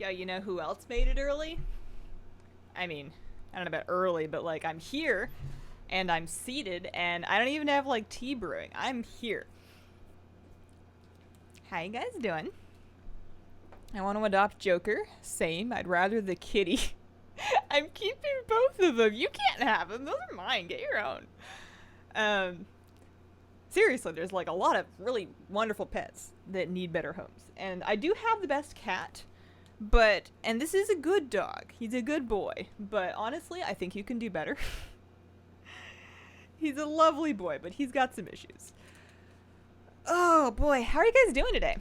you know who else made it early? I mean, I don't know about early, but like I'm here and I'm seated and I don't even have like tea brewing. I'm here. How you guys doing? I want to adopt Joker. Same. I'd rather the kitty. I'm keeping both of them. You can't have them. Those are mine. Get your own. Seriously, there's like a lot of really wonderful pets that need better homes. And I do have the best cat, and this is a good dog. He's a good boy. But honestly, I think you can do better. He's a lovely boy, but he's got some issues. Oh boy, how are you guys doing today?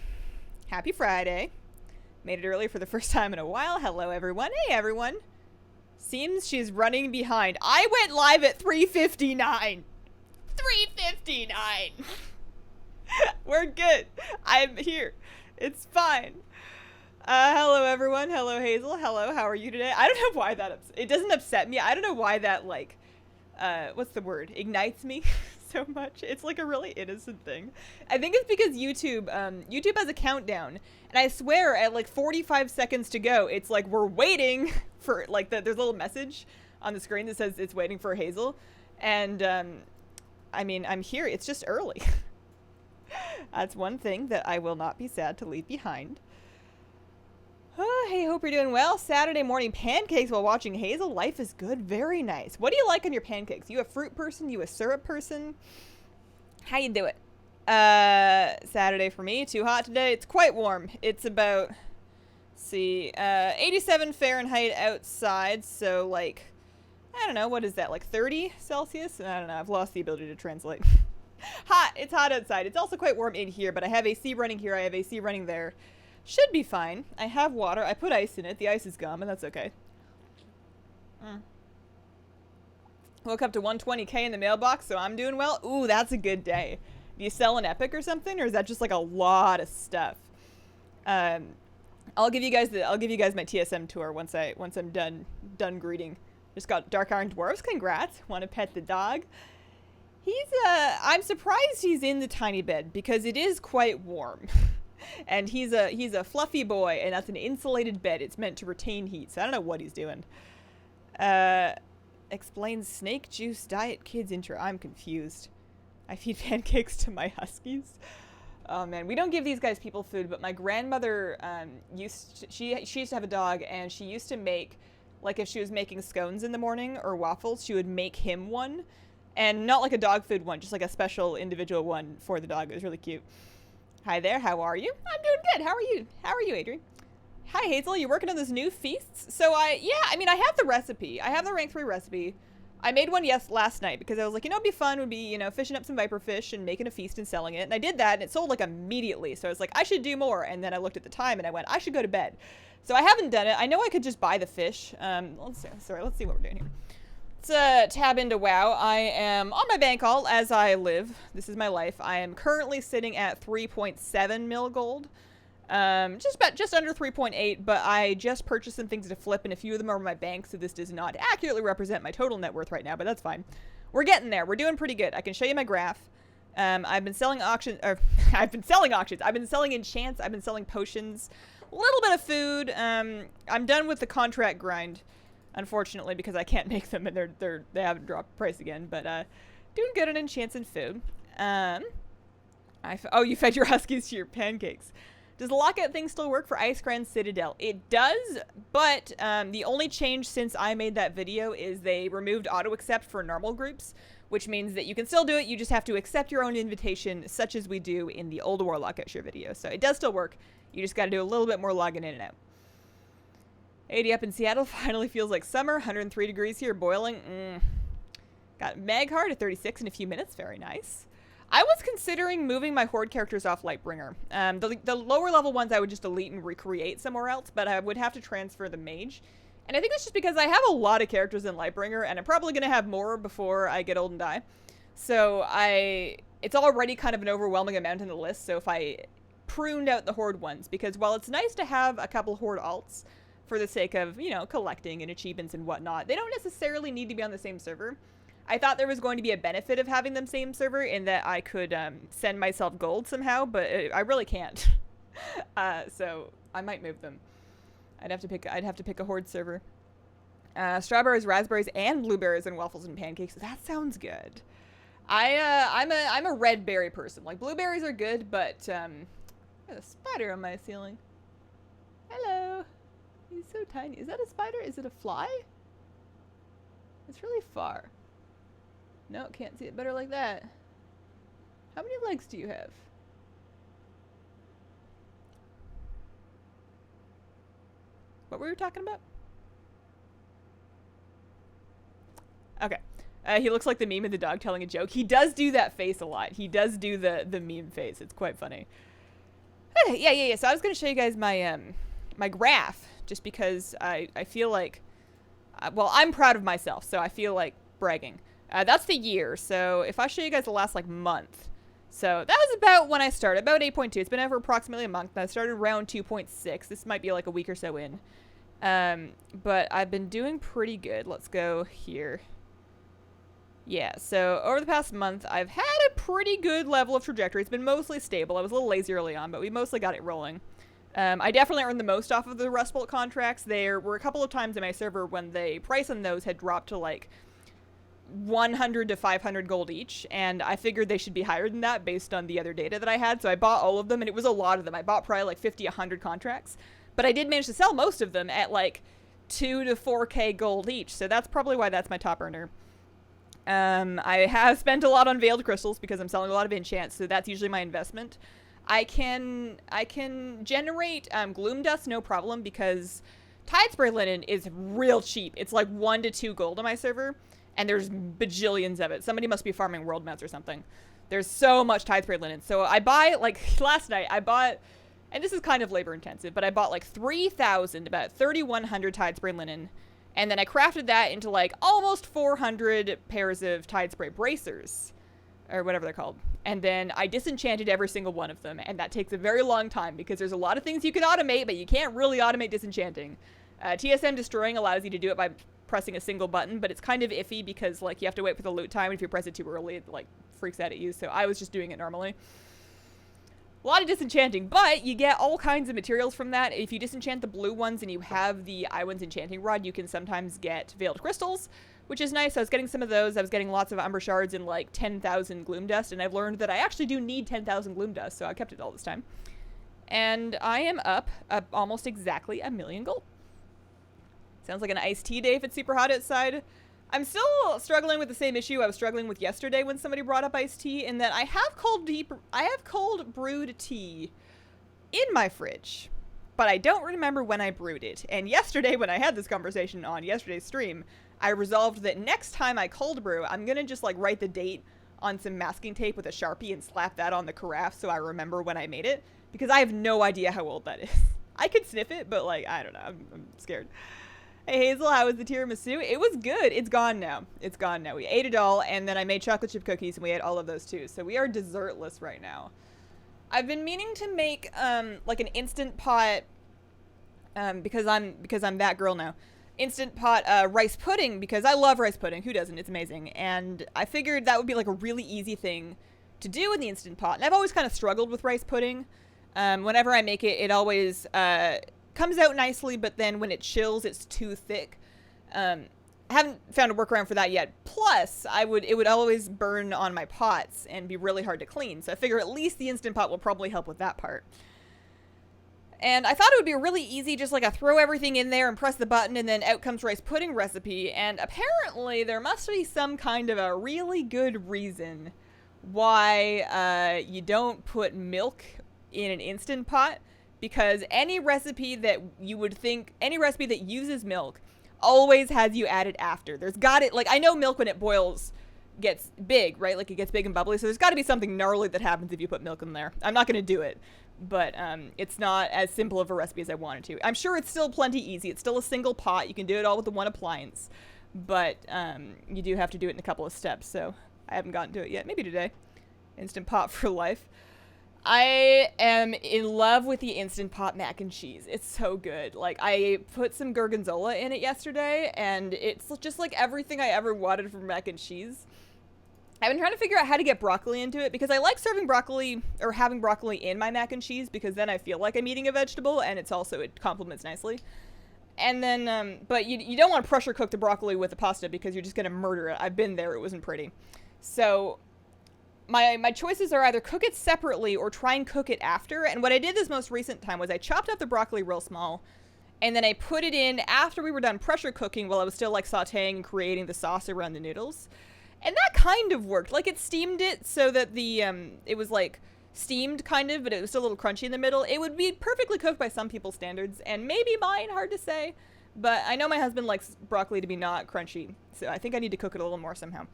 Happy Friday. Made it early for the first time in a while. Hello everyone. Hey everyone. Seems she's running behind. I went live at 3:59. 3:59. We're good. I'm here. It's fine. Hello everyone. Hello Hazel. Hello. How are you today? I don't know why that it doesn't upset me. I don't know why that like what's the word? Ignites me so much. It's like a really innocent thing. I think it's because YouTube has a countdown, and I swear at like 45 seconds to go, it's like we're waiting for like there's a little message on the screen that says it's waiting for Hazel, and I mean I'm here. It's just early. That's one thing that I will not be sad to leave behind. Oh, hey, hope you're doing well. Saturday morning pancakes while watching Hazel. Life is good. Very nice. What do you like on your pancakes? You a fruit person? You a syrup person? How you do it? Saturday for me. Too hot today. It's quite warm. It's about, 87 Fahrenheit outside. So like, I don't know. What is that? Like 30 Celsius? I don't know. I've lost the ability to translate. Hot. It's hot outside. It's also quite warm in here, but I have AC running here. I have AC running there. Should be fine. I have water. I put ice in it. The ice is gone, but that's okay. Woke up to 120K in the mailbox, so I'm doing well. Ooh, that's a good day. Do you sell an Epic or something, or is that just like a lot of stuff? I'll give you guys my TSM tour once I'm done greeting. Just got Dark Iron Dwarves. Congrats. Want to pet the dog? I'm surprised he's in the tiny bed because it is quite warm. And he's a fluffy boy, and that's an insulated bed. It's meant to retain heat, so I don't know what he's doing. Explains snake juice diet kids intro. I'm confused. I feed pancakes to my huskies. Oh man, we don't give these guys people food, but my grandmother she used to have a dog, and she used to make, like if she was making scones in the morning or waffles, she would make him one, and not like a dog food one, just like a special individual one for the dog. It was really cute. Hi there, how are you? I'm doing good. How are you? How are you, Adrian? Hi, Hazel. You working on those new feasts? So I have the recipe. I have the rank 3 recipe. I made one last night because I was like, it'd be fun would be, fishing up some viper fish and making a feast and selling it. And I did that and it sold like immediately. So I was like, I should do more. And then I looked at the time and I went, I should go to bed. So I haven't done it. I know I could just buy the fish. Let's see what we're doing here. Let's tab into WoW. I am on my bank haul as I live. This is my life. I am currently sitting at 3.7 mil gold. Just under 3.8, but I just purchased some things to flip, and a few of them are in my bank, so this does not accurately represent my total net worth right now, but that's fine. We're getting there. We're doing pretty good. I can show you my graph. I've been selling auctions. I've been selling enchants. I've been selling potions. A little bit of food. I'm done with the contract grind, unfortunately, because I can't make them, and they haven't dropped price again. But doing good on enchants and food. You fed your huskies to your pancakes. Does the lockout thing still work for Ice Grand Citadel? It does, but the only change since I made that video is they removed auto accept for normal groups, which means that you can still do it. You just have to accept your own invitation, such as we do in the Old War lockout share video. So it does still work. You just got to do a little bit more logging in and out. 80 up in Seattle finally feels like summer. 103 degrees here, boiling. Got Maghard at 36 in a few minutes. Very nice. I was considering moving my Horde characters off Lightbringer. The lower level ones I would just delete and recreate somewhere else, but I would have to transfer the mage. And I think that's just because I have a lot of characters in Lightbringer, and I'm probably going to have more before I get old and die. So it's already kind of an overwhelming amount in the list, so if I pruned out the Horde ones, because while it's nice to have a couple Horde alts for the sake of, collecting and achievements and whatnot, they don't necessarily need to be on the same server. I thought there was going to be a benefit of having them same server in that I could send myself gold somehow, but I really can't. So I might move them. I'd have to pick a horde server. Strawberries, raspberries, and blueberries and waffles and pancakes. That sounds good. I'm a red berry person. Like, blueberries are good, but there's a spider on my ceiling. Hello. He's so tiny. Is that a spider? Is it a fly? It's really far. No, can't see it better like that. How many legs do you have? What were we talking about? Okay. He looks like the meme of the dog telling a joke. He does do that face a lot. He does do the meme face. It's quite funny. Yeah. So I was going to show you guys my my graph, just because I feel like, well, I'm proud of myself, so I feel like bragging. That's the year. So if I show you guys the last like month, so that was about when I started, about 8.2. It's been out for approximately a month. I started around 2.6. This might be like a week or so in. But I've been doing pretty good. Let's go here. Yeah, so over the past month, I've had a pretty good level of trajectory. It's been mostly stable. I was a little lazy early on, but we mostly got it rolling. I definitely earned the most off of the Rust Bolt contracts. There were a couple of times in my server when the price on those had dropped to like 100 to 500 gold each, and I figured they should be higher than that based on the other data that I had, so I bought all of them, and it was a lot of them. I bought probably like 50, 100 contracts, but I did manage to sell most of them at like 2 to 4k gold each, so that's probably why that's my top earner. I have spent a lot on veiled crystals because I'm selling a lot of enchants, so that's usually my investment. I can generate gloom dust, no problem, because tide spray linen is real cheap. It's like 1 to 2 gold on my server, and there's bajillions of it. Somebody must be farming world mounts or something. There's so much tide spray linen. So I buy, like, last night I bought, and this is kind of labor intensive, but I bought like 3,000, about 3,100 tide spray linen. And then I crafted that into like almost 400 pairs of tide spray bracers, or whatever they're called. And then I disenchanted every single one of them, and that takes a very long time because there's a lot of things you can automate, but you can't really automate disenchanting. TSM destroying allows you to do it by pressing a single button, but it's kind of iffy because like you have to wait for the loot time, and if you press it too early, it like freaks out at you. So I was just doing it normally. A lot of disenchanting, but you get all kinds of materials from that. If you disenchant the blue ones and you have the Iwan's enchanting rod, you can sometimes get veiled crystals, which is nice. I was getting some of those. I was getting lots of umber shards and like 10,000 gloom dust, and I've learned that I actually do need 10,000 gloom dust, so I kept it all this time. And I am up almost exactly 1,000,000 gold. Sounds like an iced tea day if it's super hot outside. I'm still struggling with the same issue I was struggling with yesterday when somebody brought up iced tea, in that I have cold brewed tea in my fridge, but I don't remember when I brewed it. And yesterday, when I had this conversation on yesterday's stream, I resolved that next time I cold brew, I'm gonna just like write the date on some masking tape with a Sharpie and slap that on the carafe so I remember when I made it, because I have no idea how old that is. I could sniff it, but like, I don't know, I'm scared. Hey Hazel, how was the tiramisu? It was good. It's gone now. It's gone now. We ate it all, and then I made chocolate chip cookies, and we ate all of those too. So we are dessertless right now. I've been meaning to make like an instant pot, because I'm that girl now. Instant pot rice pudding, because I love rice pudding. Who doesn't? It's amazing. And I figured that would be like a really easy thing to do in the instant pot. And I've always kind of struggled with rice pudding. Whenever I make it, it always comes out nicely, but then when it chills, it's too thick. I haven't found a workaround for that yet. Plus, it would always burn on my pots and be really hard to clean. So I figure at least the Instant Pot will probably help with that part. And I thought it would be really easy, just like I throw everything in there and press the button, and then out comes rice pudding recipe. And apparently there must be some kind of a really good reason why you don't put milk in an Instant Pot. Because any recipe that uses milk always has you add it after. There's got it, like, I know milk when it boils gets big, right? Like, it gets big and bubbly, so there's got to be something gnarly that happens if you put milk in there. I'm not going to do it, but it's not as simple of a recipe as I wanted to. I'm sure it's still plenty easy. It's still a single pot. You can do it all with the one appliance, but you do have to do it in a couple of steps, so I haven't gotten to it yet. Maybe today. Instant Pot for life. I am in love with the Instant Pot mac and cheese. It's so good. Like, I put some gorgonzola in it yesterday, and it's just like everything I ever wanted from mac and cheese. I've been trying to figure out how to get broccoli into it because I like serving broccoli or having broccoli in my mac and cheese because then I feel like I'm eating a vegetable and it complements nicely. And then, but you don't want to pressure cook the broccoli with the pasta because you're just going to murder it. I've been there. It wasn't pretty. So my choices are either cook it separately or try and cook it after. And what I did this most recent time was I chopped up the broccoli real small and then I put it in after we were done pressure cooking while I was still like sauteing and creating the sauce around the noodles. And that kind of worked. Like it steamed it so that the, it was like steamed kind of, but it was still a little crunchy in the middle. It would be perfectly cooked by some people's standards and maybe mine, hard to say. But I know my husband likes broccoli to be not crunchy. So I think I need to cook it a little more somehow.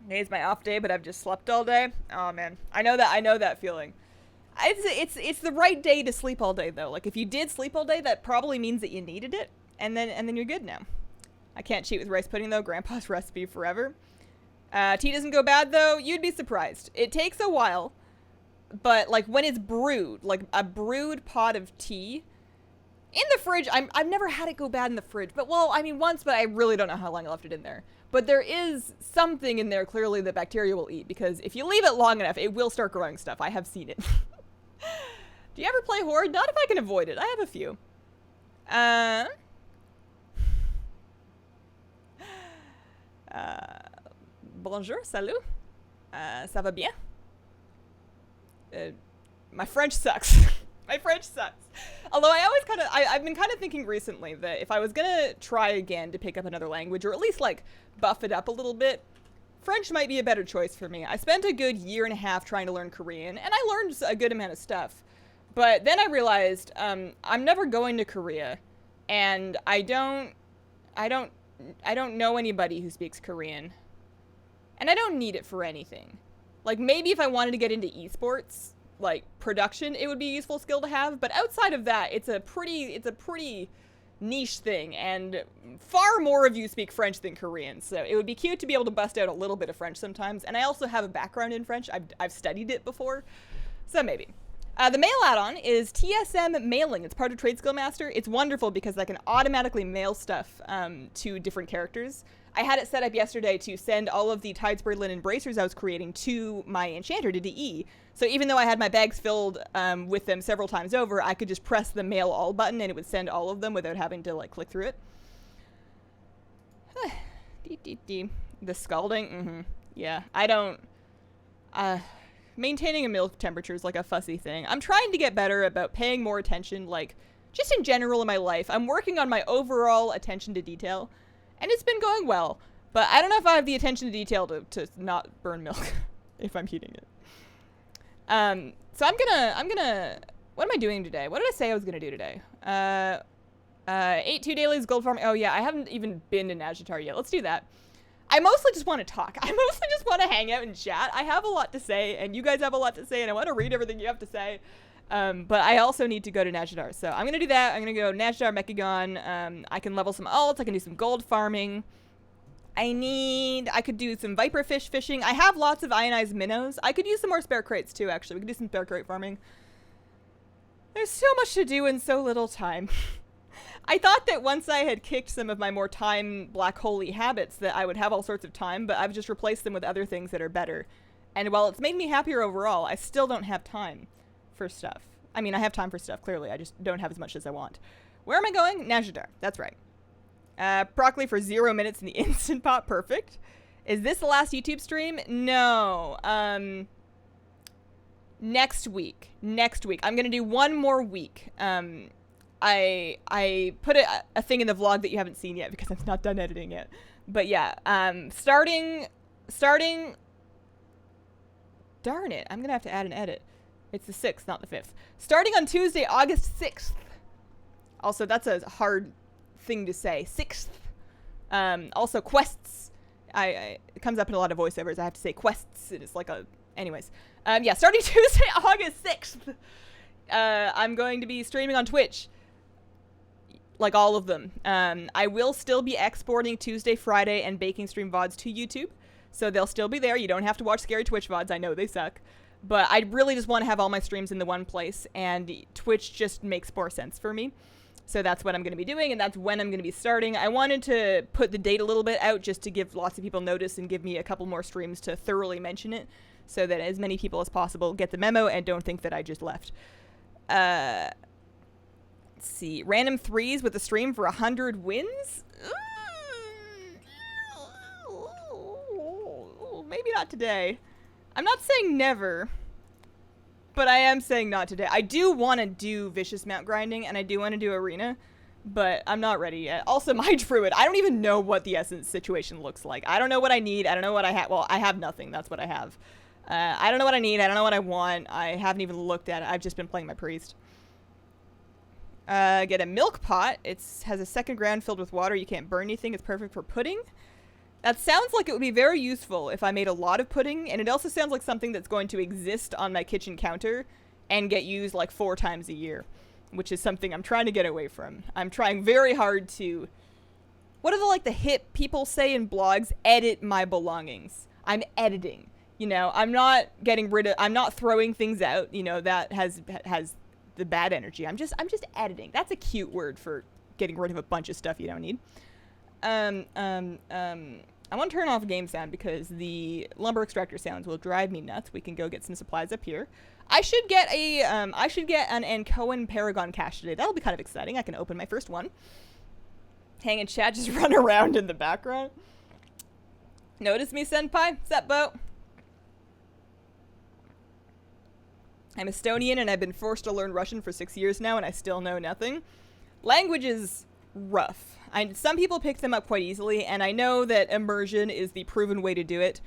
Today's my off day, but I've just slept all day. Oh man, I know that feeling. It's the right day to sleep all day though. Like if you did sleep all day, that probably means that you needed it, and then you're good now. I can't cheat with rice pudding though. Grandpa's recipe forever. Tea doesn't go bad though. You'd be surprised. It takes a while, but like when it's brewed, like a brewed pot of tea in the fridge, I've never had it go bad in the fridge. But well, I mean once, but I really don't know how long I left it in there. But there is something in there clearly that bacteria will eat because if you leave it long enough, it will start growing stuff. I have seen it. Do you ever play Horde? Not if I can avoid it. I have a few. Bonjour, salut. Ça va bien? My French sucks. My French sucks. Although I've been kind of thinking recently that if I was gonna try again to pick up another language, or at least like buff it up a little bit, French might be a better choice for me. I spent a good year and a half trying to learn Korean, and I learned a good amount of stuff. But then I realized I'm never going to Korea, and I don't know anybody who speaks Korean, and I don't need it for anything. Like maybe if I wanted to get into esports, like production, it would be a useful skill to have. But outside of that, it's a pretty niche thing, and far more of you speak French than Korean. So it would be cute to be able to bust out a little bit of French sometimes. And I also have a background in French. I've studied it before, so maybe. The mail add-on is TSM Mailing. It's part of Trade Skill Master. It's wonderful because I can automatically mail stuff to different characters. I had it set up yesterday to send all of the Tidespray linen bracers I was creating to my enchanter, to DE. So even though I had my bags filled with them several times over, I could just press the mail all button and it would send all of them without having to like click through it. The scalding, yeah, I don't, maintaining a milk temperature is like a fussy thing. I'm trying to get better about paying more attention, like just in general in my life. I'm working on my overall attention to detail, and it's been going well, but I don't know if I have the attention to detail to not burn milk if I'm heating it. So I'm gonna, what am I doing today? What did I say I was gonna do today? 2 dailies, gold farming. Oh yeah, I haven't even been to Nazjatar yet. Let's do that. I mostly just want to talk. I mostly just want to hang out and chat. I have a lot to say, and you guys have a lot to say, and I want to read everything you have to say. But I also need to go to Nazjatar. So I'm going to do that. I'm going to go Nazjatar, Mechagon. I can level some alts. I can do some gold farming. I could do some viper fish fishing. I have lots of ionized minnows. I could use some more spare crates too, actually. We could do some spare crate farming. There's so much to do in so little time. I thought that once I had kicked some of my more time black holy habits that I would have all sorts of time, but I've just replaced them with other things that are better. And while it's made me happier overall, I still don't have time for stuff. I mean, I have time for stuff, clearly. I just don't have as much as I want. Where am I going? Nazjatar. That's right. Broccoli for 0 minutes in the Instant Pot. Perfect. Is this the last YouTube stream? No. Next week. I'm going to do one more week. I put a thing in the vlog that you haven't seen yet because I'm not done editing it. But yeah, starting, darn it, I'm going to have to add an edit. It's the 6th, not the 5th. Starting on Tuesday, August 6th. Also, that's a hard thing to say. 6th. Also, quests. It comes up in a lot of voiceovers. I have to say quests. It's like anyways. Yeah, starting Tuesday, August 6th. I'm going to be streaming on Twitch. Like all of them. I will still be exporting Tuesday, Friday, and Baking Stream VODs to YouTube. So they'll still be there. You don't have to watch scary Twitch VODs. I know they suck. But I really just want to have all my streams in the one place. And Twitch just makes more sense for me. So that's what I'm going to be doing, and that's when I'm going to be starting. I wanted to put the date a little bit out just to give lots of people notice and give me a couple more streams to thoroughly mention it so that as many people as possible get the memo and don't think that I just left. Let's see. Random 3s with a stream for 100 wins? Maybe not today. I'm not saying never, but I am saying not today. I do want to do vicious mount grinding, and I do want to do arena, but I'm not ready yet. Also, my druid, I don't even know what the essence situation looks like. I don't know what I need. I don't know what I have. Well, I have nothing. That's what I have. I don't know what I need. I don't know what I want. I haven't even looked at it. I've just been playing my priest. Get a milk pot. It has a second ground filled with water. You can't burn anything. It's perfect for pudding. That sounds like it would be very useful if I made a lot of pudding, and it also sounds like something that's going to exist on my kitchen counter and get used like 4 times a year, which is something I'm trying to get away from. I'm trying very hard to, what do the hip people say in blogs? Edit my belongings. I'm editing. You know, I'm not I'm not throwing things out, you know, that has the bad energy. I'm just editing. That's a cute word for getting rid of a bunch of stuff you don't need. I want to turn off game sound because the lumber extractor sounds will drive me nuts. We can go get some supplies up here. I should get an Ancoan Paragon cache today. That'll be kind of exciting. I can open my first one. Hang in chat, just run around in the background. Notice me, senpai? Sup, bo? I'm Estonian and I've been forced to learn Russian for 6 years now and I still know nothing. Language is rough. Some people pick them up quite easily, and I know that immersion is the proven way to do it.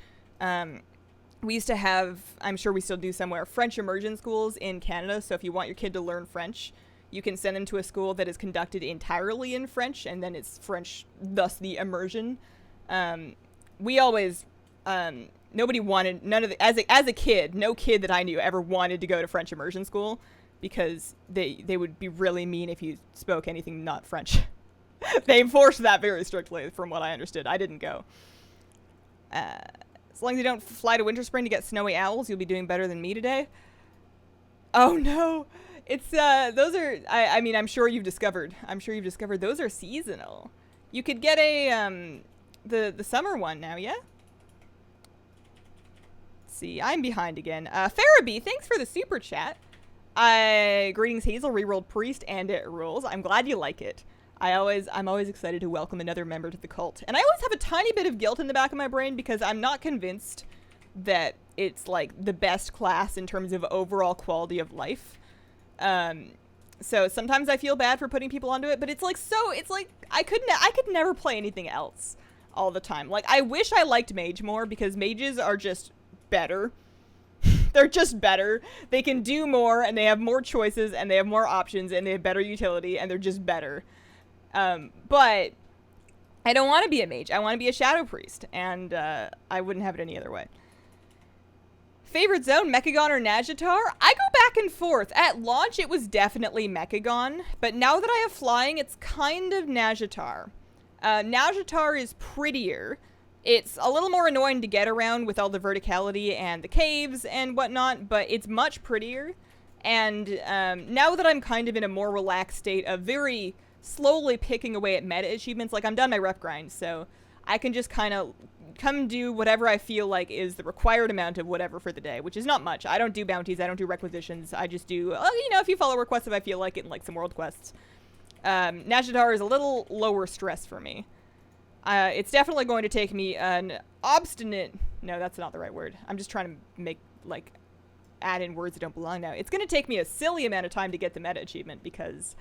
We used to have, I'm sure we still do somewhere, French immersion schools in Canada, so if you want your kid to learn French, you can send them to a school that is conducted entirely in French, and then it's French, thus the immersion. We always, nobody wanted, as a kid, no kid that I knew ever wanted to go to French immersion school, because they would be really mean if you spoke anything not French. They enforced that very strictly, from what I understood. I didn't go. As long as you don't fly to Winter Spring to get snowy owls, you'll be doing better than me today. Oh no! It's, those are, I mean, I'm sure you've discovered, those are seasonal. You could get a, the summer one now, yeah? Let's see, I'm behind again. Farabee, thanks for the super chat. Greetings Hazel, rerolled priest, and it rules. I'm glad you like it. I'm always excited to welcome another member to the cult. And I always have a tiny bit of guilt in the back of my brain because I'm not convinced that it's like the best class in terms of overall quality of life. So sometimes I feel bad for putting people onto it, but it's like I could never play anything else all the time. Like I wish I liked mage more because mages are just better. They're just better. They can do more and they have more choices and they have more options and they have better utility and they're just better. But I don't want to be a mage. I want to be a shadow priest, and I wouldn't have it any other way. Favorite zone, Mechagon or Nazjatar? I go back and forth. At launch, it was definitely Mechagon, but now that I have flying, it's kind of Nazjatar. Nazjatar is prettier. It's a little more annoying to get around with all the verticality and the caves and whatnot, but it's much prettier. And now that I'm kind of in a more relaxed state of very slowly picking away at meta achievements, like I'm done my rep grind, so I can just kind of come do whatever I feel like is the required amount of whatever for the day, which is not much. I don't do bounties, I don't do requisitions, I just do, a few follow requests if I feel like it, and like some world quests. Nazjatar is a little lower stress for me. It's definitely going to take me an obstinate, no, that's not the right word. I'm just trying to make, add in words that don't belong now. It's going to take me a silly amount of time to get the meta achievement because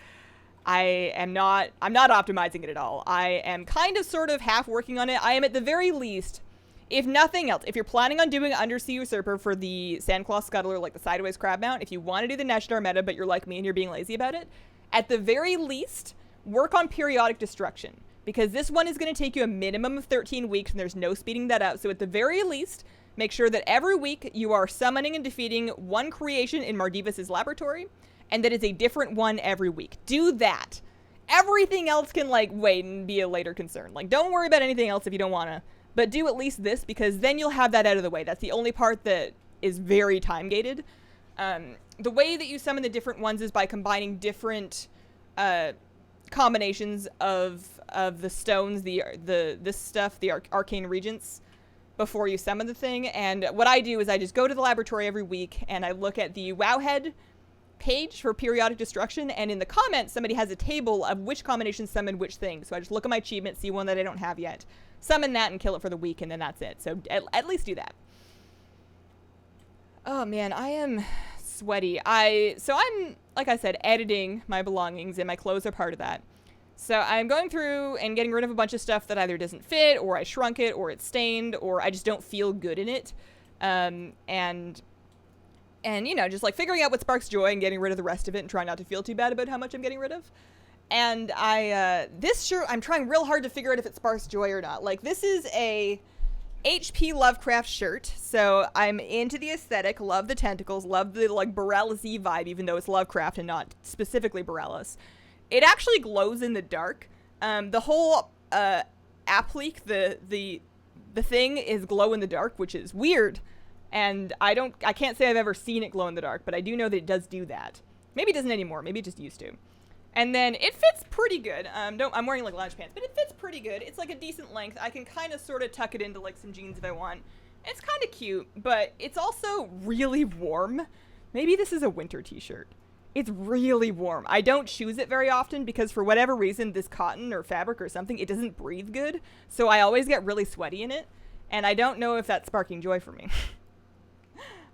I'm not optimizing it at all. I am kind of sort of half working on it. I am at the very least, if nothing else, if you're planning on doing Undersea Usurper for the Sandclaw Scuttler, like the Sideways Crab Mount, if you want to do the Nazjatar meta, but you're like me and you're being lazy about it, at the very least, work on Periodic Destruction. Because this one is going to take you a minimum of 13 weeks, and there's no speeding that up. So at the very least, make sure that every week you are summoning and defeating one creation in Mardivas' laboratory, and that is a different one every week. Do that. Everything else can, wait and be a later concern. Don't worry about anything else if you don't want to. But do at least this, because then you'll have that out of the way. That's the only part that is very time-gated. The way that you summon the different ones is by combining different combinations of the stones, this stuff, the arcane regents, before you summon the thing. And what I do is I just go to the laboratory every week and I look at the Wowhead page for periodic destruction, and in the comments somebody has a table of which combination summoned which thing. So I just look at my achievement, see one that I don't have yet, summon that and kill it for the week, and then that's it. So at least do that. Oh man, I am sweaty. So I'm, like I said, editing my belongings, and my clothes are part of that. So I'm going through and getting rid of a bunch of stuff that either doesn't fit, or I shrunk it, or it's stained, or I just don't feel good in it. And, you know, just like figuring out what sparks joy and getting rid of the rest of it and trying not to feel too bad about how much I'm getting rid of. And this shirt, I'm trying real hard to figure out if it sparks joy or not. Like, this is a HP Lovecraft shirt, so I'm into the aesthetic, love the tentacles, love the, like, Borellis-y vibe, even though it's Lovecraft and not specifically Borellis. It actually glows in the dark. The whole applique, the thing is glow in the dark, which is weird. And I can't say I've ever seen it glow in the dark, but I do know that it does do that. Maybe it doesn't anymore. Maybe it just used to. And then it fits pretty good. I'm wearing like lounge pants, but it fits pretty good. It's like a decent length. I can kind of sort of tuck it into like some jeans if I want. It's kind of cute, but it's also really warm. Maybe this is a winter t-shirt. It's really warm. I don't choose it very often because for whatever reason, this cotton or fabric or something, it doesn't breathe good. So I always get really sweaty in it. And I don't know if that's sparking joy for me.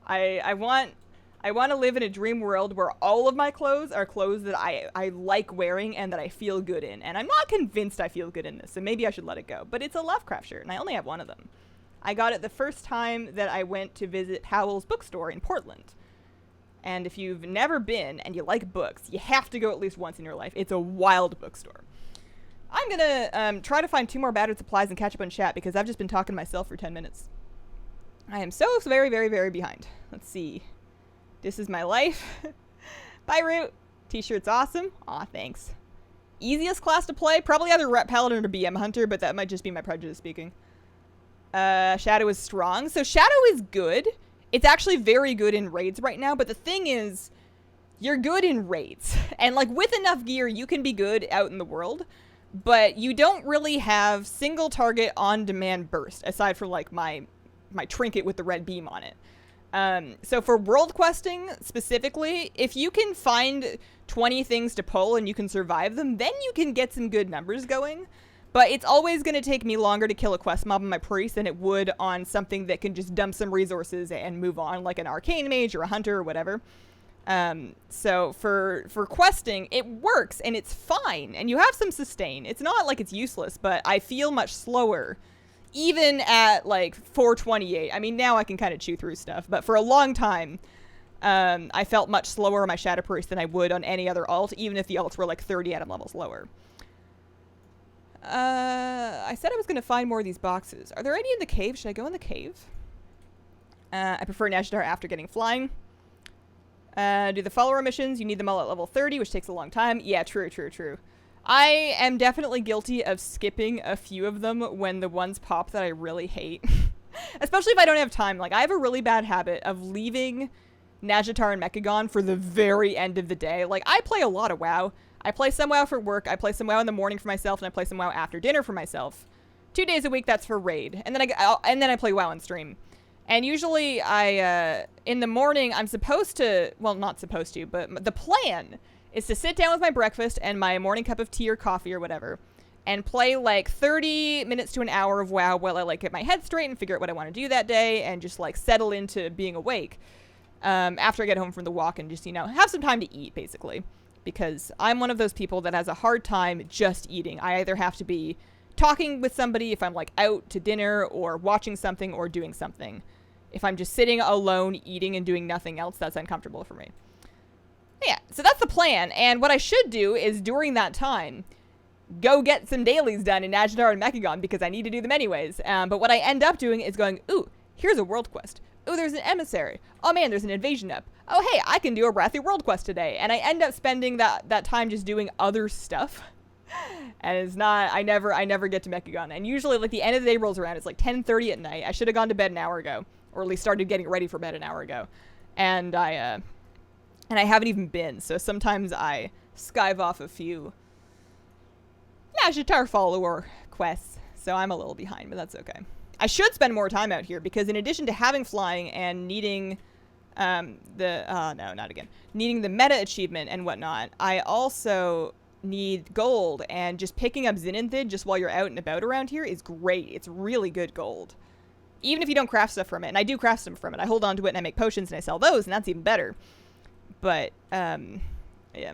I want to live in a dream world where all of my clothes are clothes that I like wearing and that I feel good in. And I'm not convinced I feel good in this, so maybe I should let it go. But it's a Lovecraft shirt, and I only have one of them. I got it the first time that I went to visit Powell's bookstore in Portland. And if you've never been and you like books, you have to go at least once in your life. It's a wild bookstore. I'm going to try to find 2 more battered supplies and catch up on chat because I've just been talking to myself for 10 minutes. I am so very, very, very behind. Let's see. This is my life. Bye, Root. T-shirt's awesome. Aw, thanks. Easiest class to play? Probably either Rep Paladin or BM Hunter, but that might just be my prejudice speaking. Shadow is strong. So Shadow is good. It's actually very good in raids right now, but the thing is, you're good in raids. And like with enough gear, you can be good out in the world, but you don't really have single target on-demand burst, aside from like my trinket with the red beam on it. So for world questing specifically, if you can find 20 things to pull and you can survive them, then you can get some good numbers going. But it's always going to take me longer to kill a quest mob on my priest than it would on something that can just dump some resources and move on, like an arcane mage or a hunter or whatever. So for questing, it works and it's fine and you have some sustain. It's not like it's useless, but I feel much slower. Even at like 428, I mean, now I can kind of chew through stuff, but for a long time, I felt much slower on my Shadow Priest than I would on any other alt, even if the alts were like 30 atom levels lower. I said I was going to find more of these boxes. Are there any in the cave? Should I go in the cave? I prefer Nazjatar after getting flying. Do the follower missions. You need them all at level 30, which takes a long time. Yeah, true. I am definitely guilty of skipping a few of them when the ones pop that I really hate. Especially if I don't have time. Like, I have a really bad habit of leaving Nazjatar and Mechagon for the very end of the day. Like, I play a lot of WoW. I play some WoW for work, I play some WoW in the morning for myself, and I play some WoW after dinner for myself. 2 days a week, that's for raid. And then I play WoW on stream. And usually in the morning, I'm supposed to, well, not supposed to, but the plan is to sit down with my breakfast and my morning cup of tea or coffee or whatever, and play like 30 minutes to an hour of WoW while I like get my head straight and figure out what I want to do that day and just like settle into being awake after I get home from the walk and just, you know, have some time to eat basically. Because I'm one of those people that has a hard time just eating. I either have to be talking with somebody if I'm like out to dinner or watching something or doing something. If I'm just sitting alone eating and doing nothing else, that's uncomfortable for me. Yeah, so that's the plan. And what I should do is during that time, go get some dailies done in Nazjatar and Mechagon because I need to do them anyways. But what I end up doing is going, ooh, here's a world quest. Ooh, there's an emissary. Oh man, there's an invasion up. Oh hey, I can do a Wrathy world quest today. And I end up spending that time just doing other stuff. And it's not, I never get to Mechagon. And usually like the end of the day rolls around, it's like 10:30 at night. I should have gone to bed an hour ago. Or at least started getting ready for bed an hour ago. And I haven't even been. So sometimes I skive off a few Nazjatar follower quests, so I'm a little behind, but that's okay. I should spend more time out here because in addition to having flying and needing needing the meta achievement and whatnot, I also need gold, and just picking up Zinanthid just while you're out and about around here is great. It's really good gold. Even if you don't craft stuff from it, and I do craft stuff from it. I hold on to it and I make potions and I sell those, and that's even better. But, yeah.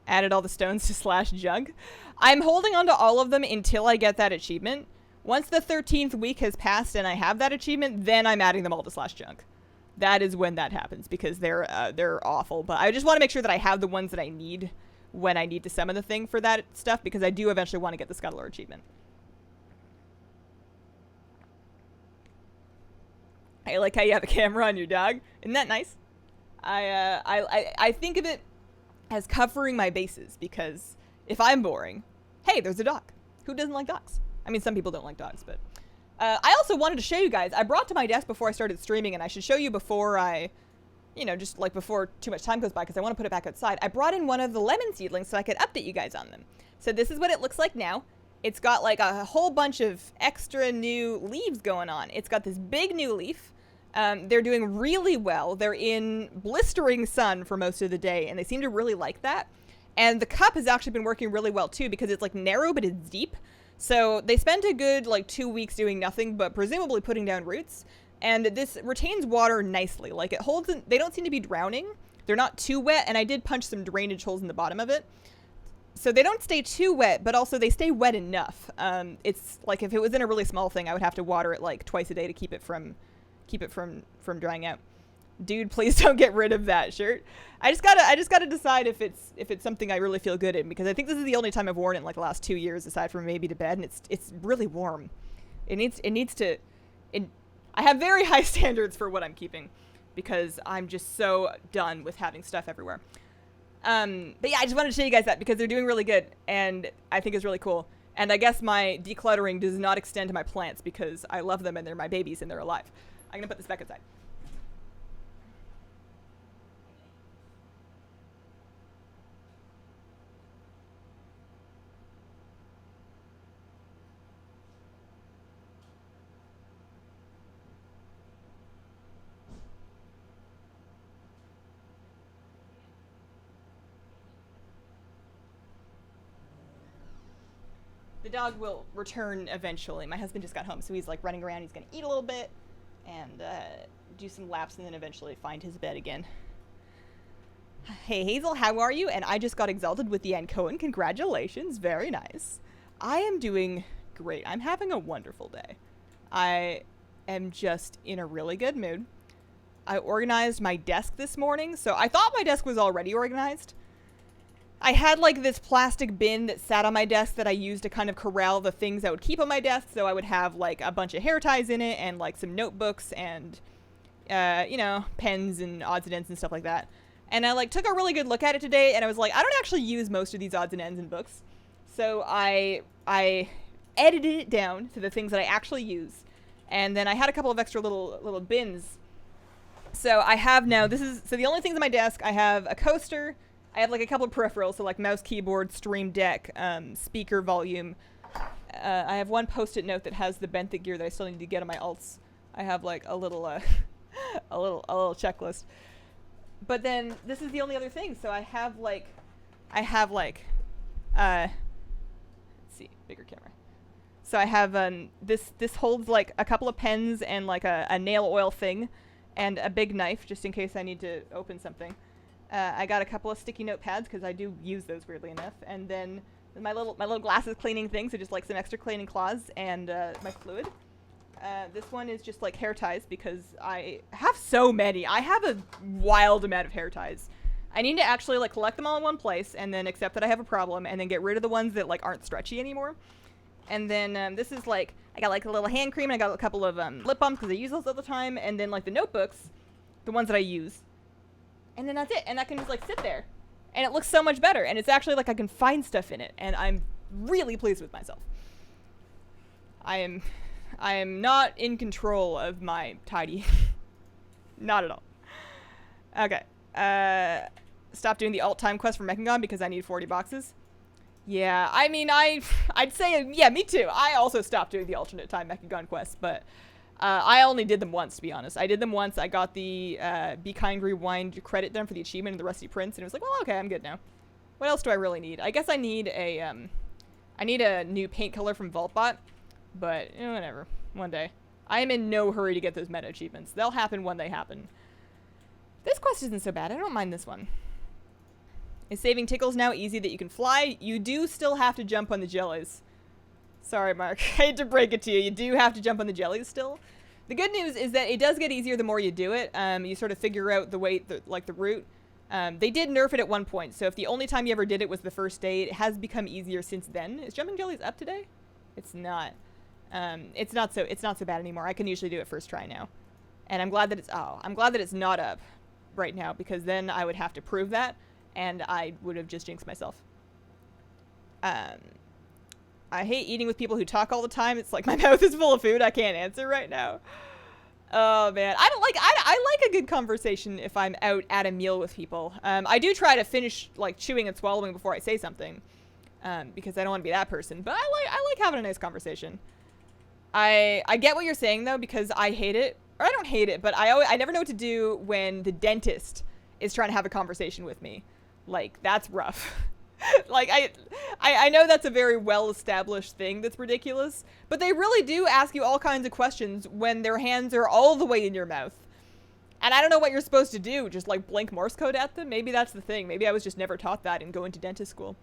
Added all the stones to slash jug. I'm holding on to all of them until I get that achievement. Once the 13th week has passed and I have that achievement, then I'm adding them all to slash junk. That is when that happens, because they're awful. But I just want to make sure that I have the ones that I need when I need to summon the thing for that stuff, because I do eventually want to get the Scuttler achievement. I like how you have a camera on your dog. Isn't that nice? I think of it as covering my bases, because if I'm boring, hey, there's a dog. Who doesn't like dogs? I mean, some people don't like dogs, but... I also wanted to show you guys, I brought to my desk before I started streaming, and I should show you before I, just like before too much time goes by, because I want to put it back outside. I brought in one of the lemon seedlings so I could update you guys on them. So this is what it looks like now. It's got like a whole bunch of extra new leaves going on. It's got this big new leaf. They're doing really well. They're in blistering sun for most of the day, and they seem to really like that. And the cup has actually been working really well too, because it's like narrow, but it's deep. So they spent a good like 2 weeks doing nothing but presumably putting down roots, and this retains water nicely. Like it holds, they don't seem to be drowning. They're not too wet, and I did punch some drainage holes in the bottom of it. So they don't stay too wet, but also they stay wet enough. It's like if it was in a really small thing, I would have to water it like twice a day to keep it from drying out. Dude, please don't get rid of that shirt. I just gotta decide if it's something I really feel good in, because I think this is the only time I've worn it in like the last 2 years, aside from maybe to bed, and it's really warm. I have very high standards for what I'm keeping, because I'm just so done with having stuff everywhere. But yeah, I just wanted to show you guys that because they're doing really good, and I think it's really cool. And I guess my decluttering does not extend to my plants, because I love them and they're my babies and they're alive. I'm gonna put this back outside. The dog will return eventually. My husband just got home, so he's like running around. He's gonna eat a little bit and do some laps, and then eventually find his bed again. Hey Hazel, how are you? And I just got exalted with the Ancoan. Congratulations, very nice. I am doing great. I'm having a wonderful day. I am just in a really good mood. I organized my desk this morning, so I thought my desk was already organized. I had like this plastic bin that sat on my desk that I used to kind of corral the things I would keep on my desk. So I would have like a bunch of hair ties in it and like some notebooks and, pens and odds and ends and stuff like that. And I like took a really good look at it today, and I was like, I don't actually use most of these odds and ends in books. So I edited it down to the things that I actually use. And then I had a couple of extra little bins. So I have now, so the only things on my desk, I have a coaster. I have like a couple of peripherals, so like mouse, keyboard, stream deck, speaker volume. I have one post-it note that has the benthic gear that I still need to get on my alts. I have like a little a little checklist. But then this is the only other thing. So I have like let's see, bigger camera. So I have this holds like a couple of pens and like a nail oil thing and a big knife just in case I need to open something. I got a couple of sticky note pads because I do use those weirdly enough, and then my little glasses cleaning thing, so just like some extra cleaning cloths and my fluid. This one is just like hair ties because I have so many. I have a wild amount of hair ties. I need to actually like collect them all in one place and then accept that I have a problem and then get rid of the ones that like aren't stretchy anymore. And then this is like I got like a little hand cream, and I got a couple of lip balms because I use those all the time, and then like the notebooks, the ones that I use. And then that's it, and I can just like sit there, and it looks so much better, and it's actually like I can find stuff in it, and I'm really pleased with myself. I am not in control of my tidy. Not at all. Okay. stop doing the alt time quest for Mechagon because I need 40 boxes. Yeah, I mean, I'd say, yeah, me too. I also stopped doing the alternate time Mechagon quests, but I only did them once, to be honest. I did them once. I got the Be Kind Rewind credit done for the achievement and the Rusty Prince, and it was like, well, okay, I'm good now. What else do I really need? I guess I need a new paint color from Vaultbot, but whatever. One day. I am in no hurry to get those meta achievements. They'll happen when they happen. This quest isn't so bad. I don't mind this one. Is saving tickles now easy that you can fly? You do still have to jump on the jellies. Sorry, Mark. I hate to break it to you. You do have to jump on the jellies still. The good news is that it does get easier the more you do it. You sort of figure out the way, like the route. They did nerf it at one point, so if the only time you ever did it was the first day, it has become easier since then. Is jumping jellies up today? It's not. It's not so bad anymore. I can usually do it first try now. And I'm glad that it's not up right now, because then I would have to prove that, and I would have just jinxed myself. I hate eating with people who talk all the time. It's like my mouth is full of food. I can't answer right now. Oh man, I like a good conversation if I'm out at a meal with people. I do try to finish like chewing and swallowing before I say something, because I don't want to be that person. But I like having a nice conversation. I get what you're saying though, because I hate it, or I don't hate it, but I never know what to do when the dentist is trying to have a conversation with me. Like, that's rough. Like, I know that's a very well-established thing that's ridiculous, but they really do ask you all kinds of questions when their hands are all the way in your mouth. And I don't know what you're supposed to do, just like blink Morse code at them? Maybe that's the thing. Maybe I was just never taught that in going to dentist school.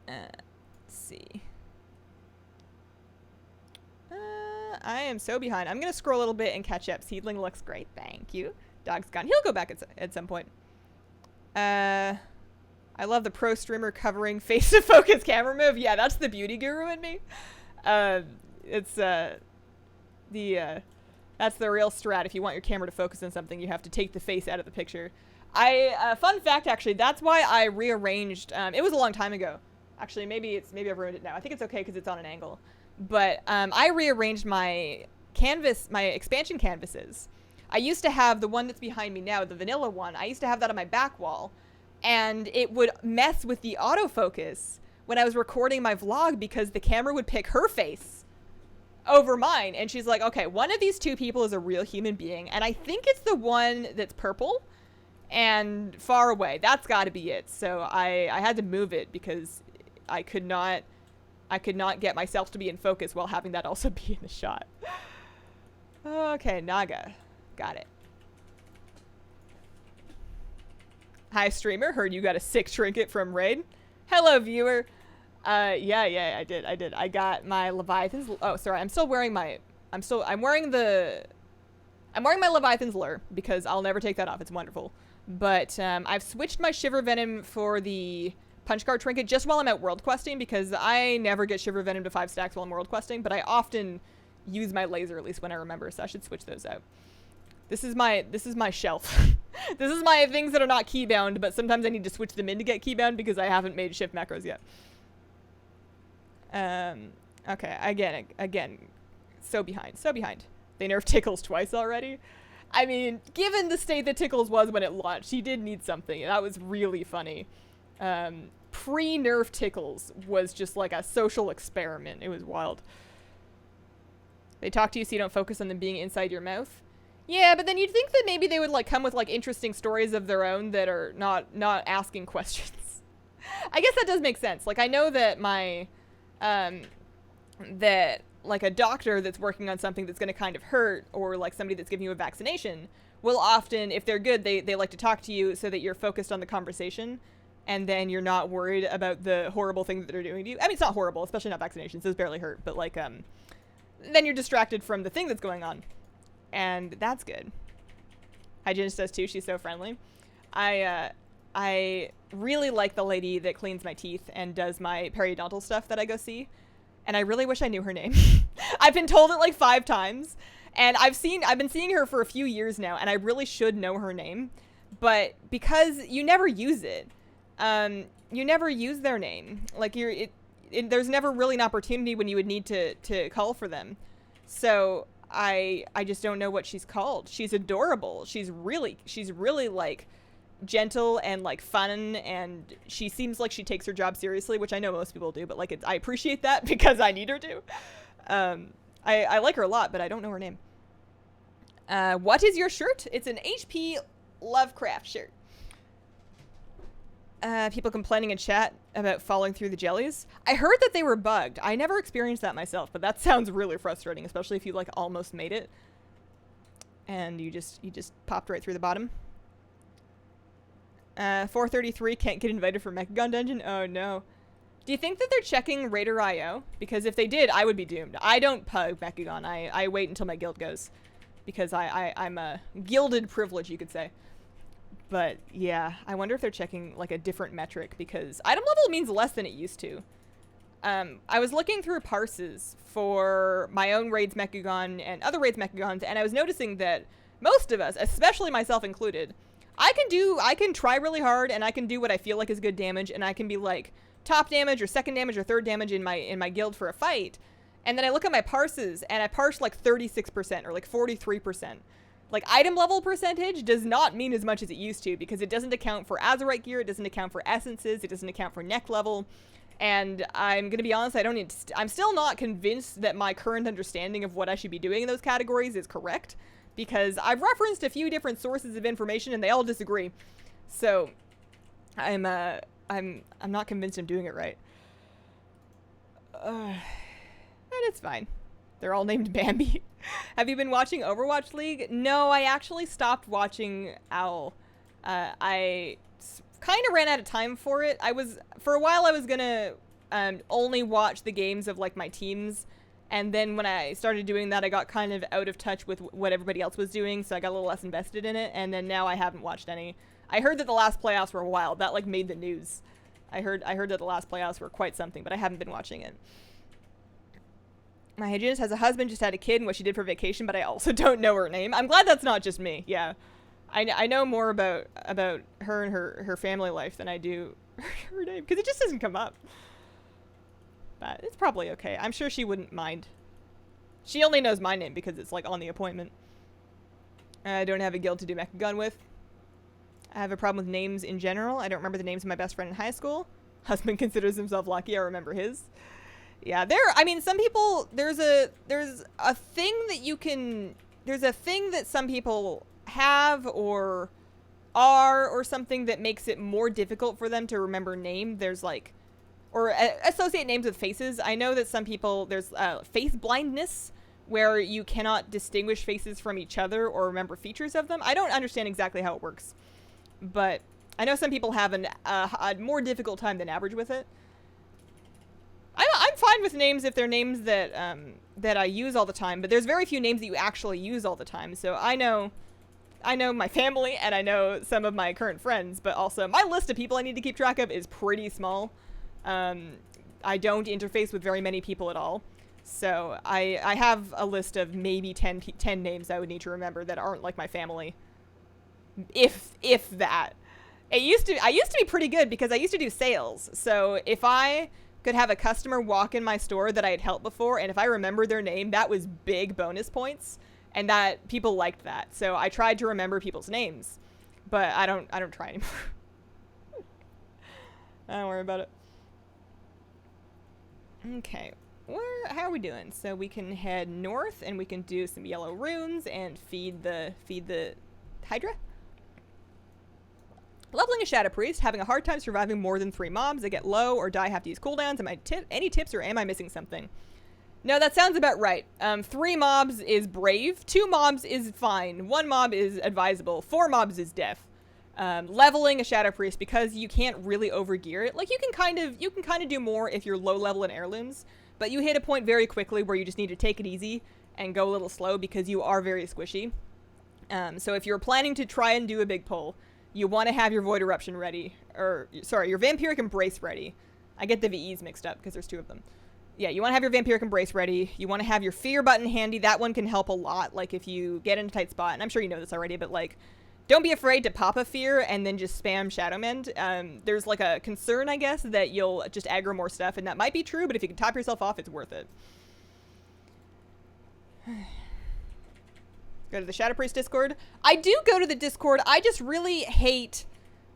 Let's see. I am so behind. I'm going to scroll a little bit and catch up. Seedling looks great. Thank you. Dog's gone. He'll go back at some point. I love the pro streamer covering face to focus camera move. Yeah, that's the beauty guru in me. That's the real strat. If you want your camera to focus on something, you have to take the face out of the picture. Fun fact, actually, that's why I rearranged, it was a long time ago. Actually, maybe I've ruined it now. I think it's okay because it's on an angle. But, I rearranged my expansion canvases. I used to have the one that's behind me now, the vanilla one. I used to have that on my back wall. And it would mess with the autofocus when I was recording my vlog because the camera would pick her face over mine. And she's like, okay, one of these two people is a real human being. And I think it's the one that's purple and far away. That's got to be it. So I had to move it because I could not get myself to be in focus while having that also be in the shot. Okay, Naga. Got it. Hi, streamer. Heard you got a sick trinket from Raid. Hello, viewer. Yeah, I did. I got my Leviathan's. Oh, sorry. I'm wearing my Leviathan's lure because I'll never take that off. It's wonderful. But I've switched my Shiver Venom for the Punch Card trinket just while I'm out world questing because I never get Shiver Venom to 5 stacks while I'm world questing, but I often use my laser at least when I remember, so I should switch those out. This is my shelf. This is my things that are not keybound, but sometimes I need to switch them in to get keybound because I haven't made shift macros yet. Okay, again, so behind. They nerfed Tickles twice already. I mean, given the state that Tickles was when it launched, he did need something, and that was really funny. Pre-nerf Tickles was just like a social experiment. It was wild. They talk to you so you don't focus on them being inside your mouth. Yeah, but then you'd think that maybe they would like come with like interesting stories of their own that are not asking questions. I guess that does make sense. Like I know that my that like a doctor that's working on something that's going to kind of hurt, or like somebody that's giving you a vaccination, will often, if they're good, they like to talk to you so that you're focused on the conversation, and then you're not worried about the horrible thing that they're doing to you. I mean, it's not horrible, especially not vaccinations. Those barely hurt, but like then you're distracted from the thing that's going on. And that's good. Hygienist does too. She's so friendly. I really like the lady that cleans my teeth and does my periodontal stuff that I go see. And I really wish I knew her name. I've been told it like 5 times. And I've been seeing her for a few years now, and I really should know her name. But because you never use it, you never use their name. Like there's never really an opportunity when you would need to call for them. So I just don't know what she's called. She's adorable. She's really like gentle and like fun, and she seems like she takes her job seriously, which I know most people do, but like I appreciate that because I need her to. I like her a lot, but I don't know her name. What is your shirt? It's an HP Lovecraft shirt. People complaining in chat about falling through the jellies. I heard that they were bugged. I never experienced that myself, but that sounds really frustrating, especially if you like almost made it and you just popped right through the bottom. 433 can't get invited for Mechagon Dungeon. Oh no. Do you think that they're checking Raider.io? Because if they did, I would be doomed. I don't pug Mechagon. I wait until my guild goes because I'm a gilded privilege, you could say. But yeah, I wonder if they're checking like a different metric because item level means less than it used to. I was looking through parses for my own raids Mechagon and other raids Mechagons, and I was noticing that most of us, especially myself included, I can try really hard and I can do what I feel like is good damage, and I can be like top damage or second damage or third damage in my guild for a fight. And then I look at my parses and I parse like 36% or like 43%. Like, item level percentage does not mean as much as it used to because it doesn't account for Azurite gear, it doesn't account for essences, it doesn't account for neck level. And I'm going to be honest, I'm still not convinced that my current understanding of what I should be doing in those categories is correct because I've referenced a few different sources of information and they all disagree. So, I'm not convinced I'm doing it right. But it's fine. They're all named Bambi. Have you been watching Overwatch League? No, I actually stopped watching OWL. I kind of ran out of time for it. For a while I was gonna only watch the games of like my teams, and then when I started doing that I got kind of out of touch with what everybody else was doing, so I got a little less invested in it, and then now I haven't watched any. I heard that the last playoffs were wild. That like made the news. I heard that the last playoffs were quite something, but I haven't been watching it. My hygienist has a husband, just had a kid, and what she did for vacation, but I also don't know her name. I'm glad that's not just me. Yeah. I know more about her and her family life than I do her name, because it just doesn't come up. But it's probably okay. I'm sure she wouldn't mind. She only knows my name because it's like on the appointment. I don't have a guild to do Mechagon with. I have a problem with names in general. I don't remember the names of my best friend in high school. Husband considers himself lucky. I remember his. Yeah, some people, there's a thing that some people have or are or something that makes it more difficult for them to remember name. There's like, or associate names with faces. I know that some people, there's face blindness where you cannot distinguish faces from each other or remember features of them. I don't understand exactly how it works, but I know some people have a more difficult time than average with it. I'm fine with names if they're names that that I use all the time, but there's very few names that you actually use all the time. So I know my family and I know some of my current friends, but also my list of people I need to keep track of is pretty small. I don't interface with very many people at all. So I have a list of maybe 10 names I would need to remember that aren't like my family. If that. I used to be pretty good because I used to do sales. So if I could have a customer walk in my store that I had helped before, and if I remembered their name, that was big bonus points, and that people liked that. So I tried to remember people's names, but I don't try anymore. I don't worry about it. Okay, how are we doing? So we can head north, and we can do some yellow runes and feed the Hydra. Leveling a Shadow Priest, having a hard time surviving more than 3 mobs. I get low or die, have to use cooldowns. Any tips or am I missing something? No, that sounds about right. 3 mobs is brave. 2 mobs is fine. 1 mob is advisable. 4 mobs is death. Leveling a Shadow Priest, because you can't really overgear it. Like, you can kind of do more if you're low level in heirlooms, but you hit a point very quickly where you just need to take it easy and go a little slow because you are very squishy. So if you're planning to try and do a big pull, you want to have your Void Eruption ready, or, sorry, your Vampiric Embrace ready. I get the VEs mixed up because there's 2 of them. Yeah, you want to have your Vampiric Embrace ready. You want to have your Fear button handy. That one can help a lot, like, if you get in a tight spot. And I'm sure you know this already, but, like, don't be afraid to pop a Fear and then just spam Shadow Mend. There's, like, a concern, I guess, that you'll just aggro more stuff, and that might be true, but if you can top yourself off, it's worth it. Go to the Shadow Priest Discord. I do go to the Discord. I just really hate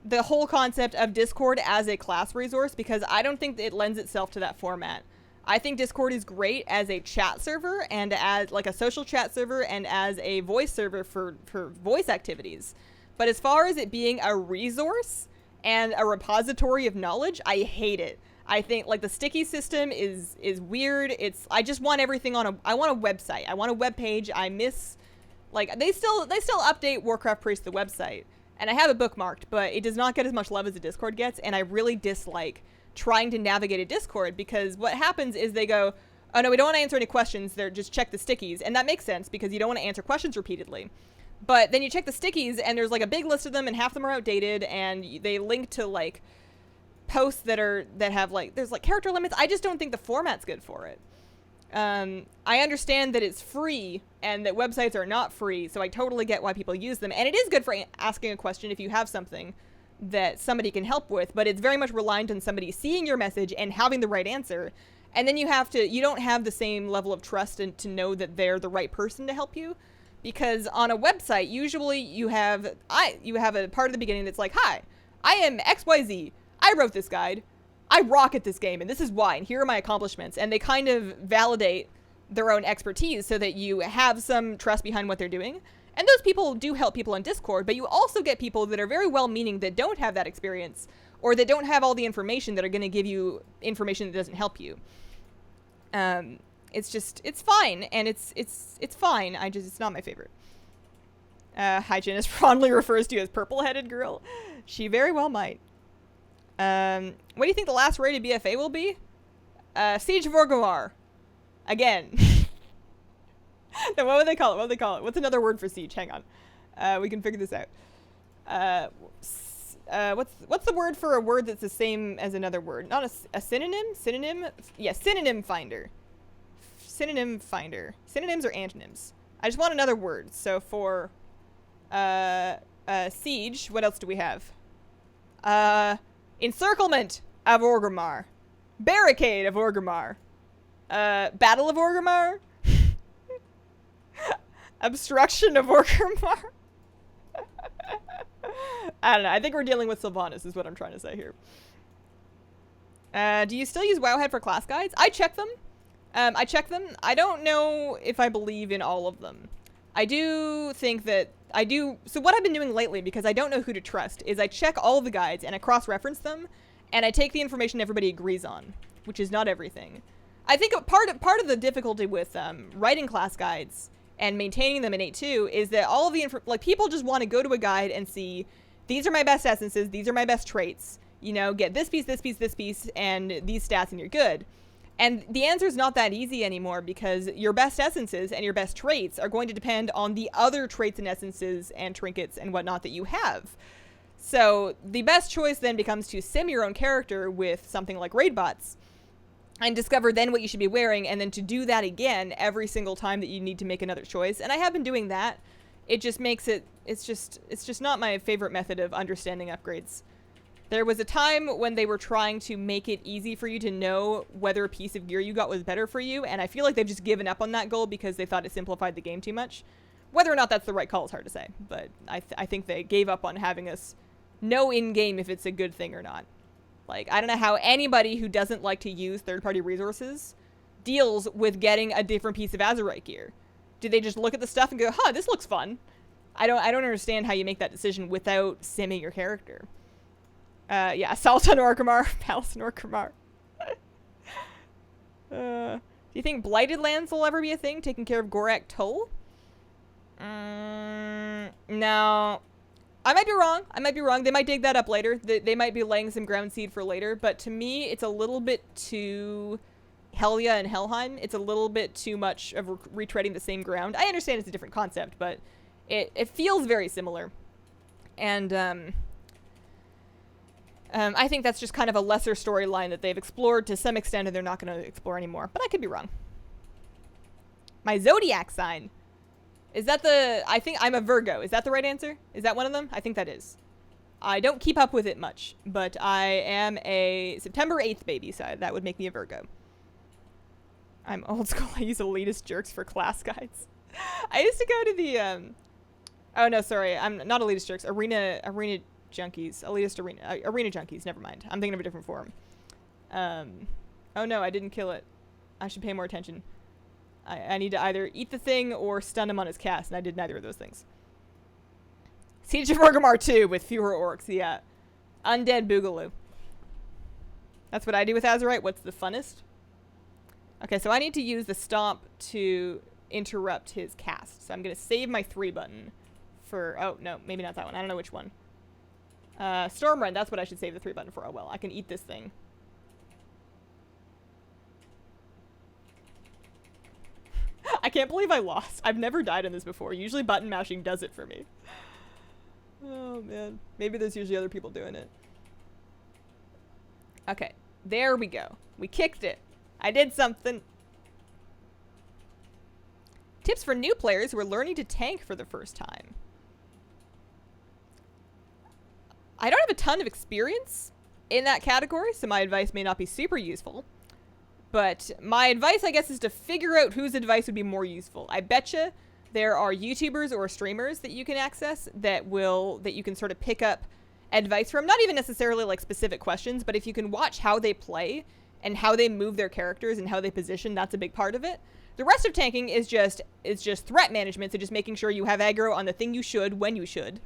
the whole concept of Discord as a class resource, because I don't think it lends itself to that format. I think Discord is great as a chat server and as like a social chat server and as a voice server for voice activities. But as far as it being a resource and a repository of knowledge, I hate it. I think like the sticky system is weird. I just want everything I want a website. I want a web page. I miss, like, they still update Warcraft Priest, the website, and I have it bookmarked, but it does not get as much love as a Discord gets, and I really dislike trying to navigate a Discord, because what happens is they go, oh no, we don't want to answer any questions, they're just check the stickies, and that makes sense because you don't want to answer questions repeatedly. But then you check the stickies and there's like a big list of them and half of them are outdated and they link to like posts that have like, there's like character limits. I just don't think the format's good for it. I understand that it's free and that websites are not free, so I totally get why people use them, and it is good for asking a question if you have something that somebody can help with, but it's very much reliant on somebody seeing your message and having the right answer. And then you don't have the same level of trust and to know that they're the right person to help you. Because on a website, usually you have a part of the beginning that's like, hi, I am XYZ. I wrote this guide. I rock at this game, and this is why, and here are my accomplishments. And they kind of validate their own expertise so that you have some trust behind what they're doing. And those people do help people on Discord, but you also get people that are very well-meaning that don't have that experience, or that don't have all the information that are going to give you information that doesn't help you. It's fine, and it's fine. It's not my favorite. Hygienist fondly refers to you as purple-headed girl. She very well might. What do you think the last rated BFA will be? Siege of Orgrimmar. Again. No, what would they call it? What's another word for siege? Hang on. We can figure this out. What's the word for a word that's the same as another word? Not a synonym? Synonym? Yeah, synonym finder. Synonym finder. Synonyms or antonyms? I just want another word. So for siege, what else do we have? Encirclement of Orgrimmar. Barricade of Orgrimmar. Battle of Orgrimmar. Obstruction of Orgrimmar. I don't know. I think we're dealing with Sylvanas is what I'm trying to say here. Do you still use Wowhead for class guides? I check them. I don't know if I believe in all of them. I do think that I do. So what I've been doing lately, because I don't know who to trust, is I check all of the guides and I cross-reference them and I take the information everybody agrees on, which is not everything. I think part of the difficulty with writing class guides and maintaining them in 8.2 is that all of the people just want to go to a guide and see, these are my best essences, these are my best traits, you know, get this piece, this piece, this piece, and these stats and you're good. And the answer is not that easy anymore, because your best essences and your best traits are going to depend on the other traits and essences and trinkets and whatnot that you have. So the best choice then becomes to sim your own character with something like raid bots and discover then what you should be wearing, and then to do that again every single time that you need to make another choice. And I have been doing that. It just makes it's just not my favorite method of understanding upgrades. There was a time when they were trying to make it easy for you to know whether a piece of gear you got was better for you, and I feel like they've just given up on that goal because they thought it simplified the game too much. Whether or not that's the right call is hard to say, but I think they gave up on having us know in-game if it's a good thing or not. Like, I don't know how anybody who doesn't like to use third-party resources deals with getting a different piece of Azerite gear. Do they just look at the stuff and go, huh, this looks fun? I don't understand how you make that decision without simming your character. Yeah, Assault on Orgrimmar, Palace in Orgrimmar. Do you think Blighted Lands will ever be a thing, taking care of Gorak Toll? No. I might be wrong. They might dig that up later. They might be laying some ground seed for later, but to me, it's a little bit too Helya and Helheim. It's a little bit too much of retreading the same ground. I understand it's a different concept, but it feels very similar. And, I think that's just kind of a lesser storyline that they've explored to some extent and they're not going to explore anymore. But I could be wrong. My zodiac sign. Is that I think I'm a Virgo. Is that the right answer? Is that one of them? I think that is. I don't keep up with it much, but I am a September 8th baby, so that would make me a Virgo. I'm old school. I use elitist jerks for class guides. I used to go to the, oh no, sorry. I'm not elitist jerks. Arena junkies. Elitist arena junkies. Never mind. I'm thinking of a different form. Oh no, I didn't kill it. I should pay more attention. I need to either eat the thing or stun him on his cast, and I did neither of those things. Siege of Orgrimmar 2 with fewer orcs, yeah. Undead Boogaloo. That's what I do with Azurite. What's the funnest? Okay, so I need to use the stomp to interrupt his cast. So I'm going to save my 3 button for... Oh, no, maybe not that one. I don't know which one. Storm Run, that's what I should save the 3 button for. Oh, well, I can eat this thing. I can't believe I lost. I've never died in this before. Usually button mashing does it for me. Oh, man. Maybe there's usually other people doing it. Okay. There we go. We kicked it. I did something. Tips for new players who are learning to tank for the first time. I don't have a ton of experience in that category, so my advice may not be super useful. But my advice, I guess, is to figure out whose advice would be more useful. I betcha there are YouTubers or streamers that you can access that you can sort of pick up advice from. Not even necessarily like specific questions, but if you can watch how they play and how they move their characters and how they position, that's a big part of it. The rest of tanking is just threat management, so just making sure you have aggro on the thing you should when you should.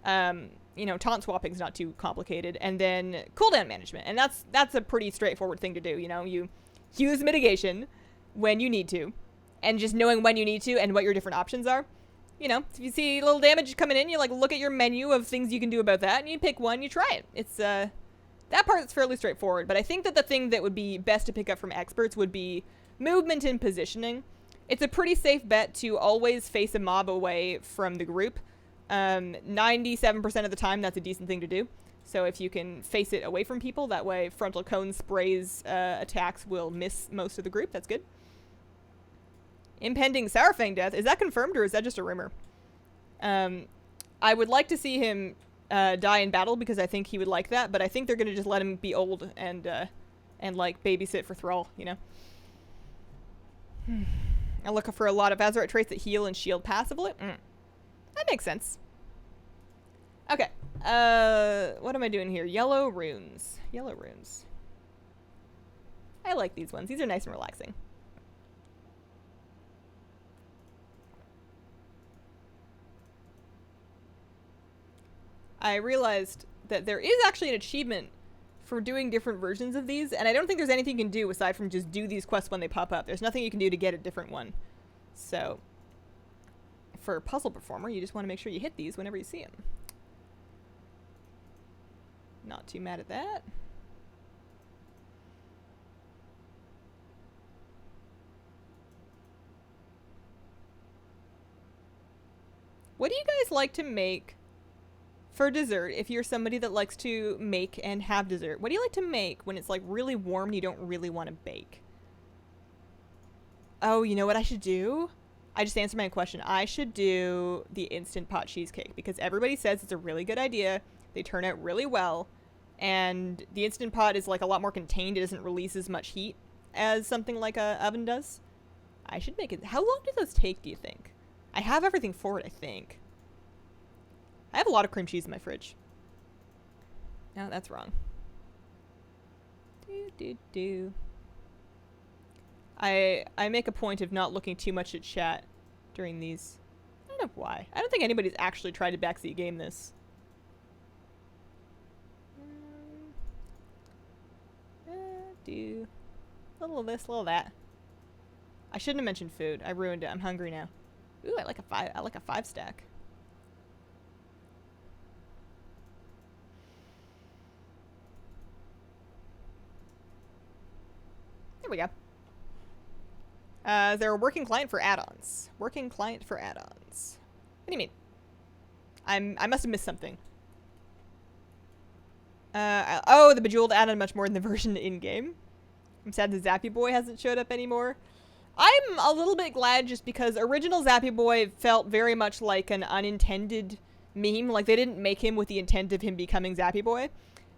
You know, taunt swapping's not too complicated, and then cooldown management, and that's a pretty straightforward thing to do. You know, you use mitigation when you need to, and just knowing when you need to and what your different options are. You know, if you see a little damage coming in, you like look at your menu of things you can do about that, and you pick one, you try it. It's that part's fairly straightforward, but I think that the thing that would be best to pick up from experts would be movement and positioning. It's a pretty safe bet to always face a mob away from the group. 97% of the time, that's a decent thing to do. So if you can face it away from people, that way frontal cone sprays attacks will miss most of the group. That's good. Impending Sourfang death. Is that confirmed or is that just a rumor? I would like to see him die in battle because I think he would like that, but I think they're going to just let him be old and like babysit for Thrall, you know? I'm looking for a lot of Azurite traits that heal and shield passively. That makes sense. Okay. What am I doing here? Yellow runes. Yellow runes. I like these ones. These are nice and relaxing. I realized that there is actually an achievement for doing different versions of these, and I don't think there's anything you can do aside from just do these quests when they pop up. There's nothing you can do to get a different one. So, for Puzzle Performer, you just want to make sure you hit these whenever you see them. Not too mad at that. What do you guys like to make for dessert if you're somebody that likes to make and have dessert? What do you like to make when it's like really warm and you don't really want to bake? Oh, you know what I should do? I just answered my own question. I should do the Instant Pot cheesecake because everybody says it's a really good idea. They turn out really well. And the Instant Pot is like a lot more contained. It doesn't release as much heat as something like a oven does. I should make it. How long do those take, do you think? I have everything for it, I think. I have a lot of cream cheese in my fridge. No, that's wrong. I make a point of not looking too much at chat during these. I don't know why. I don't think anybody's actually tried to backseat game this. Do a little of this, a little of that. I shouldn't have mentioned food. I ruined it. I'm hungry now. Ooh, I like a 5 stack. There we go. Is there a working client for add-ons? Working client for add-ons. What do you mean? I must have missed something. Oh, the Bejeweled added much more in the version in-game. I'm sad the Zappy Boy hasn't showed up anymore. I'm a little bit glad just because original Zappy Boy felt very much like an unintended meme. Like, they didn't make him with the intent of him becoming Zappy Boy.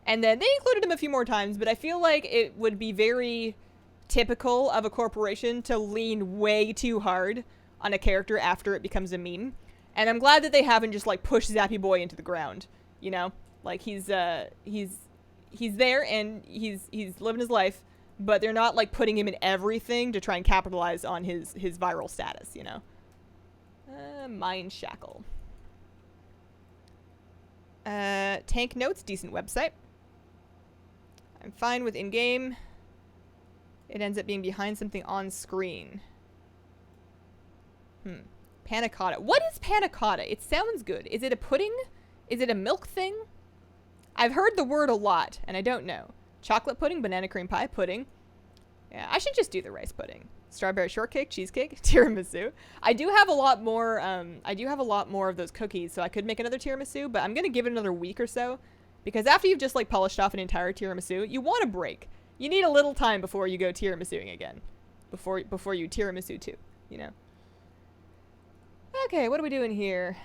And then they included him a few more times, but I feel like it would be very typical of a corporation to lean way too hard on a character after it becomes a meme. And I'm glad that they haven't just, like, pushed Zappy Boy into the ground, you know? Like he's there and he's living his life, but they're not like putting him in everything to try and capitalize on his viral status, you know. Mind Shackle. Tank Notes, decent website. I'm fine with in-game. It ends up being behind something on screen. Panna cotta. What is panna cotta? It sounds good. Is it a pudding? Is it a milk thing? I've heard the word a lot, and I don't know. Chocolate pudding, banana cream pie, pudding. Yeah, I should just do the rice pudding. Strawberry shortcake, cheesecake, tiramisu. I do have a lot more of those cookies, so I could make another tiramisu, but I'm going to give it another week or so, because after you've just like polished off an entire tiramisu, you want a break. You need a little time before you go tiramisuing again. Before you tiramisu too, you know. Okay, what are we doing here?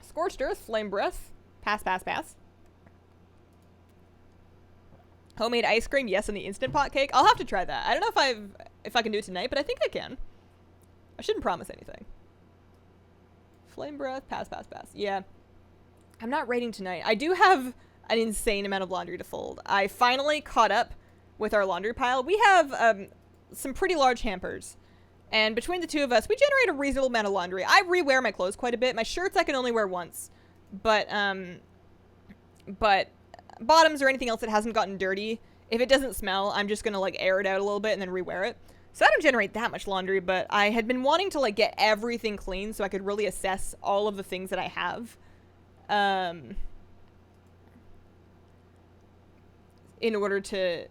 Scorched Earth, Flame Breath. Pass, pass, pass. Homemade ice cream, yes, and the Instant Pot cake. I'll have to try that. I don't know if I can do it tonight, but I think I can. I shouldn't promise anything. Flame Breath, pass, pass, pass. Yeah. I'm not raiding tonight. I do have an insane amount of laundry to fold. I finally caught up with our laundry pile. We have some pretty large hampers. And between the two of us, we generate a reasonable amount of laundry. I rewear my clothes quite a bit. My shirts I can only wear once. But bottoms or anything else that hasn't gotten dirty, if it doesn't smell, I'm just gonna like air it out a little bit and then rewear it. So I don't generate that much laundry, but I had been wanting to like get everything clean so I could really assess all of the things that I have. In order to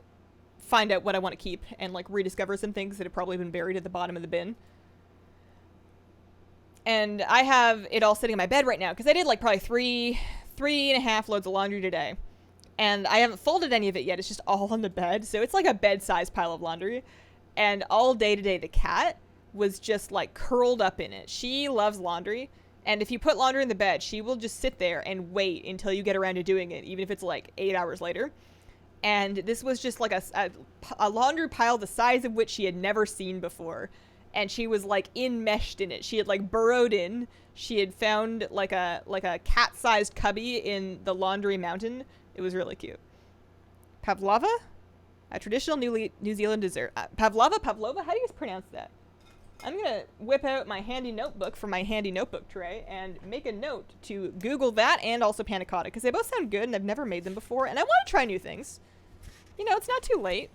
find out what I want to keep and like rediscover some things that have probably been buried at the bottom of the bin. And I have it all sitting in my bed right now because I did like probably three and a half loads of laundry today. And I haven't folded any of it yet. It's just all on the bed. So it's like a bed-sized pile of laundry. And all day today, the cat was just like curled up in it. She loves laundry. And if you put laundry in the bed, she will just sit there and wait until you get around to doing it, even if it's like 8 hours later. And this was just like a laundry pile the size of which she had never seen before. And she was like enmeshed in it. She had like burrowed in. She had found like a cat-sized cubby in the laundry mountain. It was really cute. Pavlova? A traditional New Zealand dessert. Pavlova? How do you pronounce that? I'm going to whip out my handy notebook from my handy notebook tray and make a note to Google that and also panna cotta because they both sound good and I've never made them before and I want to try new things. You know, it's not too late.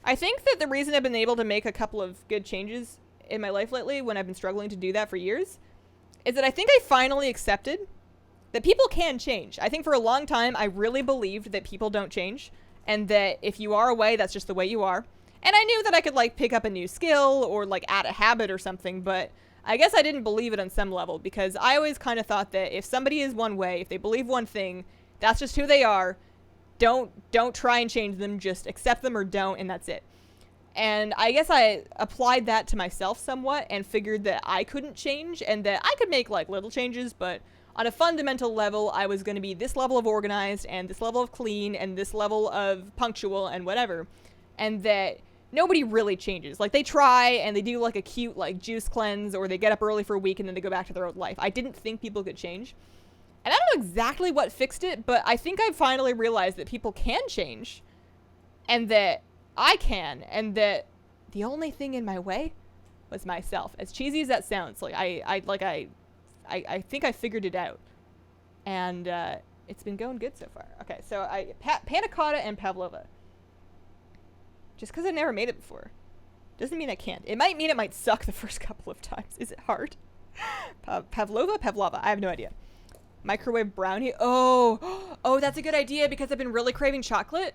I think that the reason I've been able to make a couple of good changes in my life lately when I've been struggling to do that for years is that I think I finally accepted that people can change. I think for a long time I really believed that people don't change and that if you are away, that's just the way you are. And I knew that I could like pick up a new skill or like add a habit or something, but I guess I didn't believe it on some level because I always kind of thought that if somebody is one way, if they believe one thing, that's just who they are. Don't try and change them, just accept them or don't, and that's it. And I guess I applied that to myself somewhat and figured that I couldn't change and that I could make like little changes, but on a fundamental level, I was going to be this level of organized and this level of clean and this level of punctual and whatever. And that nobody really changes. Like they try and they do like a cute like juice cleanse or they get up early for a week and then they go back to their old life. I didn't think people could change. And I don't know exactly what fixed it, but I think I finally realized that people can change and that I can and that the only thing in my way was myself. As cheesy as that sounds, like I think I figured it out. And it's been going good so far. Okay, so panna cotta and pavlova. Just because I've never made it before doesn't mean I can't. It might mean it might suck the first couple of times. Is it hard? Pavlova? I have no idea. Microwave brownie? Oh, that's a good idea because I've been really craving chocolate.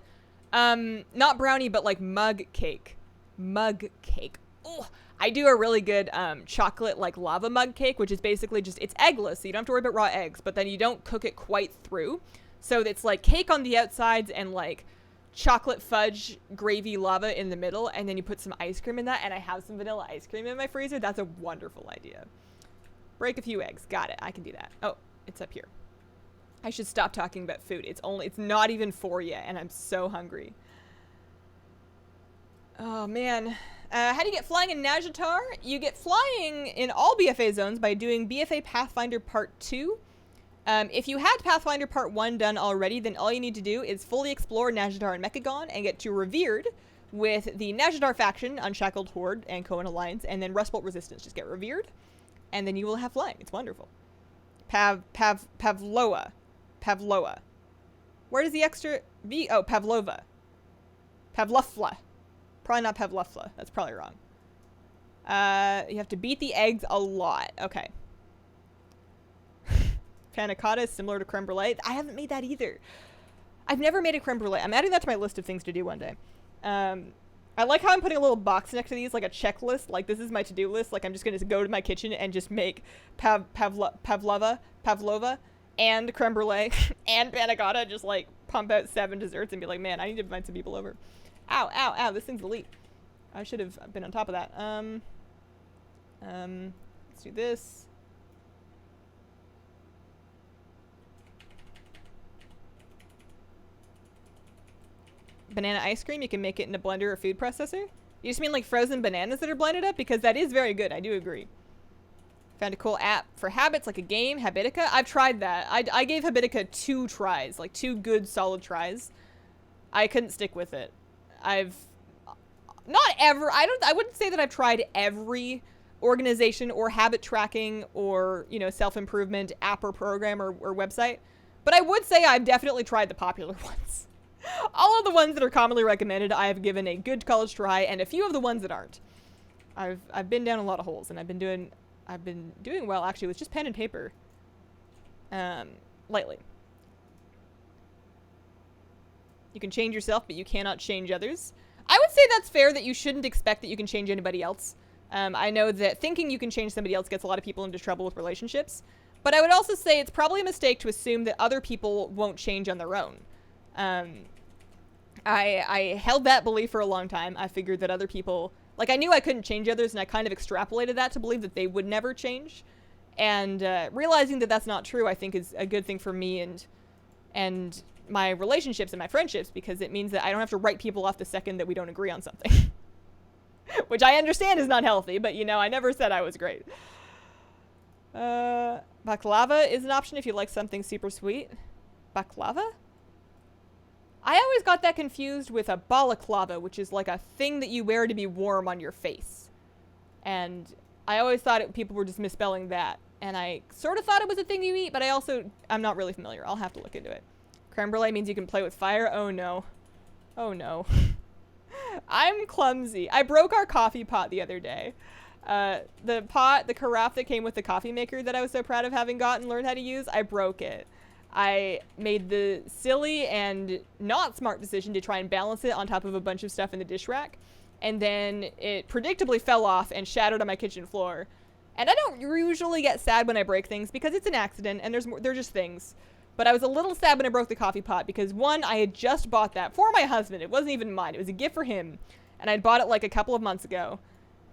Not brownie, but like mug cake. Oh, I do a really good chocolate like lava mug cake, which is basically just, it's eggless, so you don't have to worry about raw eggs, but then you don't cook it quite through. So it's like cake on the outsides and like chocolate fudge gravy lava in the middle, and then you put some ice cream in that, and I have some vanilla ice cream in my freezer. That's a wonderful idea. Break a few eggs. Got it. I can do that. Oh, it's up here. I should stop talking about food. It's not even 4 yet, and I'm so hungry. Oh, man. How do you get flying in Nazjatar? You get flying in all BFA zones by doing BFA Pathfinder Part 2. If you had Pathfinder Part 1 done already, then all you need to do is fully explore Nazjatar and Mechagon and get to Revered with the Nazjatar faction, Unshackled Horde, and Cohen Alliance, and then Rust Bolt Resistance. Just get Revered, and then you will have flying. It's wonderful. Pavloa. Where does the extra V? Oh, Pavlova. Pavlofla. Probably not Pavlofla. That's probably wrong. You have to beat the eggs a lot. Okay. Panna cotta is similar to creme brulee. I haven't made that either. I've never made a creme brulee. I'm adding that to my list of things to do one day. I like how I'm putting a little box next to these, like a checklist. Like, this is my to-do list. Like, I'm just going to go to my kitchen and just make Pavlova, and creme brulee, and panna cotta. Just, like, pump out 7 desserts and be like, man, I need to invite some people over. Ow, ow, ow. This thing's elite. I should have been on top of that. Let's do this. Banana ice cream, you can make it in a blender or food processor. You just mean like frozen bananas that are blended up? Because that is very good. I do agree. Found a cool app for habits, like a game, Habitica. I've tried that. I gave Habitica 2 tries, like 2 good solid tries. I couldn't stick with it. I wouldn't say that I've tried every organization or habit tracking or, you know, self-improvement app or program or website. But I would say I've definitely tried the popular ones. All of the ones that are commonly recommended, I have given a good college try, and a few of the ones that aren't. I've been down a lot of holes, and I've been doing well actually with just pen and paper. Lately. You can change yourself, but you cannot change others. I would say that's fair, that you shouldn't expect that you can change anybody else. I know that thinking you can change somebody else gets a lot of people into trouble with relationships, but I would also say it's probably a mistake to assume that other people won't change on their own. I held that belief for a long time. I figured that other people, like, I knew I couldn't change others, and I kind of extrapolated that to believe that they would never change. And realizing that that's not true, I think, is a good thing for me and my relationships and my friendships, because it means that I don't have to write people off the second that we don't agree on something. Which I understand is not healthy, but, you know, I never said I was great. Baklava is an option if you like something super sweet. Baklava? I always got that confused with a balaclava, which is like a thing that you wear to be warm on your face. And I always thought people were just misspelling that. And I sort of thought it was a thing you eat, but I'm not really familiar. I'll have to look into it. Creme brulee means you can play with fire. Oh no. Oh no. I'm clumsy. I broke our coffee pot the other day. The carafe that came with the coffee maker that I was so proud of having gotten learned how to use, I broke it. I made the silly and not smart decision to try and balance it on top of a bunch of stuff in the dish rack. And then it predictably fell off and shattered on my kitchen floor. And I don't usually get sad when I break things because it's an accident and they're just things. But I was a little sad when I broke the coffee pot because, one, I had just bought that for my husband. It wasn't even mine. It was a gift for him. And I'd bought it like a couple of months ago.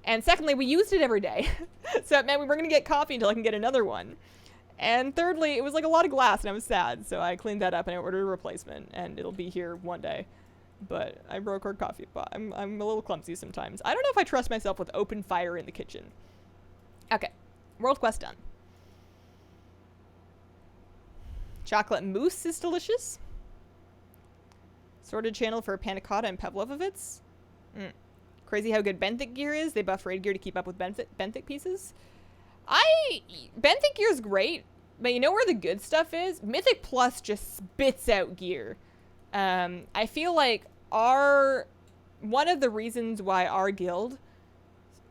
And secondly, we used it every day. So it meant we weren't going to get coffee until I can get another one. And thirdly, it was like a lot of glass and I was sad. So I cleaned that up and I ordered a replacement and it'll be here one day. But I broke our coffee pot. I'm a little clumsy sometimes. I don't know if I trust myself with open fire in the kitchen. Okay. World quest done. Chocolate mousse is delicious. Sorted channel for panna cotta and pavlovovits. Crazy how good benthic gear is. They buff raid gear to keep up with benthic pieces. Benthic gear is great, but you know where the good stuff is? Mythic Plus just spits out gear. I feel like one of the reasons why our guild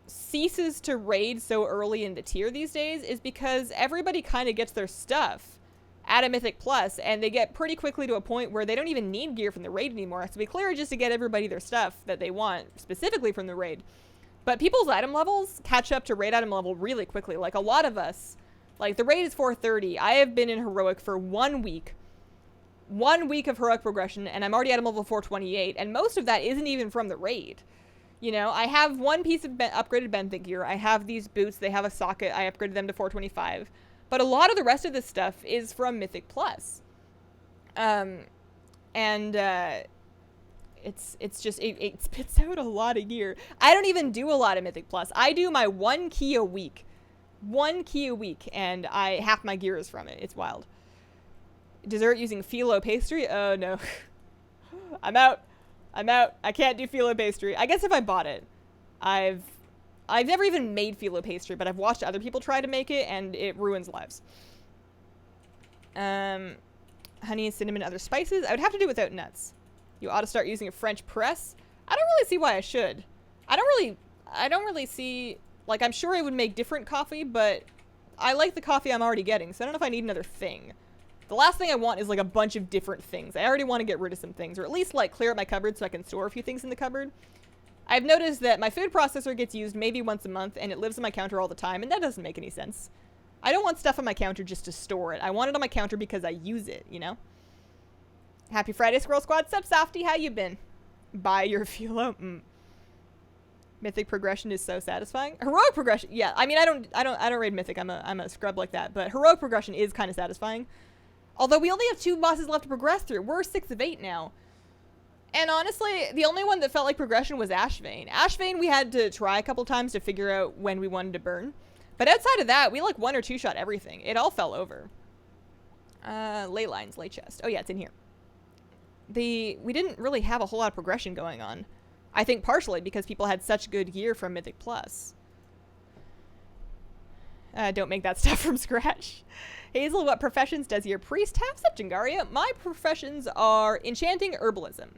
ceases to raid so early in the tier these days is because everybody kind of gets their stuff at a Mythic Plus, and they get pretty quickly to a point where they don't even need gear from the raid anymore. So we clear just to get everybody their stuff that they want, specifically from the raid. But people's item levels catch up to raid item level really quickly. Like a lot of us, like the raid is 430. I have been in Heroic for 1 week. 1 week of Heroic progression, and I'm already item level 428, and most of that isn't even from the raid. You know, I have one piece of upgraded benthic gear. I have these boots. They have a socket. I upgraded them to 425. But a lot of the rest of this stuff is from Mythic Plus. It's just, it spits out a lot of gear. I don't even do a lot of Mythic Plus. I do my 1 key a week. 1 key a week, and half my gear is from it. It's wild. Dessert using phyllo pastry? Oh, no. I'm out. I'm out. I can't do phyllo pastry. I guess if I bought it. I've never even made phyllo pastry, but I've watched other people try to make it, and it ruins lives. Honey and cinnamon and other spices. I would have to do it without nuts. You ought to start using a French press. I don't really see why I should. I don't really see, like, I'm sure I would make different coffee, but I like the coffee I'm already getting, so I don't know if I need another thing. The last thing I want is, like, a bunch of different things. I already want to get rid of some things, or at least, like, clear up my cupboard so I can store a few things in the cupboard. I've noticed that my food processor gets used maybe once a month, and it lives on my counter all the time, and that doesn't make any sense. I don't want stuff on my counter just to store it. I want it on my counter because I use it, you know? Happy Friday, Squirrel Squad. Sup, Softy? How you been? Buy your phyllo. Mythic progression is so satisfying. Heroic progression, yeah. I mean, I don't raid Mythic. I'm a scrub like that. But heroic progression is kind of satisfying. Although we only have 2 bosses left to progress through. We're 6 of 8 now. And honestly, the only one that felt like progression was Ashvane. Ashvane we had to try a couple times to figure out when we wanted to burn. But outside of that, we like 1 or 2 shot everything. It all fell over. Ley lines, ley chest. Oh yeah, it's in here. We didn't really have a whole lot of progression going on. I think partially because people had such good gear from Mythic Plus. Don't make that stuff from scratch. Hazel, what professions does your priest have? Sup, Jingaria? My professions are enchanting, herbalism.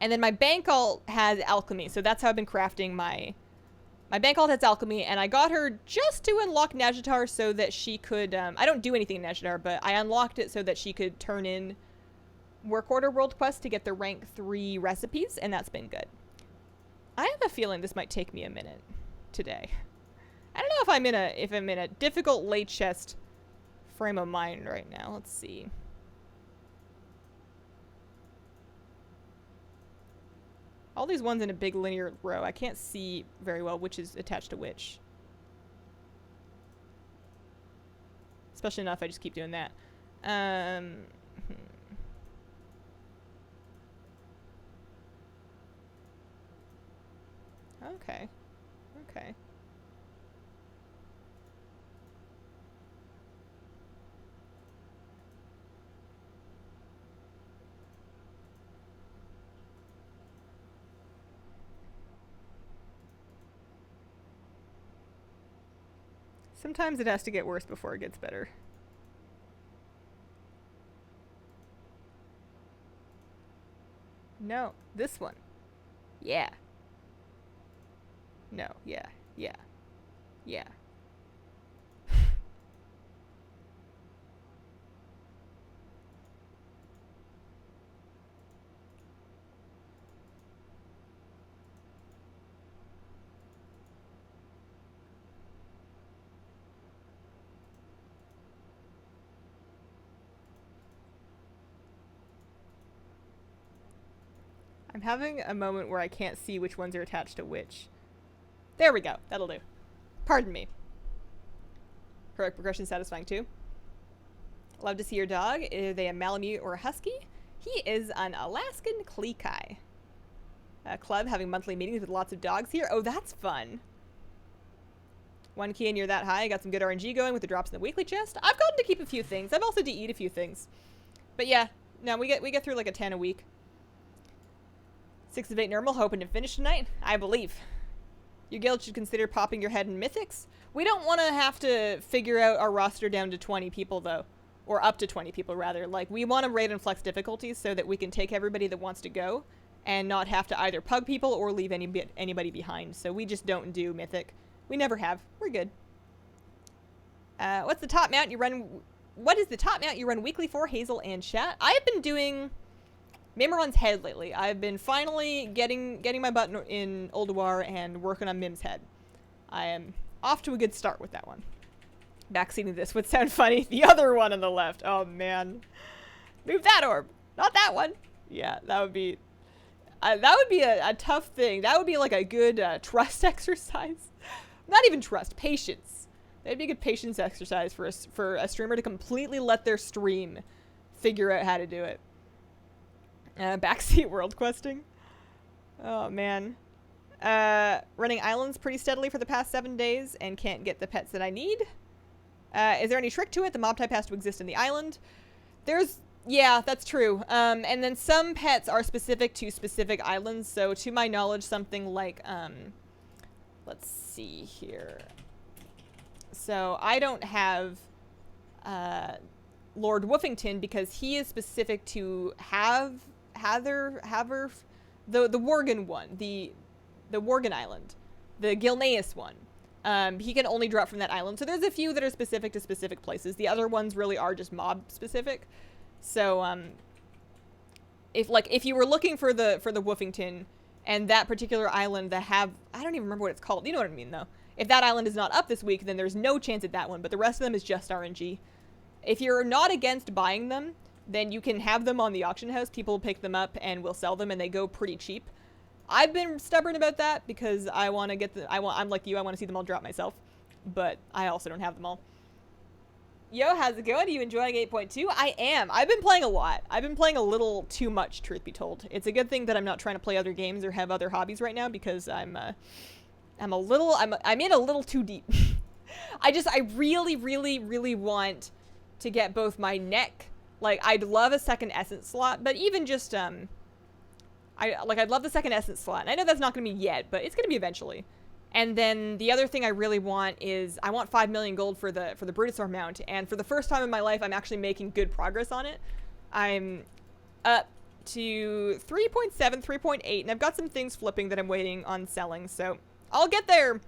And then my bank alt has alchemy, so that's how I've been crafting my bank alt has alchemy, and I got her just to unlock Nazjatar so that she could, I don't do anything in Nazjatar, but I unlocked it so that she could turn in work order world quest to get the rank 3 recipes, and that's been good. I have a feeling this might take me a minute today. I don't know if I'm in a difficult late chest frame of mind right now. Let's see. All these ones in a big linear row. I can't see very well which is attached to which. Especially not if I just keep doing that. Okay. Okay. Sometimes it has to get worse before it gets better. No, this one. Yeah. No, yeah, yeah, yeah. I'm having a moment where I can't see which ones are attached to which. There we go. That'll do. Pardon me. Heroic progression satisfying too. Love to see your dog. Are they a Malamute or a Husky? He is an Alaskan Klekai. A club having monthly meetings with lots of dogs here. Oh, that's fun. 1 key and you're that high. I got some good RNG going with the drops in the weekly chest. I've gotten to keep a few things. I've also to eat a few things. But yeah, no, we get through like a 10 a week. 6 of 8 normal. Hoping to finish tonight. I believe. Your guild should consider popping your head in Mythics. We don't want to have to figure out our roster down to 20 people, though. Or up to 20 people, rather. Like, we want to raid and flex difficulties so that we can take everybody that wants to go and not have to either pug people or leave anybody behind. So we just don't do Mythic. We never have. We're good. What's the top mount you run? What is the top mount you run weekly for, Hazel and chat? I have been doing Mimiron's head lately. I've been finally getting my butt in Ulduar and working on Mim's head. I am off to a good start with that one. Backseating this would sound funny. The other one on the left. Oh, man. Move that orb. Not that one. Yeah, that would be a tough thing. That would be like a good trust exercise. Not even trust. Patience. That'd be a good patience exercise for a streamer to completely let their stream figure out how to do it. Backseat world questing. Oh, man. Running islands pretty steadily for the past 7 days and can't get the pets that I need. Is there any trick to it? The mob type has to exist in the island. There's Yeah, that's true. And then some pets are specific to specific islands. So to my knowledge, something like, let's see here. So I don't have Lord Woofington because he is specific to the Worgen one, the Worgen Island, the Gilneas one. He can only drop from that island. So there's a few that are specific to specific places. The other ones really are just mob specific. So if you were looking for the Woofington and that particular island that have, I don't even remember what it's called. You know what I mean though. If that island is not up this week, then there's no chance at that one, but the rest of them is just RNG. If you're not against buying them, then you can have them on the auction house. People pick them up and will sell them, and they go pretty cheap. I've been stubborn about that because I want to get I'm like you, I want to see them all drop myself, but I also don't have them all. Yo, how's it going? Are you enjoying 8.2? I am. I've been playing a lot. I've been playing a little too much, truth be told. It's a good thing that I'm not trying to play other games or have other hobbies right now because I'm in a little too deep. I really want to get both my neck, like I'd love a second essence slot, but even just I'd love the second essence slot. And I know that's not going to be yet, but it's going to be eventually. And then the other thing I really want is I want 5 million gold for the Brutosaur mount, and for the first time in my life, I'm actually making good progress on it. I'm up to 3.7, 3.8, and I've got some things flipping that I'm waiting on selling, so I'll get there.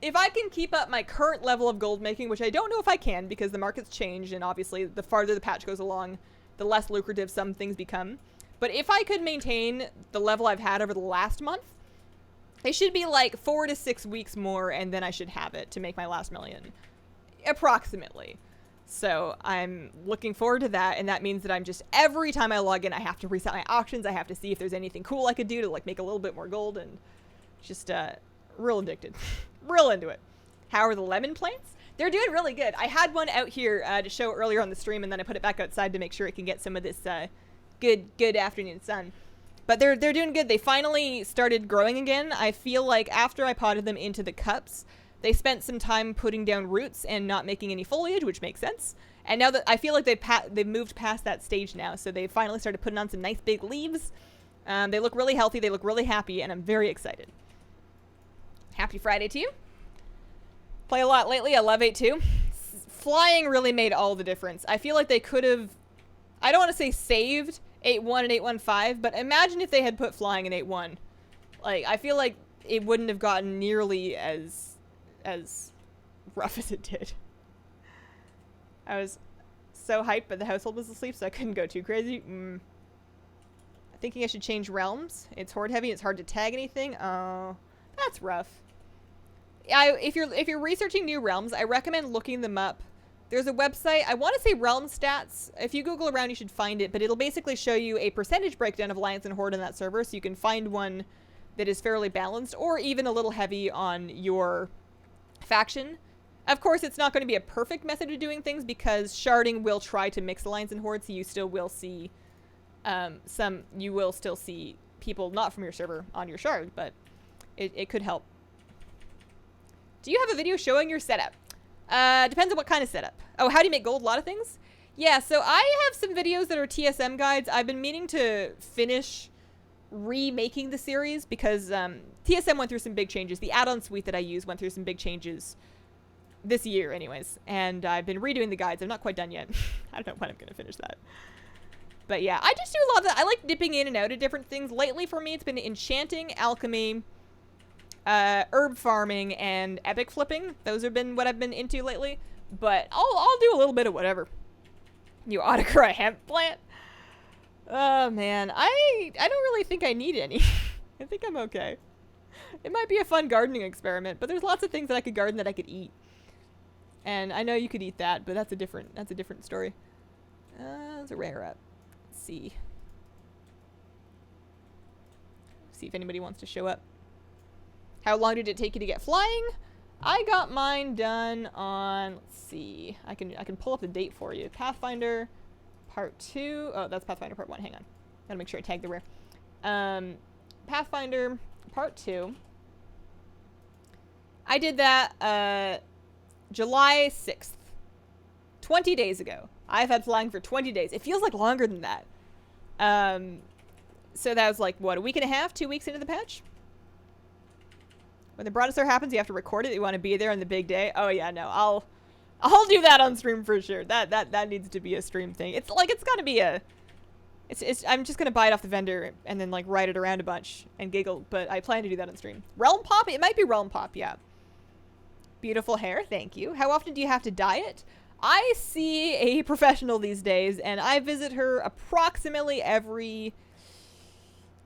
If I can keep up my current level of gold making, which I don't know if I can because the market's changed, and obviously the farther the patch goes along, the less lucrative some things become. But if I could maintain the level I've had over the last month, it should be like 4 to 6 weeks more, and then I should have it to make my last million. Approximately. So I'm looking forward to that, and that means that I'm just, every time I log in, I have to reset my auctions. I have to see if there's anything cool I could do to like make a little bit more gold, and just real addicted. Real into it. How are the lemon plants? They're doing really good. I had one out here to show earlier on the stream, and then I put it back outside to make sure it can get some of this good afternoon sun. But they're doing good. They finally started growing again. I feel like after I potted them into the cups, they spent some time putting down roots and not making any foliage, which makes sense. And now that I feel like they've moved past that stage now, so they finally started putting on some nice big leaves. They look really healthy. They look really happy, and I'm very excited. Happy Friday to you. Play a lot lately. I love 8.2. Flying really made all the difference. I feel like they could have, I don't want to say saved 8.1 and 8.15, but imagine if they had put flying in 8.1. Like, I feel like it wouldn't have gotten nearly as rough as it did. I was so hyped, but the household was asleep, so I couldn't go too crazy. Thinking I should change realms. It's horde heavy. It's hard to tag anything. Oh, that's rough. If you're researching new realms, I recommend looking them up. There's a website, I want to say Realm Stats. If you Google around, you should find it, but it'll basically show you a percentage breakdown of Alliance and Horde on that server, so you can find one that is fairly balanced, or even a little heavy on your faction. Of course, it's not going to be a perfect method of doing things, because sharding will try to mix Alliance and Horde, so you still will see you will still see people not from your server on your shard, but it could help. Do you have a video showing your setup? Depends on what kind of setup. Oh, how do you make gold? A lot of things? Yeah, so I have some videos that are TSM guides. I've been meaning to finish remaking the series because TSM went through some big changes. The add-on suite that I use went through some big changes this year anyways. And I've been redoing the guides. I'm not quite done yet. I don't know when I'm going to finish that. But yeah, I just do a lot of that. I like dipping in and out of different things. Lately for me, it's been enchanting, alchemy, herb farming, and epic flipping. Those have been what I've been into lately. But I'll do a little bit of whatever. You ought to grow a hemp plant? Oh man, I don't really think I need any. I think I'm okay. It might be a fun gardening experiment, but there's lots of things that I could garden that I could eat. And I know you could eat that, but that's a different story. There's a rare up. Let's see. See if anybody wants to show up. How long did it take you to get flying? I got mine done on, let's see. I can pull up the date for you. Pathfinder Part 2. Oh, that's Pathfinder Part 1. Hang on. Gotta make sure I tag the rare. Pathfinder Part 2. I did that July 6th. 20 days ago. I've had flying for 20 days. It feels like longer than that. So that was like, what, a week and a half, 2 weeks into the patch? When the Brontosaur happens, you have to record it. You want to be there on the big day. Oh yeah, no, I'll do that on stream for sure. That needs to be a stream thing. It's like, it's gotta be a, I'm just gonna buy it off the vendor and then like ride it around a bunch and giggle, but I plan to do that on stream. Realm Pop? It might be Realm Pop, yeah. Beautiful hair, thank you. How often do you have to dye it? I see a professional these days, and I visit her approximately every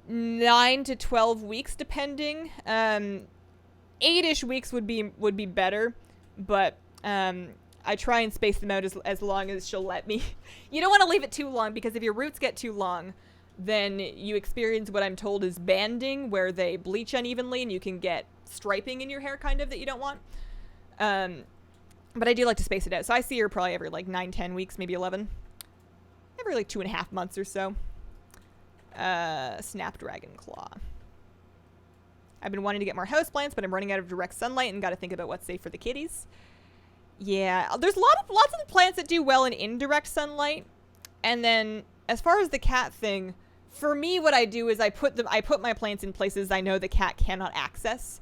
9 to 12 weeks, depending. 8-ish weeks would be better, but I try and space them out as long as she'll let me. You don't want to leave it too long, because if your roots get too long, then you experience what I'm told is banding, where they bleach unevenly and you can get striping in your hair, kind of, that you don't want. But I do like to space it out. So I see her probably every like 9, 10 weeks, maybe 11. Every like 2.5 months or so. Snapdragon Claw. I've been wanting to get more houseplants, but I'm running out of direct sunlight and got to think about what's safe for the kitties. Yeah, there's lots of the plants that do well in indirect sunlight. And then as far as the cat thing, for me, what I do is I put my plants in places I know the cat cannot access.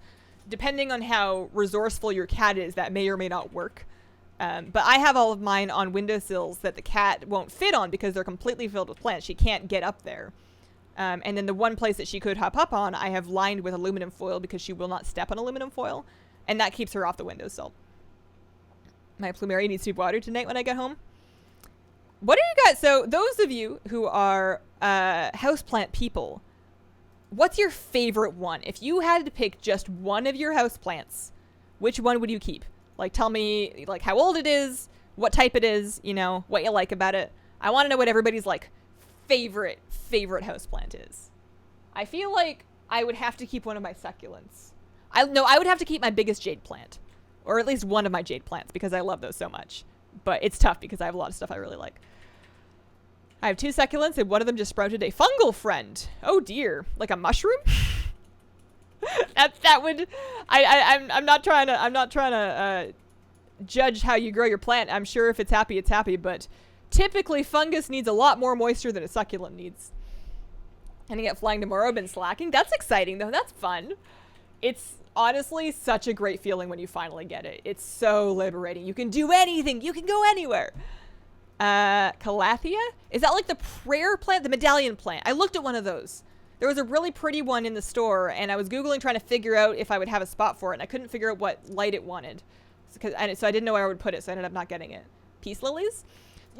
Depending on how resourceful your cat is, that may or may not work. But I have all of mine on windowsills that the cat won't fit on because they're completely filled with plants. She can't get up there. And then the one place that she could hop up on, I have lined with aluminum foil because she will not step on aluminum foil. And that keeps her off the windowsill. My plumeria needs to be watered tonight when I get home. What do you guys... So those of you who are houseplant people... What's your favorite one? If you had to pick just one of your houseplants, which one would you keep? Like, tell me, like, how old it is, what type it is, you know, what you like about it. I want to know what everybody's, like, favorite houseplant is. I feel like I would have to keep one of my succulents. I would have to keep my biggest jade plant. Or at least one of my jade plants, because I love those so much. But it's tough, because I have a lot of stuff I really like. I have 2 succulents, and one of them just sprouted a fungal friend. Oh dear, like a mushroom? that would, I'm not trying to judge how you grow your plant. I'm sure if it's happy, but typically fungus needs a lot more moisture than a succulent needs. And I get flying tomorrow, been slacking. That's exciting though, that's fun. It's honestly such a great feeling when you finally get it. It's so liberating. You can do anything, you can go anywhere. Calathea? Is that like the prayer plant? The medallion plant? I looked at one of those. There was a really pretty one in the store, and I was Googling trying to figure out if I would have a spot for it, and I couldn't figure out what light it wanted. So I didn't know where I would put it, so I ended up not getting it. Peace lilies?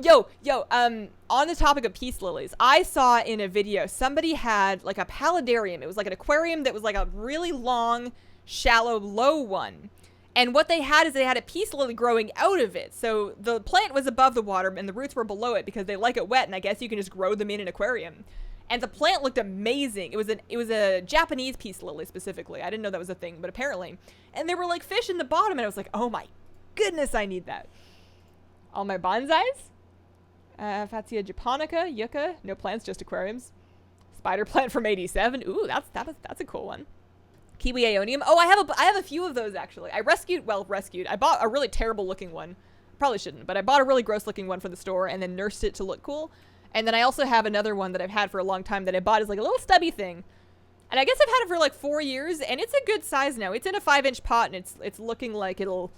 Yo, on the topic of peace lilies, I saw in a video, somebody had like a paludarium. It was like an aquarium that was like a really long, shallow, low one. And what they had is they had a peace lily growing out of it. So the plant was above the water and the roots were below it because they like it wet. And I guess you can just grow them in an aquarium. And the plant looked amazing. It was a Japanese peace lily specifically. I didn't know that was a thing, but apparently. And there were like fish in the bottom. And I was like, oh my goodness, I need that. All my bonsais. Fatsia japonica, yucca. No plants, just aquariums. Spider plant from 87. Ooh, that's a cool one. Kiwi Aeonium. Oh, I have a few of those actually. I rescued. I bought a really terrible looking one. Probably shouldn't, but I bought a really gross looking one from the store and then nursed it to look cool. And then I also have another one that I've had for a long time that I bought as like a little stubby thing. And I guess I've had it for like 4 years and it's a good size now. It's in a 5-inch pot and it's looking like it'll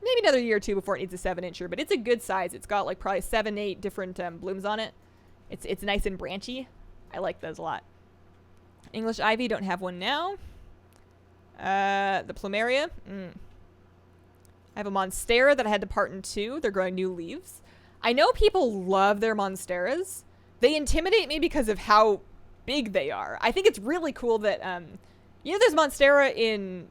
maybe another year or two before it needs a 7-incher, but it's a good size. It's got like probably 7, 8 different blooms on it. It's nice and branchy. I like those a lot. English ivy, don't have one now. The plumeria. I have a monstera that I had to part in 2. They're growing new leaves. I know people love their monsteras. They intimidate me because of how big they are. I think it's really cool that, you know, there's monstera in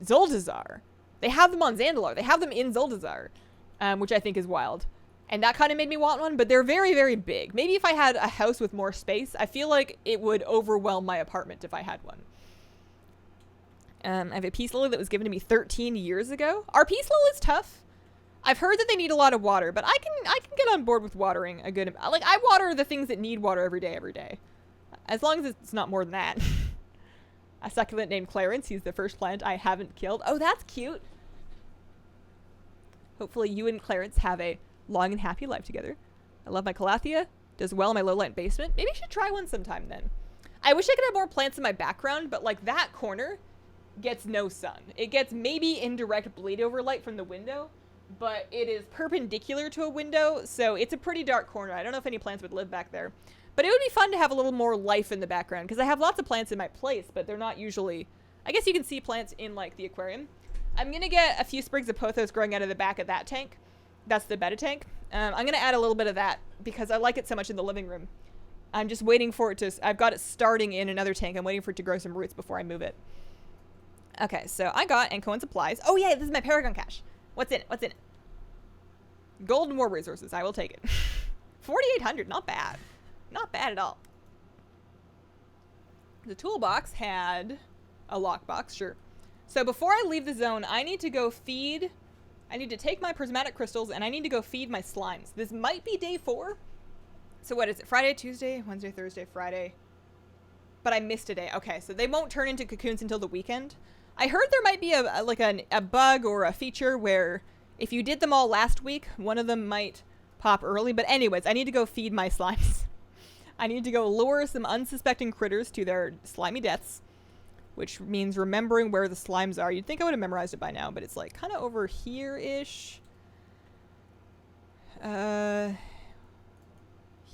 Zuldazar. They have them on Zandalar. They have them in Zuldazar, which I think is wild. And that kind of made me want one, but they're very, very big. Maybe if I had a house with more space, I feel like it would overwhelm my apartment if I had one. I have a peace lily that was given to me 13 years ago. Are peace lilies tough? I've heard that they need a lot of water, but I can get on board with watering a good amount. Like, I water the things that need water every day. As long as it's not more than that. A succulent named Clarence. He's the first plant I haven't killed. Oh, that's cute. Hopefully you and Clarence have a long and happy life together. I love my calathea. Does well in my low light basement. Maybe I should try one sometime then. I wish I could have more plants in my background, but like that corner gets no sun. It gets maybe indirect bleed over light from the window, but it is perpendicular to a window, so it's a pretty dark corner. I don't know if any plants would live back there, but it would be fun to have a little more life in the background, because I have lots of plants in my place, but they're not usually... I guess you can see plants in like the aquarium. I'm gonna get a few sprigs of pothos growing out of the back of that tank. That's the betta tank. I'm gonna add a little bit of that because I like it so much in the living room. I'm just waiting for it to... I've got it starting in another tank. I'm waiting for it to grow some roots before I move it. Okay, so I got Anko and supplies. Oh yeah, this is my Paragon cache. What's in it? What's in it? Gold and war resources. I will take it. 4,800. Not bad. Not bad at all. The toolbox had a lockbox, sure. So before I leave the zone, I need to go feed... I need to take my prismatic crystals and I need to go feed my slimes. This might be day 4. So what is it? Friday, Tuesday, Wednesday, Thursday, Friday. But I missed a day. Okay, so they won't turn into cocoons until the weekend. I heard there might be a bug or a feature where if you did them all last week, one of them might pop early. But anyways, I need to go feed my slimes. I need to go lure some unsuspecting critters to their slimy deaths, which means remembering where the slimes are. You'd think I would have memorized it by now, but it's like kind of over here-ish.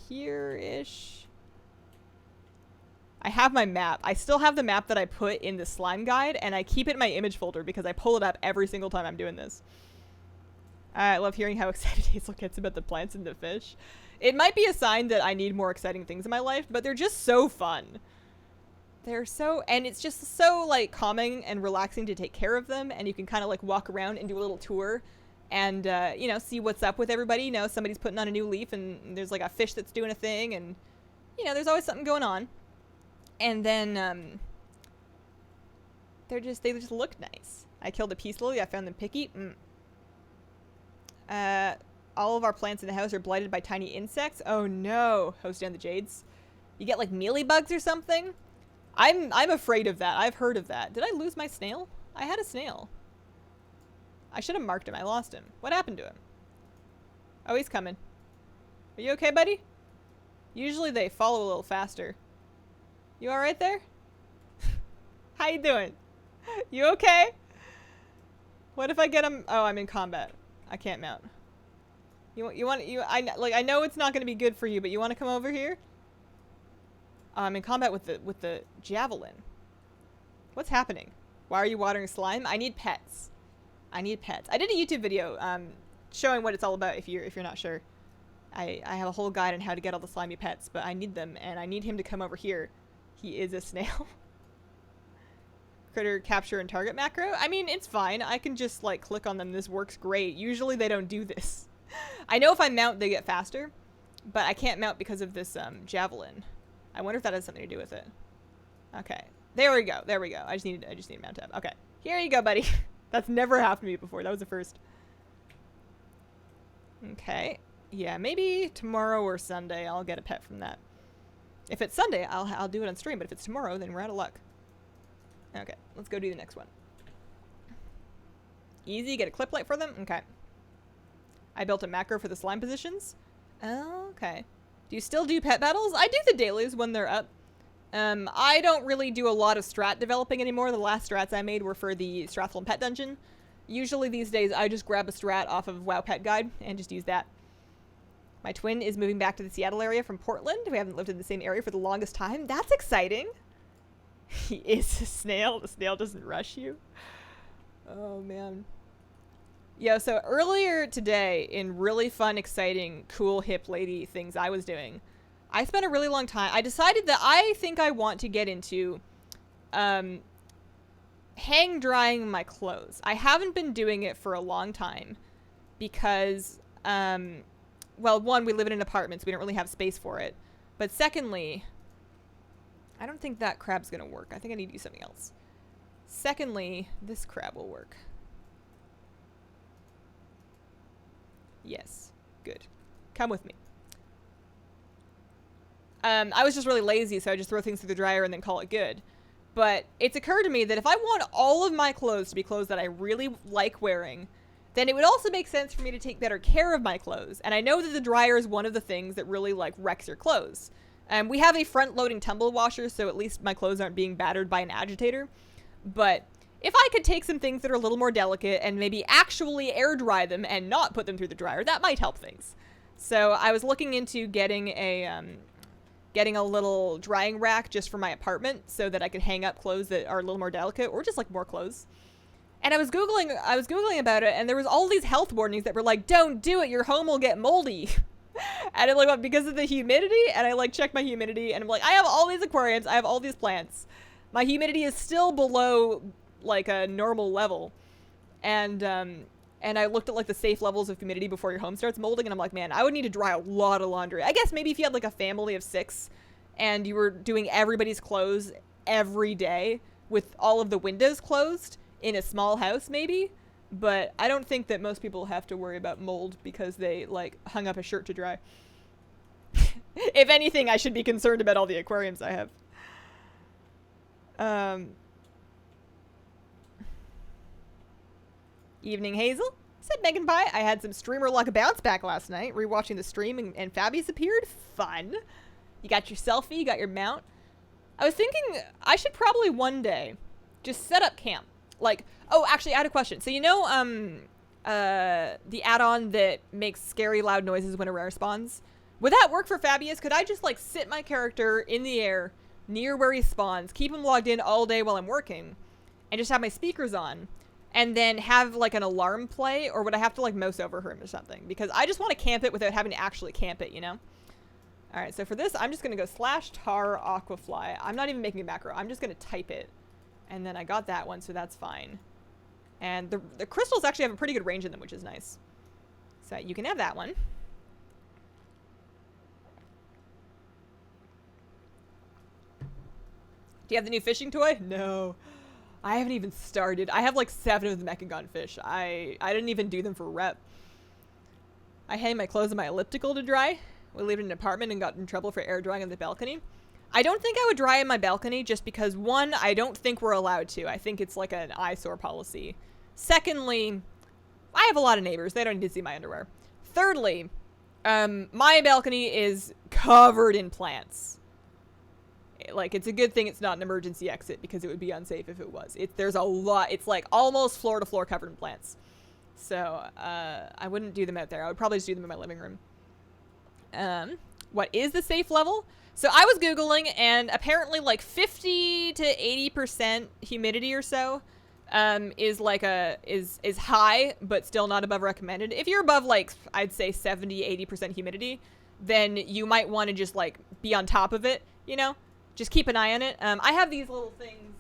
Here-ish. I have my map. I still have the map that I put in the slime guide, and I keep it in my image folder because I pull it up every single time I'm doing this. I love hearing how excited Hazel gets about the plants and the fish. It might be a sign that I need more exciting things in my life, but they're just so fun. They're so, and it's just so like calming and relaxing to take care of them, and you can kind of like walk around and do a little tour and, you know, see what's up with everybody. You know, somebody's putting on a new leaf and there's like a fish that's doing a thing, and, you know, there's always something going on. And then, they just look nice. I killed a peace lily. I found them picky. All of our plants in the house are blighted by tiny insects. Oh no, host down the jades. You get like mealybugs or something? I'm afraid of that. I've heard of that. Did I lose my snail? I had a snail. I should have marked him. I lost him. What happened to him? Oh, he's coming. Are you okay, buddy? Usually they follow a little faster. You alright there? How you doing? You okay? What if I get him? Oh, I'm in combat. I can't mount. I know it's not going to be good for you, but you want to come over here? I'm in combat with the javelin. What's happening? Why are you watering slime? I need pets. I need pets. I did a YouTube video showing what it's all about if you're not sure. I have a whole guide on how to get all the slimy pets, but I need them, and I need him to come over here. He is a snail. Critter capture and target macro. I mean, it's fine. I can just like click on them. This works great. Usually they don't do this. I know if I mount, they get faster, but I can't mount because of this javelin. I wonder if that has something to do with it. Okay. There we go. There we go. I just need to mount tab. Okay. Here you go, buddy. That's never happened to me before. That was the first. Okay. Yeah, maybe tomorrow or Sunday I'll get a pet from that. If it's Sunday, I'll do it on stream, but if it's tomorrow, then we're out of luck. Okay, let's go do the next one. Easy, get a clip light for them? Okay. I built a macro for the slime positions. Oh, okay. Do you still do pet battles? I do the dailies when they're up. I don't really do a lot of strat developing anymore. The last strats I made were for the Stratholm Pet Dungeon. Usually these days I just grab a strat off of WoW Pet Guide and just use that. My twin is moving back to the Seattle area from Portland. We haven't lived in the same area for the longest time. That's exciting. He is a snail. The snail doesn't rush you. Oh, man. Yeah, so earlier today, in really fun, exciting, cool, hip lady things I was doing, I spent a really long time. I decided that I think I want to get into hang drying my clothes. I haven't been doing it for a long time because... well, one, we live in an apartment, so we don't really have space for it. But secondly, I don't think that crab's going to work. I think I need to do something else. Secondly, this crab will work. Yes. Good. Come with me. I was just really lazy, so I just throw things through the dryer and then call it good. But it's occurred to me that if I want all of my clothes to be clothes that I really like wearing, then it would also make sense for me to take better care of my clothes. And I know that the dryer is one of the things that really like wrecks your clothes. We have a front-loading tumble washer, so at least my clothes aren't being battered by an agitator. But if I could take some things that are a little more delicate and maybe actually air dry them and not put them through the dryer, that might help things. So I was looking into getting a little drying rack just for my apartment so that I could hang up clothes that are a little more delicate, or just like more clothes. And I was Googling about it, and there was all these health warnings that were like, don't do it, your home will get moldy. And I'm like, what, because of the humidity? And I like checked my humidity, and I'm like, I have all these aquariums, I have all these plants. My humidity is still below like a normal level. And I looked at like the safe levels of humidity before your home starts molding, and I'm like, man, I would need to dry a lot of laundry. I guess maybe if you had like a family of 6 and you were doing everybody's clothes every day with all of the windows closed in a small house, maybe. But I don't think that most people have to worry about mold because they like hung up a shirt to dry. If anything, I should be concerned about all the aquariums I have. Evening, Hazel. Said Megan Pie. I had some streamer luck bounce back last night, rewatching the stream, and Fabius appeared. Fun. You got your selfie, you got your mount. I was thinking I should probably one day just set up camp. Like, oh, actually, I had a question. So you know, the add-on that makes scary loud noises when a rare spawns? Would that work for Fabius? Could I just like sit my character in the air near where he spawns, keep him logged in all day while I'm working, and just have my speakers on, and then have like an alarm play? Or would I have to like mouse over him or something? Because I just want to camp it without having to actually camp it, you know? All right, so for this, I'm just going to go /tar aquafly. I'm not even making a macro. I'm just going to type it. And then I got that one, so that's fine. And the crystals actually have a pretty good range in them, which is nice. So you can have that one. Do you have the new fishing toy? No. I haven't even started. I have like 7 of the Mechagon fish. I didn't even do them for rep. I hang my clothes on my elliptical to dry. We lived in an apartment and got in trouble for air drying on the balcony. I don't think I would dry in my balcony just because, one, I don't think we're allowed to. I think it's like an eyesore policy. Secondly, I have a lot of neighbors. They don't need to see my underwear. Thirdly, my balcony is covered in plants. Like, it's a good thing it's not an emergency exit because it would be unsafe if it was. There's a lot. It's like almost floor to floor covered in plants. So, I wouldn't do them out there. I would probably just do them in my living room. What is the safe level? So I was Googling, and apparently like 50 to 80% humidity or so is like is high, but still not above recommended. If you're above like, I'd say 70, 80% humidity, then you might want to just like be on top of it, you know? Just keep an eye on it. I have these little things.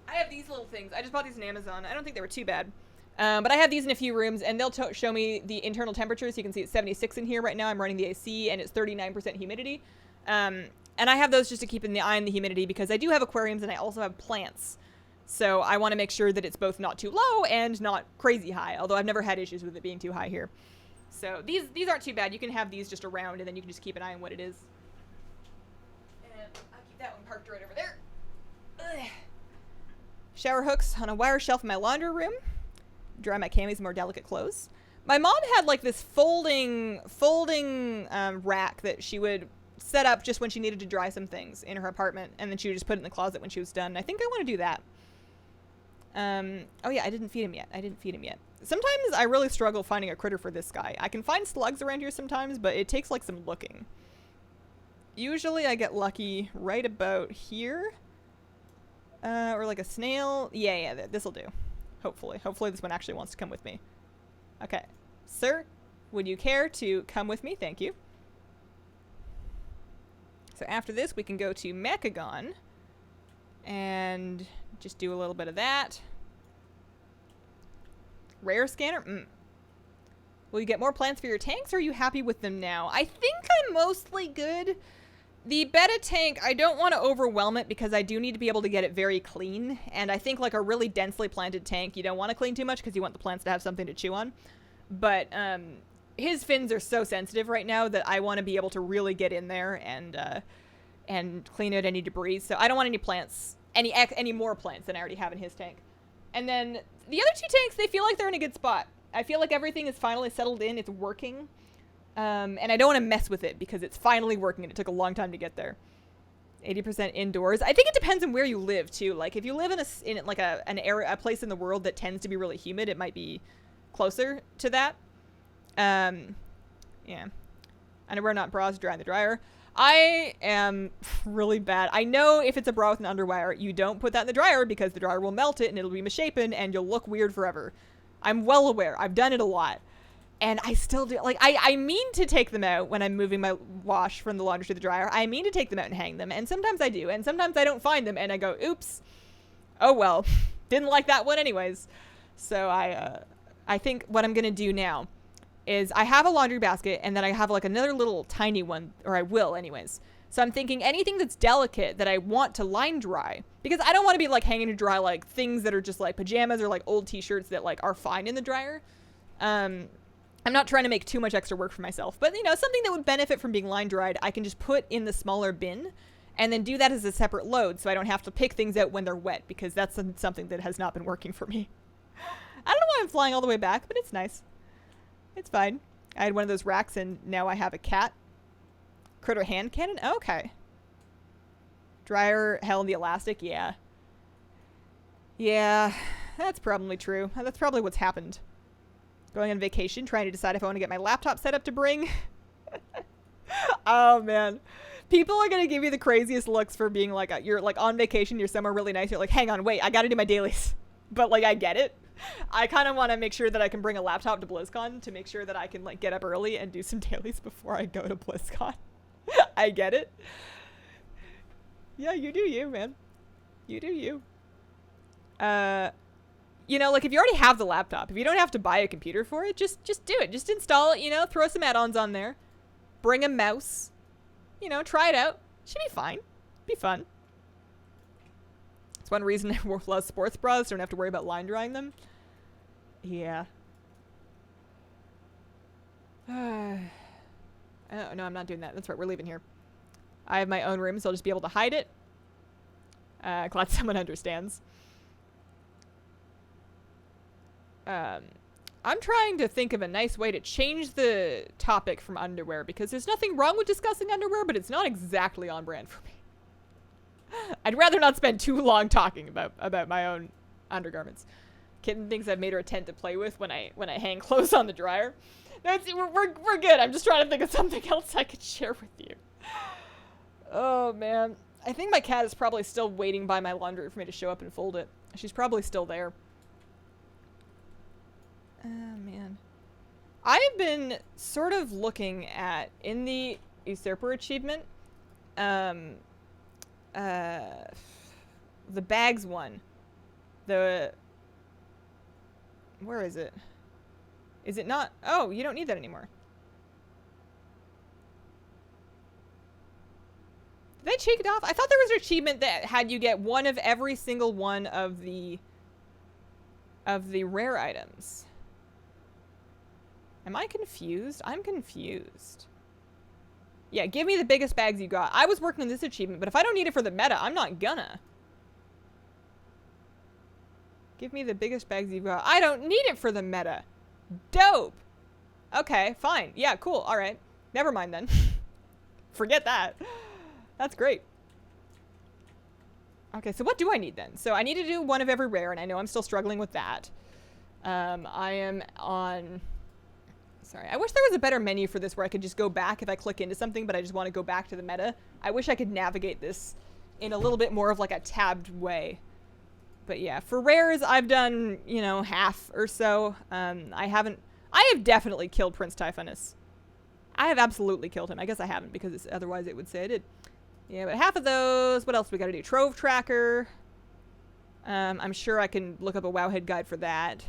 I just bought these on Amazon. I don't think they were too bad. But I have these in a few rooms, and they'll show me the internal temperature. So you can see it's 76 in here right now. I'm running the AC, and it's 39% humidity. And I have those just to keep an eye on the humidity because I do have aquariums and I also have plants. So I want to make sure that it's both not too low and not crazy high, although I've never had issues with it being too high here. So these aren't too bad. You can have these just around, and then you can just keep an eye on what it is. And I'll keep that one parked right over there. Ugh. Shower hooks on a wire shelf in my laundry room. Dry my camis and more delicate clothes. My mom had like this folding rack that she would set up just when she needed to dry some things in her apartment, and then she would just put it in the closet when she was done. I think I want to do that. Oh yeah, I didn't feed him yet. Sometimes I really struggle finding a critter for this guy. I can find slugs around here sometimes, but it takes like some looking. Usually I get lucky right about here. Or like a snail. Yeah, this'll do. Hopefully this one actually wants to come with me. Okay. Sir, would you care to come with me? Thank you. So after this, we can go to Mechagon and just do a little bit of that. Rare scanner? Will you get more plants for your tanks, or are you happy with them now? I think I'm mostly good. The betta tank, I don't want to overwhelm it because I do need to be able to get it very clean. And I think like a really densely planted tank, you don't want to clean too much because you want the plants to have something to chew on. But his fins are so sensitive right now that I want to be able to really get in there and clean out any debris. So I don't want any plants, any more plants than I already have in his tank. And then the other 2 tanks, they feel like they're in a good spot. I feel like everything is finally settled in. It's working. And I don't want to mess with it because it's finally working and it took a long time to get there. 80% indoors. I think it depends on where you live too. Like if you live in like an area, a place in the world that tends to be really humid, it might be closer to that. Yeah. Underwear, not bras, dry in the dryer. I am really bad. I know if it's a bra with an underwire, you don't put that in the dryer because the dryer will melt it and it'll be misshapen and you'll look weird forever. I'm well aware. I've done it a lot. And I still do. Like, I mean to take them out when I'm moving my wash from the laundry to the dryer. I mean to take them out and hang them. And sometimes I do. And sometimes I don't find them and I go, oops. Oh, well. Didn't like that one anyways. So I think what I'm going to do now is I have a laundry basket and then I have like another little tiny one, or I will anyways. So I'm thinking anything that's delicate that I want to line dry, because I don't want to be like hanging to dry like things that are just like pajamas or like old t-shirts that like are fine in the dryer. I'm not trying to make too much extra work for myself, but you know, something that would benefit from being line dried, I can just put in the smaller bin and then do that as a separate load. So I don't have to pick things out when they're wet, because that's something that has not been working for me. I don't know why I'm flying all the way back, but it's nice. It's fine. I had one of those racks and now I have a cat. Critter hand cannon? Okay. Dryer held the elastic? Yeah. Yeah, that's probably true. That's probably what's happened. Going on vacation, trying to decide if I want to get my laptop set up to bring. Oh, man. People are going to give you the craziest looks for being like, you're like on vacation, you're somewhere really nice. You're like, hang on, wait, I got to do my dailies. But like, I get it. I kind of want to make sure that I can bring a laptop to BlizzCon to make sure that I can like get up early and do some dailies before I go to BlizzCon. I get it. Yeah, you do you, man. You do you. You know, like if you already have the laptop, if you don't have to buy a computer for it, just do it. Just install it, you know, throw some add-ons on there. Bring a mouse. You know, try it out. Should be fine. Be fun. It's one reason I wear less sports bras, so don't have to worry about line drying them. Yeah. Oh, no, I'm not doing that. That's right, we're leaving here. I have my own room, so I'll just be able to hide it. Glad someone understands. I'm trying to think of a nice way to change the topic from underwear, because there's nothing wrong with discussing underwear, but it's not exactly on brand for me. I'd rather not spend too long talking about my own undergarments. Kitten thinks I've made her a tent to play with when I hang clothes on the dryer. No, we're good. I'm just trying to think of something else I could share with you. Oh, man. I think my cat is probably still waiting by my laundry for me to show up and fold it. She's probably still there. Oh, man. I've been sort of looking at, in the Usurper achievement, the bags one. Where is it? Is it not? Oh, you don't need that anymore. Did they check it off? I thought there was an achievement that had you get one of every single one of the rare items. Am I confused? I'm confused. Yeah, give me the biggest bags you got. I was working on this achievement, but if I don't need it for the meta, I'm not gonna. Give me the biggest bags you've got. I don't need it for the meta. Dope. Okay, fine. Yeah, cool. All right. Never mind then. Forget that. That's great. Okay, so what do I need then? So I need to do one of every rare, and I know I'm still struggling with that. I am on... Sorry, I wish there was a better menu for this where I could just go back if I click into something, but I just want to go back to the meta. I wish I could navigate this in a little bit more of like a tabbed way. But yeah, for rares, I've done, you know, half or so. I have definitely killed Prince Typhonus. I have absolutely killed him. I guess I haven't, because otherwise it would say I did. Yeah, but half of those. What else we got to do? Trove Tracker. I'm sure I can look up a Wowhead guide for that.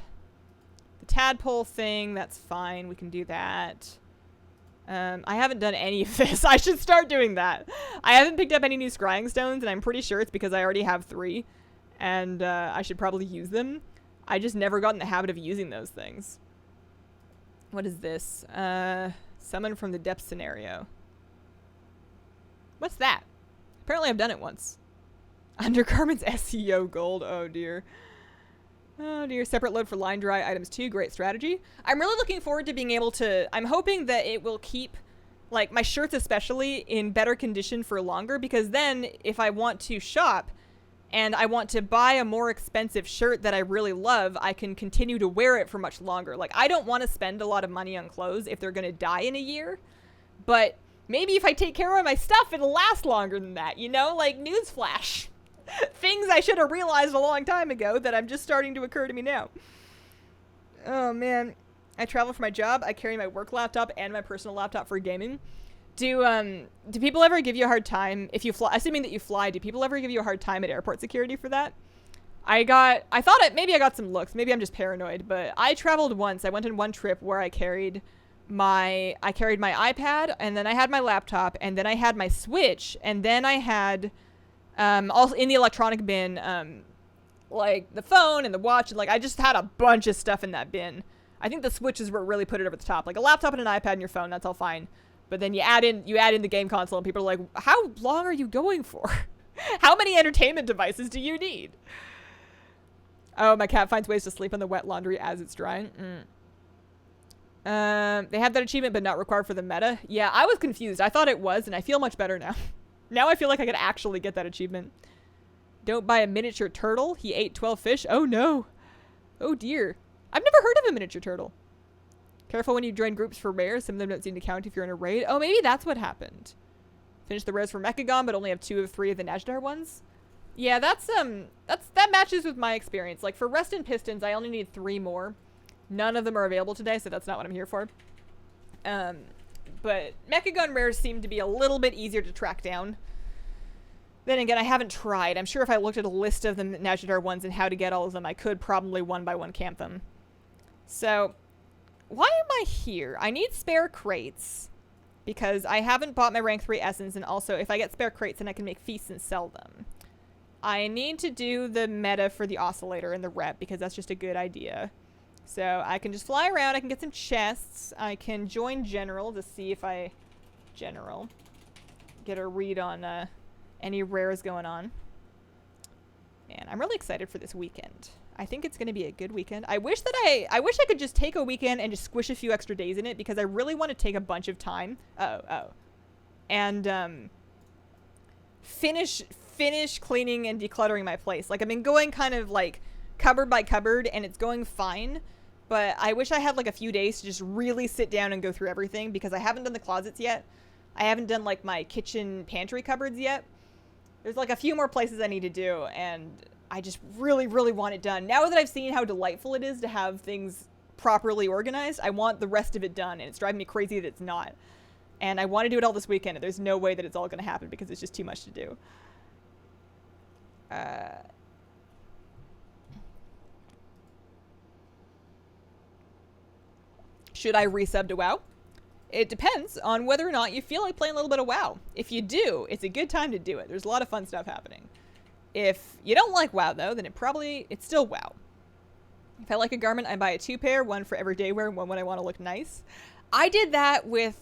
The tadpole thing, that's fine. We can do that. I haven't done any of this. I should start doing that. I haven't picked up any new scrying stones, and I'm pretty sure it's because I already have 3. And I should probably use them. I just never got in the habit of using those things. What is this? Summon from the depth scenario. What's that? Apparently I've done it once. Undergarments SEO gold. Oh dear. Oh dear, separate load for line dry items too. Great strategy. I'm really looking forward to being able to, I'm hoping that it will keep, like, my shirts especially in better condition for longer, because then if I want to shop and I want to buy a more expensive shirt that I really love, I can continue to wear it for much longer. Like, I don't want to spend a lot of money on clothes if they're going to die in a year, but maybe if I take care of my stuff, it'll last longer than that, you know? Like, newsflash. Things I should have realized a long time ago that I'm just starting to occur to me now. Oh, man. I travel for my job. I carry my work laptop and my personal laptop for gaming. Do people ever give you a hard time if you fly? Assuming that you fly, do people ever give you a hard time at airport security for that? Maybe I got some looks. Maybe I'm just paranoid, but I traveled once. I went on one trip where I carried my iPad, and then I had my laptop, and then I had my Switch, and then I had also in the electronic bin, like the phone and the watch, and like I just had a bunch of stuff in that bin. I think the Switch is what really put it over the top. Like a laptop and an iPad and your phone, that's all fine. But then you add in the game console, and people are like, how long are you going for? How many entertainment devices do you need? Oh, my cat finds ways to sleep on the wet laundry as it's drying. They have that achievement, but not required for the meta. Yeah, I was confused. I thought it was, and I feel much better now. Now I feel like I could actually get that achievement. Don't buy a miniature turtle. He ate 12 fish. Oh, no. Oh, dear. I've never heard of a miniature turtle. Careful when you join groups for rares. Some of them don't seem to count if you're in a raid. Oh, maybe that's what happened. Finish the rares for Mechagon, but only have 2 of 3 of the Nazjatar ones. Yeah, that matches with my experience. Like, for Rest and Pistons, I only need 3 more. None of them are available today, so that's not what I'm here for. But Mechagon rares seem to be a little bit easier to track down. Then again, I haven't tried. I'm sure if I looked at a list of the Nazjatar ones and how to get all of them, I could probably one by one camp them. So, why am I here? I need spare crates, because I haven't bought my rank 3 essence, and also if I get spare crates, then I can make feasts and sell them. I need to do the meta for the oscillator and the rep, because that's just a good idea. So I can just fly around, I can get some chests, I can join General to see if I... Get a read on any rares going on. And I'm really excited for this weekend. I think it's going to be a good weekend. I wish I could just take a weekend and just squish a few extra days in it, because I really want to take a bunch of time. And finish cleaning and decluttering my place. Like, I've been going kind of like cupboard by cupboard, and it's going fine. But I wish I had like a few days to just really sit down and go through everything, because I haven't done the closets yet. I haven't done like my kitchen pantry cupboards yet. There's like a few more places I need to do, and I just really, really want it done. Now that I've seen how delightful it is to have things properly organized, I want the rest of it done, and it's driving me crazy that it's not. And I want to do it all this weekend, and there's no way that it's all going to happen, because it's just too much to do. Should I resub to WoW? It depends on whether or not you feel like playing a little bit of WoW. If you do, it's a good time to do it. There's a lot of fun stuff happening. If you don't like WoW, though, then it's still WoW. If I like a garment, I buy a 2 pair, one for everyday wear and one when I want to look nice. I did that with,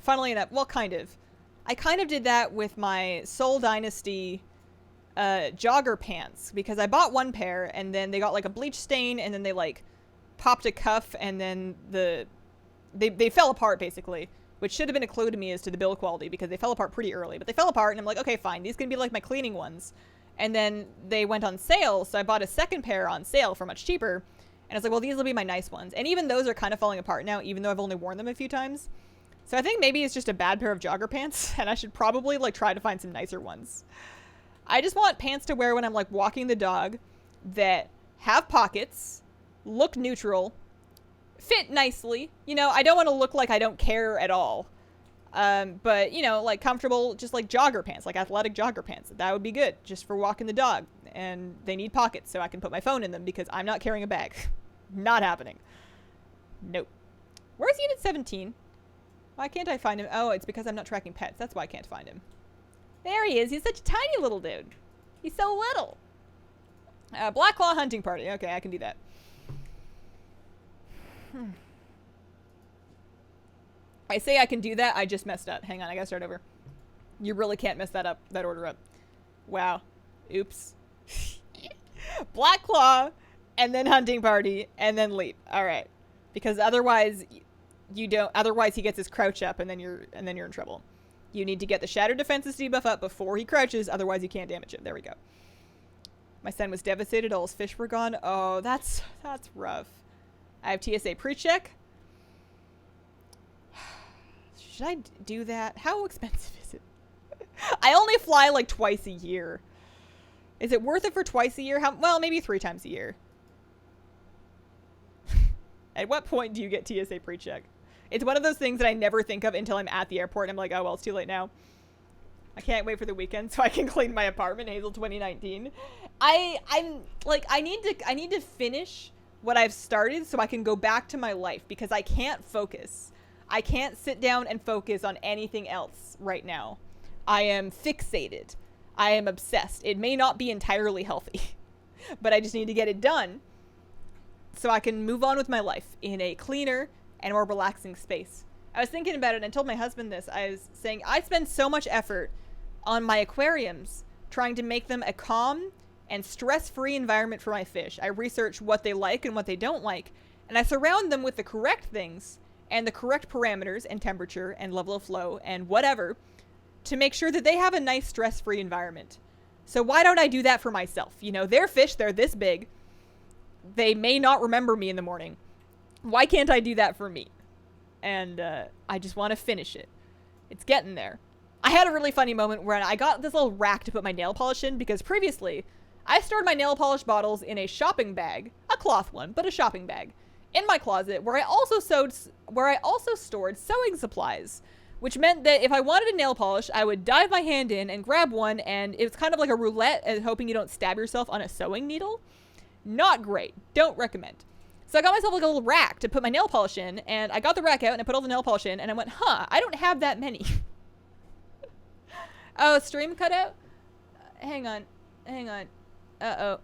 funnily enough, well, kind of. I kind of did that with my Soul Dynasty jogger pants, because I bought 1 pair, and then they got like a bleach stain, and then they like popped a cuff, and then they fell apart, basically, which should have been a clue to me as to the build quality, because they fell apart pretty early. But they fell apart, and I'm like, okay, fine, these can be like my cleaning ones. And then they went on sale, so I bought a 2nd pair on sale for much cheaper. And I was like, well, these will be my nice ones. And even those are kind of falling apart now, even though I've only worn them a few times. So I think maybe it's just a bad pair of jogger pants, and I should probably like try to find some nicer ones. I just want pants to wear when I'm like walking the dog that have pockets, look neutral, fit nicely. You know, I don't want to look like I don't care at all. But, you know, like comfortable, just like jogger pants, like athletic jogger pants. That would be good just for walking the dog. And they need pockets so I can put my phone in them, because I'm not carrying a bag. Not happening. Nope. Where's Unit 17? Why can't I find him? Oh, it's because I'm not tracking pets. That's why I can't find him. There he is. He's such a tiny little dude. He's so little. Black Claw hunting party. Okay, I can do that. I say I can do that. I just messed up. Hang on, I gotta start over. You really can't mess that order up. Wow. Oops. Black Claw and then hunting party, and then leap. All right. Because otherwise you don't, otherwise he gets his crouch up and then you're in trouble. You need to get the Shattered Defenses debuff up before he crouches, otherwise you can't damage him. There we go. My son was devastated, all his fish were gone. Oh, that's rough. I have TSA pre-check. Should I do that? How expensive is it? I only fly like twice a year. Is it worth it for twice a year? Well, maybe 3 times a year. At what point do you get TSA pre-check? It's one of those things that I never think of until I'm at the airport and I'm like, oh, well, it's too late now. I can't wait for the weekend so I can clean my apartment, Hazel 2019. I'm like, I need to finish what I've started so I can go back to my life because I can't focus. I can't sit down and focus on anything else right now. I am fixated. I am obsessed. It may not be entirely healthy, but I just need to get it done so I can move on with my life in a cleaner and more relaxing space. I was thinking about it and I told my husband this. I was saying I spend so much effort on my aquariums trying to make them a calm and stress-free environment for my fish. I research what they like and what they don't like, and I surround them with the correct things and the correct parameters and temperature and level of flow and whatever to make sure that they have a nice stress-free environment. So why don't I do that for myself? You know, they're fish, they're this big. They may not remember me in the morning. Why can't I do that for me? And I just want to finish it. It's getting there. I had a really funny moment where I got this little rack to put my nail polish in because previously I stored my nail polish bottles in a shopping bag, a cloth one, but a shopping bag, in my closet where I also stored sewing supplies, which meant that if I wanted a nail polish, I would dive my hand in and grab one, and it was kind of like a roulette and hoping you don't stab yourself on a sewing needle. Not great. Don't recommend. So I got myself like a little rack to put my nail polish in, and I got the rack out and I put all the nail polish in, and I went, I don't have that many. Oh, stream cut out? Hang on. Uh-oh.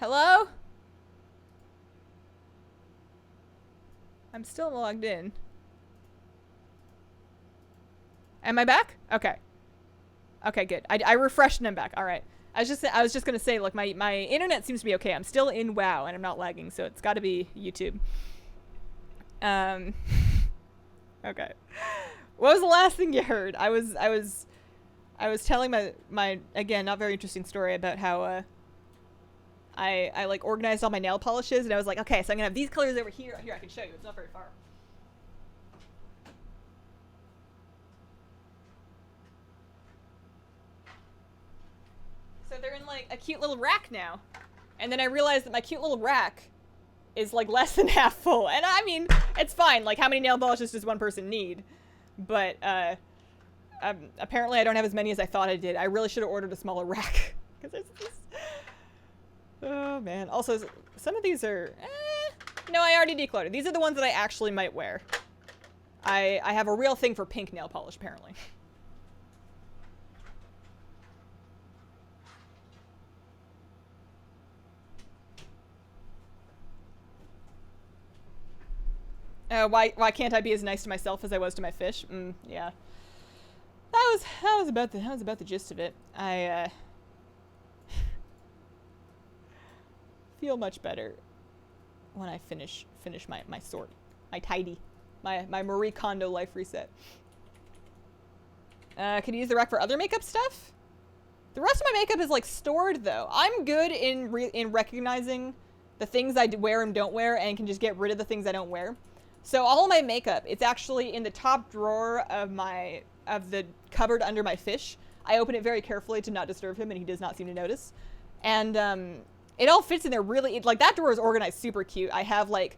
Hello? I'm still logged in. Am I back? Okay. Okay, good. I refreshed and I'm back. All right. I was just gonna say, like, my internet seems to be okay. I'm still in WoW and I'm not lagging, so it's got to be YouTube. Okay. What was the last thing you heard? I was telling my again not very interesting story about how I like organized all my nail polishes, and I was like, okay, so I'm gonna have these colors over here. Here, I can show you. It's not very far. So they're in like a cute little rack now. And then I realized that my cute little rack is like less than half full. And I mean, it's fine. Like, how many nail polishes does one person need? But apparently I don't have as many as I thought I did. I really should have ordered a smaller rack. Because there's this... Oh, man. Also, some of these are... No, I already decluttered. These are the ones that I actually might wear. I have a real thing for pink nail polish, apparently. Why can't I be as nice to myself as I was to my fish? Yeah. That was about the gist of it. I feel much better when I finish my sort, my tidy, my Marie Kondo life reset. Can you use the rack for other makeup stuff? The rest of my makeup is like stored though. I'm good in recognizing the things I wear and don't wear, and can just get rid of the things I don't wear. So all my makeup, it's actually in the top drawer of the cupboard under my fish. I open it very carefully to not disturb him, and he does not seem to notice. And it all fits in there really, like that drawer is organized super cute. I have like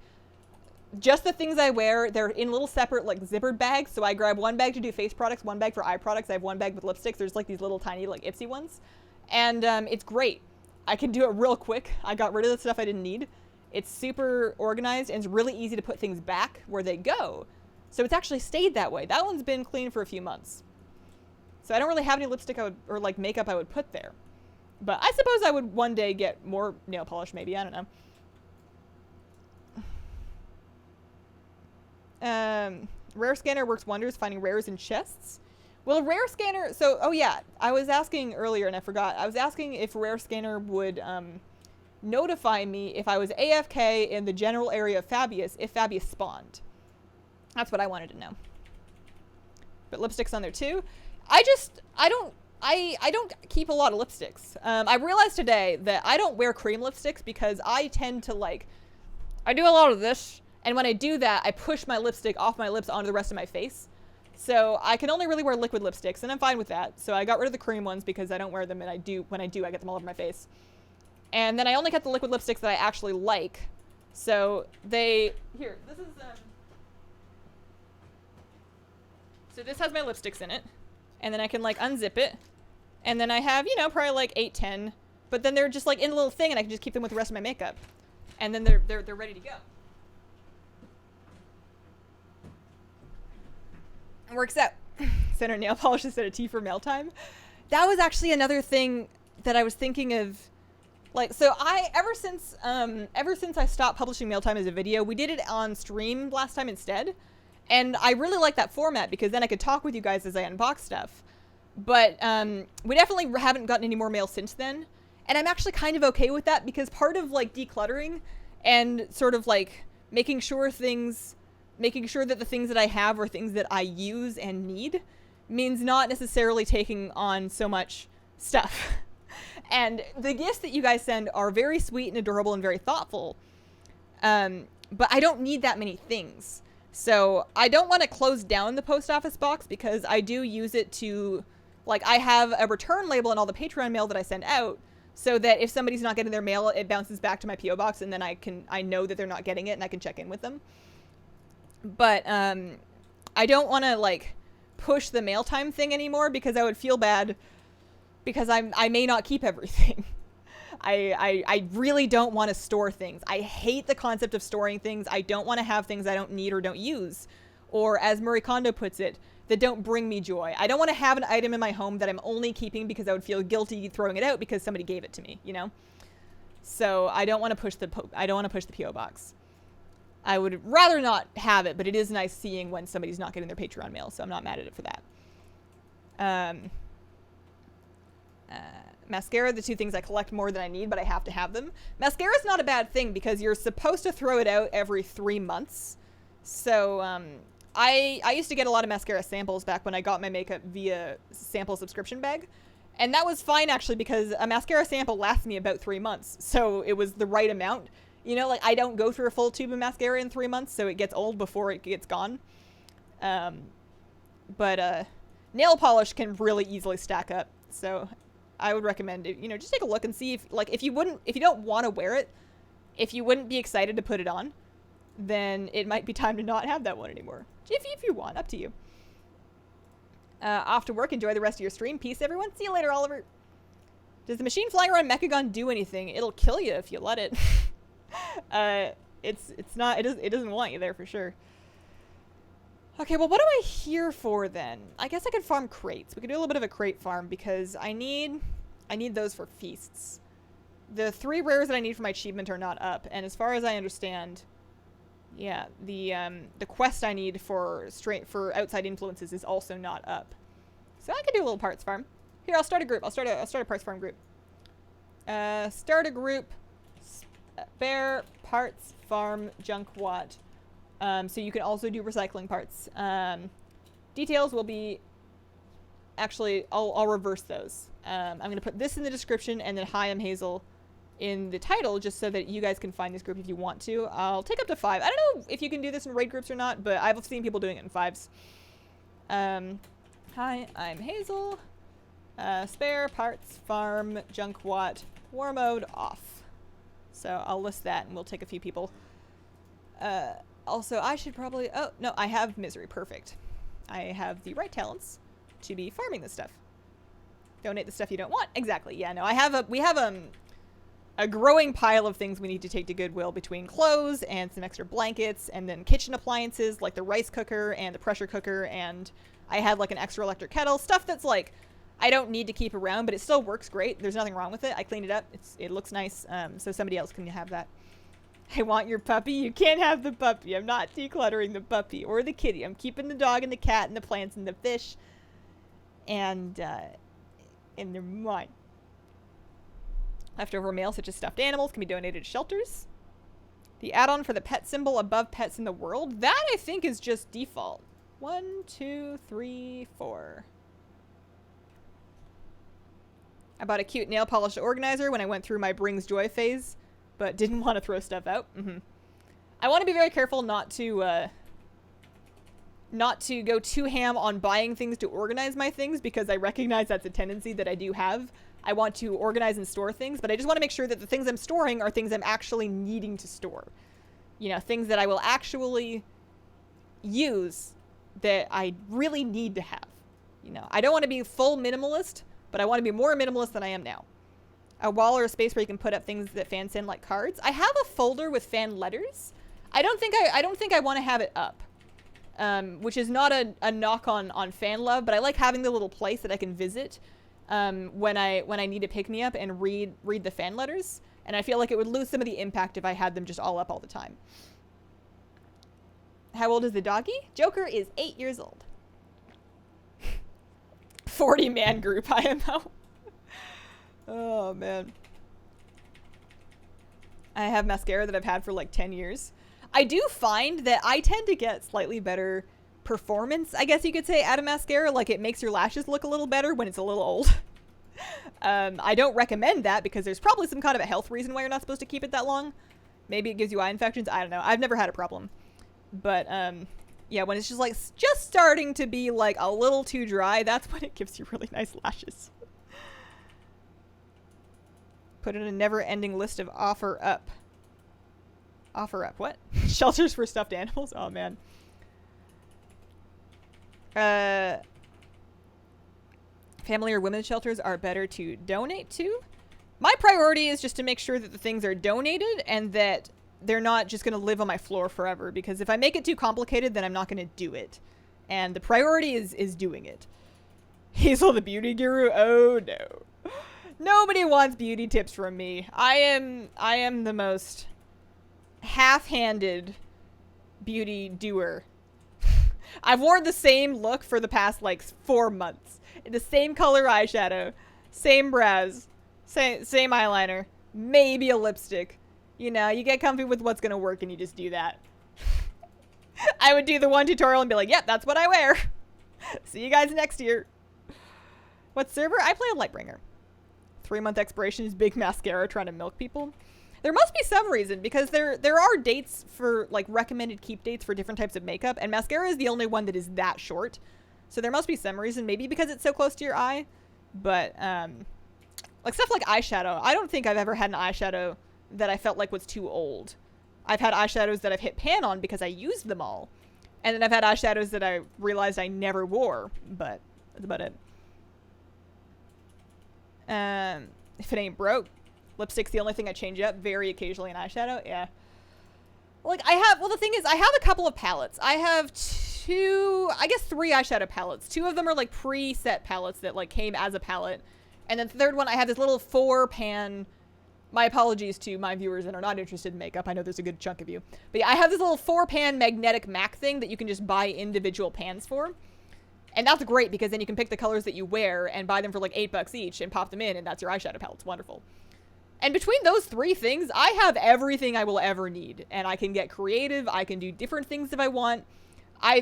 just the things I wear. They're in little separate like zippered bags. So I grab one bag to do face products, one bag for eye products. I have one bag with lipsticks. There's like these little tiny like Ipsy ones. And it's great. I can do it real quick. I got rid of the stuff I didn't need. It's super organized, and it's really easy to put things back where they go. So it's actually stayed that way. That one's been clean for a few months. So I don't really have any lipstick or like makeup I would put there. But I suppose I would one day get more nail polish maybe. I don't know. Rare scanner works wonders finding rares in chests. Will Rare Scanner, so, oh yeah, I was asking earlier and I forgot. I was asking if Rare Scanner would notify me if I was AFK in the general area of Fabius, if Fabius spawned. That's what I wanted to know. But lipstick's on there too. I don't keep a lot of lipsticks. I realized today that I don't wear cream lipsticks because I tend to like, I do a lot of this, and when I do that, I push my lipstick off my lips onto the rest of my face. So I can only really wear liquid lipsticks, and I'm fine with that. So I got rid of the cream ones because I don't wear them, and when I do, I get them all over my face. And then I only kept the liquid lipsticks that I actually like. So this is, so this has my lipsticks in it, and then I can like unzip it, and then I have, you know, probably like 8, 10, but then they're just like in a little thing, and I can just keep them with the rest of my makeup, and then they're ready to go. It works out. Center nail polish instead of tea for mail time. That was actually another thing that I was thinking of. Like, so ever since I stopped publishing mail time as a video, we did it on stream last time instead. And I really like that format because then I could talk with you guys as I unbox stuff. But we definitely haven't gotten any more mail since then. And I'm actually kind of okay with that because part of like decluttering and sort of like making sure that the things that I have are things that I use and need means not necessarily taking on so much stuff. And the gifts that you guys send are very sweet and adorable and very thoughtful. But I don't need that many things. So I don't want to close down the post office box because I do use it to, like, I have a return label on all the Patreon mail that I send out so that if somebody's not getting their mail, it bounces back to my P.O. box and then I know that they're not getting it and I can check in with them. But I don't want to, like, push the mail time thing anymore because I would feel bad because I may not keep everything. I really don't want to store things. I hate the concept of storing things. I don't want to have things I don't need or don't use. Or as Marie Kondo puts it, that don't bring me joy. I don't want to have an item in my home that I'm only keeping because I would feel guilty throwing it out because somebody gave it to me, you know? So I don't want to push the P.O. box. I would rather not have it, but it is nice seeing when somebody's not getting their Patreon mail, so I'm not mad at it for that. Mascara, the two things I collect more than I need, but I have to have them. Mascara is not a bad thing because you're supposed to throw it out every 3 months. So I used to get a lot of mascara samples back when I got my makeup via sample subscription bag. And that was fine actually because a mascara sample lasts me about 3 months. So it was the right amount. You know, like I don't go through a full tube of mascara in 3 months, so it gets old before it gets gone. But nail polish can really easily stack up. So I would recommend it, you know, just take a look and see if you don't want to wear it, if you wouldn't be excited to put it on, then it might be time to not have that one anymore. If you want, up to you. Off to work, enjoy the rest of your stream. Peace, everyone. See you later, Oliver. Does the machine flying around Mechagon do anything? It'll kill you if you let it. It doesn't want you there for sure. Okay, well, what am I here for then? I guess I could farm crates. We could do a little bit of a crate farm because I need those for feasts. The 3 rares that I need for my achievement are not up, and as far as I understand, yeah, the quest I need for outside influences is also not up. So I could do a little parts farm. Here, I'll start a group. I'll start a parts farm group. Start a group. Spare parts farm junkwat. So you can also do recycling parts. Details will be, actually, I'll reverse those. I'm going to put this in the description and then hi, I'm Hazel in the title just so that you guys can find this group if you want to. I'll take up to 5. I don't know if you can do this in raid groups or not, but I've seen people doing it in 5s. Hi, I'm Hazel. Spare parts farm junkwat war mode off. So I'll list that and we'll take a few people. Also, I should probably... Oh, no, I have misery. Perfect. I have the right talents to be farming this stuff. Donate the stuff you don't want. Exactly. Yeah, no, we have a growing pile of things we need to take to Goodwill between clothes and some extra blankets and then kitchen appliances like the rice cooker and the pressure cooker, and I had like an extra electric kettle. Stuff that's like I don't need to keep around, but it still works great. There's nothing wrong with it. I cleaned it up. It looks nice. So somebody else can have that. I want your puppy. You can't have the puppy. I'm not decluttering the puppy or the kitty. I'm keeping the dog and the cat and the plants and the fish. And they're mine. Leftover mail such as stuffed animals can be donated to shelters. The add-on for the pet symbol above pets in the world, that I think is just default. 1, 2, 3, 4. I bought a cute nail polish organizer when I went through my brings joy phase, but didn't want to throw stuff out. I want to be very careful not to go too ham on buying things to organize my things, because I recognize that's a tendency that I do have. I want to organize and store things, but I just want to make sure that the things I'm storing are things I'm actually needing to store. You know, things that I will actually use that I really need to have. You know, I don't want to be full minimalist, but I want to be more minimalist than I am now. A wall or a space where you can put up things that fans send, like cards. I have a folder with fan letters. I don't think I want to have it up. Which is not a knock on fan love, but I like having the little place that I can visit when I need to pick me up and read the fan letters. And I feel like it would lose some of the impact if I had them just all up all the time. How old is the doggy? Joker is 8 years old. 40-man group IMO. Oh, man. I have mascara that I've had for like 10 years. I do find that I tend to get slightly better performance, I guess you could say, out of mascara. Like, it makes your lashes look a little better when it's a little old. I don't recommend that because there's probably some kind of a health reason why you're not supposed to keep it that long. Maybe it gives you eye infections. I don't know. I've never had a problem. But, yeah, when it's just starting to be, like, a little too dry, that's when it gives you really nice lashes. Put in a never-ending list of offer up. Offer up what? Shelters for stuffed animals? Oh, man. Family or women's shelters are better to donate to. My priority is just to make sure that the things are donated and that they're not just going to live on my floor forever, because if I make it too complicated, then I'm not going to do it. And the priority is doing it. Hazel the beauty guru? Oh, no. Nobody wants beauty tips from me. I am the most half-handed beauty doer. I've worn the same look for the past like 4 months. The same color eyeshadow, same brows, same eyeliner, maybe a lipstick. You know, you get comfy with what's gonna work and you just do that. I would do the one tutorial and be like, yep, that's what I wear. See you guys next year. What server? I play a Lightbringer. 3-month expiration is big mascara trying to milk people. There must be some reason, because there are dates for, like, recommended keep dates for different types of makeup, and mascara is the only one that is that short. So there must be some reason, maybe because it's so close to your eye. But, like, stuff like eyeshadow. I don't think I've ever had an eyeshadow that I felt like was too old. I've had eyeshadows that I've hit pan on because I used them all. And then I've had eyeshadows that I realized I never wore, but that's about it. If it ain't broke. Lipstick's the only thing I change up very occasionally in eyeshadow. Yeah. Like, the thing is, I have a couple of palettes. I have 3 eyeshadow palettes. 2 of them are, like, preset palettes that, like, came as a palette. And then the third one, I have this little 4-pan... My apologies to my viewers that are not interested in makeup. I know there's a good chunk of you. But yeah, I have this little 4-pan magnetic MAC thing that you can just buy individual pans for. And that's great, because then you can pick the colors that you wear and buy them for, like, $8 each and pop them in, and that's your eyeshadow palette. It's wonderful. And between those 3 things, I have everything I will ever need. And I can get creative. I can do different things if I want.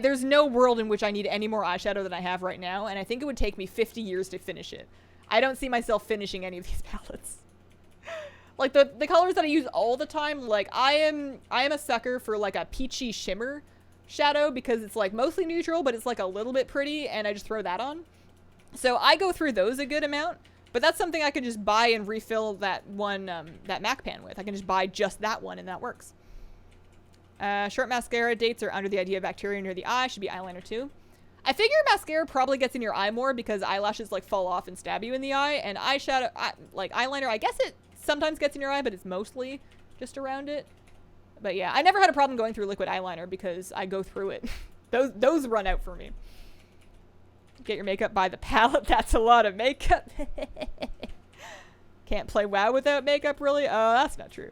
There's no world in which I need any more eyeshadow than I have right now. And I think it would take me 50 years to finish it. I don't see myself finishing any of these palettes. Like, the colors that I use all the time, like, I am a sucker for, like, a peachy shimmer shadow, because it's, like, mostly neutral, but it's, like, a little bit pretty, and I just throw that on. So I go through those a good amount. But that's something I could just buy and refill that one, that MAC pan with. I can just buy just that one, and that works. Short mascara dates are under the idea of bacteria near the eye. Should be eyeliner too. I figure mascara probably gets in your eye more because eyelashes, like, fall off and stab you in the eye. And eyeshadow, like, eyeliner, I guess it sometimes gets in your eye, but it's mostly just around it. But yeah, I never had a problem going through liquid eyeliner because I go through it. Those run out for me. Get your makeup by the palette. That's a lot of makeup. Can't play WoW without makeup, really? Oh, that's not true.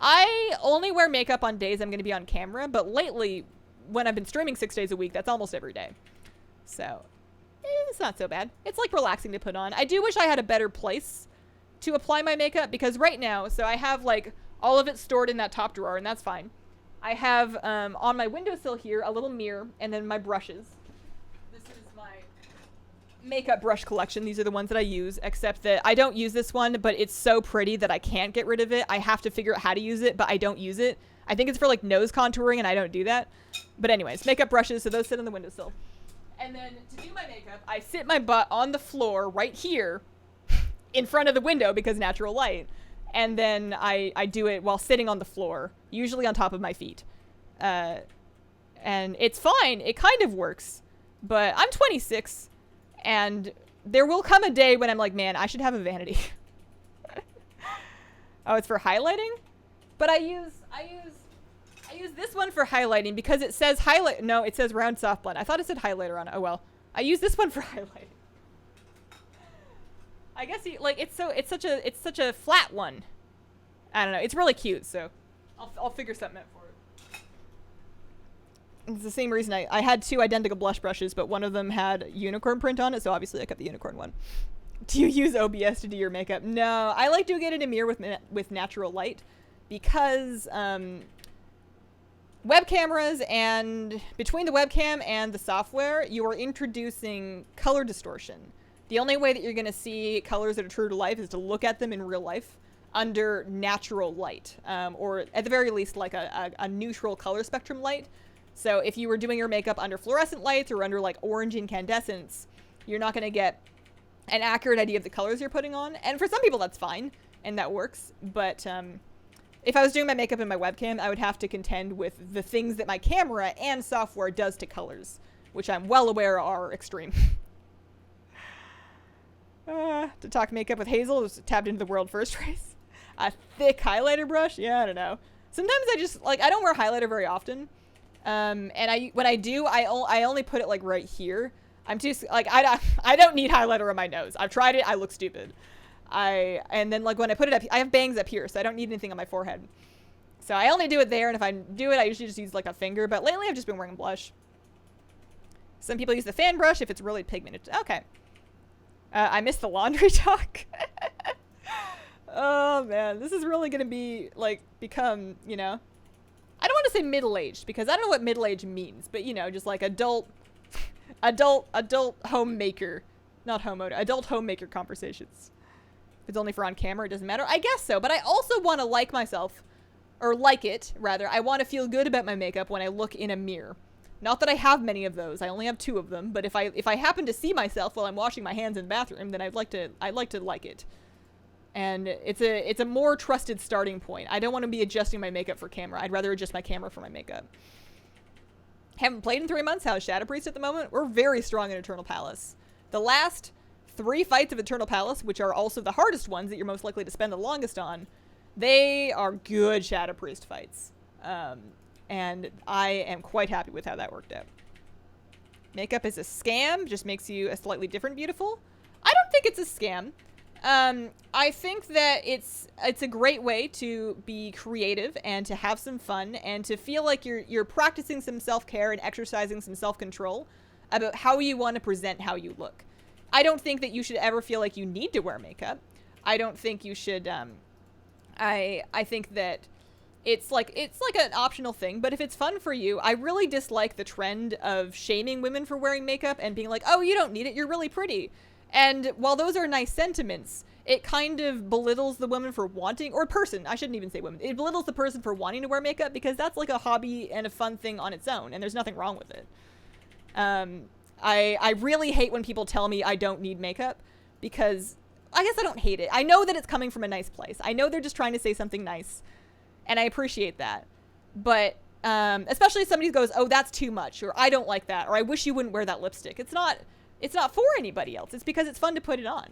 I only wear makeup on days I'm going to be on camera, but lately, when I've been streaming 6 days a week, that's almost every day. So, it's not so bad. It's like relaxing to put on. I do wish I had a better place to apply my makeup, because right now, so I have like all of it stored in that top drawer, and that's fine. I have on my windowsill here a little mirror, and then my brushes. This is my makeup brush collection. These are the ones that I use, except that I don't use this one, but it's so pretty that I can't get rid of it. I have to figure out how to use it, but I don't use it. I think it's for like nose contouring, and I don't do that. But anyways, makeup brushes, so those sit on the windowsill. And then to do my makeup, I sit my butt on the floor right here in front of the window because natural light. And then I do it while sitting on the floor, usually on top of my feet. And it's fine. It kind of works. But I'm 26, and there will come a day when I'm like, man, I should have a vanity. Oh, it's for highlighting? But I use this one for highlighting because it says highlight. No, it says round soft blend. I thought it said highlighter on it. Oh well. I use this one for highlighting. I guess it's such a flat one. I don't know. It's really cute, so I'll figure something out for it. It's the same reason I had 2 identical blush brushes, but one of them had unicorn print on it, so obviously I kept the unicorn one. Do you use OBS to do your makeup? No, I like doing it in a mirror with natural light, because web cameras, and between the webcam and the software, you are introducing color distortion. The only way that you're going to see colors that are true to life is to look at them in real life under natural light, or at the very least like a neutral color spectrum light. So if you were doing your makeup under fluorescent lights or under like orange incandescents, you're not going to get an accurate idea of the colors you're putting on. And for some people that's fine and that works, but if I was doing my makeup in my webcam, I would have to contend with the things that my camera and software does to colors, which I'm well aware are extreme. To talk makeup with Hazel, just tapped into the world first race. A thick highlighter brush? Yeah, I don't know. Sometimes I just, like, I don't wear highlighter very often. And when I do, I only put it, like, right here. I'm too, like, I don't need highlighter on my nose. I've tried it. I look stupid. And then, like, when I put it up, I have bangs up here, so I don't need anything on my forehead. So I only do it there, and if I do it, I usually just use, like, a finger. But lately, I've just been wearing blush. Some people use the fan brush if it's really pigmented. Okay. I missed the laundry talk. Oh, man. This is really going to be, like, become, you know. I don't want to say middle-aged, because I don't know what middle-aged means. But, you know, just, like, adult homemaker. Not homeowner. Adult homemaker conversations. If it's only for on camera, it doesn't matter. I guess so. But I also want to like myself. Or like it, rather. I want to feel good about my makeup when I look in a mirror. Not that I have many of those. I only have 2 of them. But if I happen to see myself while I'm washing my hands in the bathroom, then I'd like to like it. And it's a more trusted starting point. I don't want to be adjusting my makeup for camera. I'd rather adjust my camera for my makeup. Haven't played in 3 months. How's Shadow Priest at the moment? We're very strong in Eternal Palace. The last 3 fights of Eternal Palace, which are also the hardest ones that you're most likely to spend the longest on, they are good Shadow Priest fights. And I am quite happy with how that worked out. Makeup is a scam, just makes you a slightly different beautiful. I don't think it's a scam. I think that it's a great way to be creative and to have some fun and to feel like you're practicing some self-care and exercising some self-control about how you want to present how you look. I don't think that you should ever feel like you need to wear makeup. I don't think you should, I think that it's like an optional thing, but if it's fun for you, I really dislike the trend of shaming women for wearing makeup and being like, oh, you don't need it, you're really pretty. And while those are nice sentiments, it kind of belittles the woman for wanting, or person, I shouldn't even say women, it belittles the person for wanting to wear makeup because that's like a hobby and a fun thing on its own, and there's nothing wrong with it. I really hate when people tell me I don't need makeup, because I guess I don't hate it. I know that it's coming from a nice place. I know they're just trying to say something nice. And I appreciate that. But especially if somebody goes, oh, that's too much, or I don't like that, or I wish you wouldn't wear that lipstick. It's not for anybody else. It's because it's fun to put it on.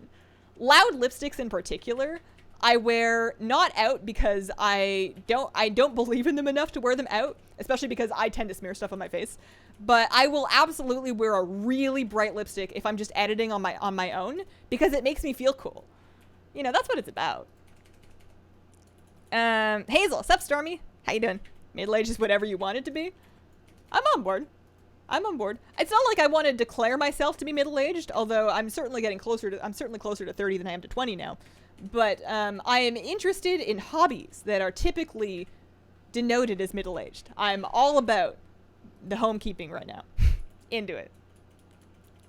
Loud lipsticks in particular, I wear not out because I don't believe in them enough to wear them out, especially because I tend to smear stuff on my face. But I will absolutely wear a really bright lipstick if I'm just editing on my own, because it makes me feel cool. You know, that's what it's about. Hazel, sup, Stormy? How you doing? Middle age is whatever you want it to be. I'm on board. I'm on board. It's not like I want to declare myself to be middle-aged, although I'm certainly closer to 30 than I am to 20 now. But I am interested in hobbies that are typically denoted as middle-aged. I'm all about the homekeeping right now. Into it.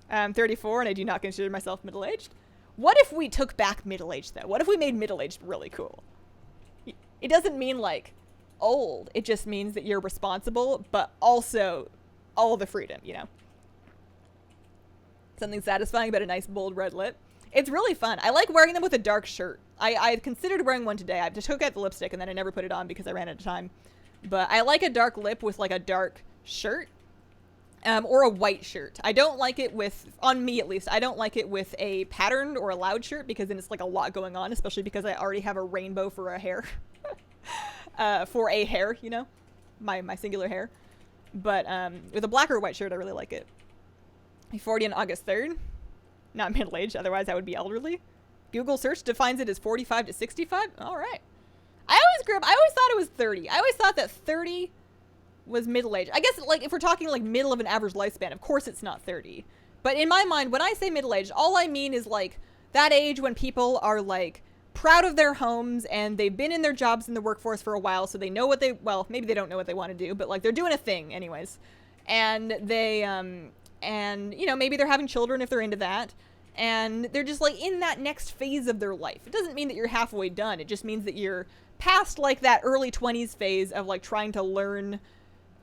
I'm 34 and I do not consider myself middle-aged. What if we took back middle-aged, though? What if we made middle-aged really cool? It doesn't mean, like, old. It just means that you're responsible, but also all the freedom, you know? Something satisfying about a nice, bold red lip. It's really fun. I like wearing them with a dark shirt. I considered wearing one today. I just took out the lipstick and then I never put it on because I ran out of time. But I like a dark lip with, like, a dark shirt. Or a white shirt. I don't like it with, on me at least, I don't like it with a patterned or a loud shirt because then it's like a lot going on, especially because I already have a rainbow for a hair. For a hair, you know? My singular hair. But with a black or white shirt, I really like it. I'm 40 on August 3rd. Not middle-aged, otherwise I would be elderly. Google search defines it as 45 to 65. All right. I always thought it was 30. I always thought that 30 was middle-aged. I guess, like, if we're talking, like, middle of an average lifespan, of course it's not 30. But in my mind, when I say middle-aged, all I mean is, like, that age when people are, like, proud of their homes and they've been in their jobs in the workforce for a while, so they know what they, well, maybe they don't know what they want to do, but, like, they're doing a thing anyways. And they, and, you know, maybe they're having children if they're into that. And they're just, like, in that next phase of their life. It doesn't mean that you're halfway done. It just means that you're past, like, that early 20s phase of, like, trying to learn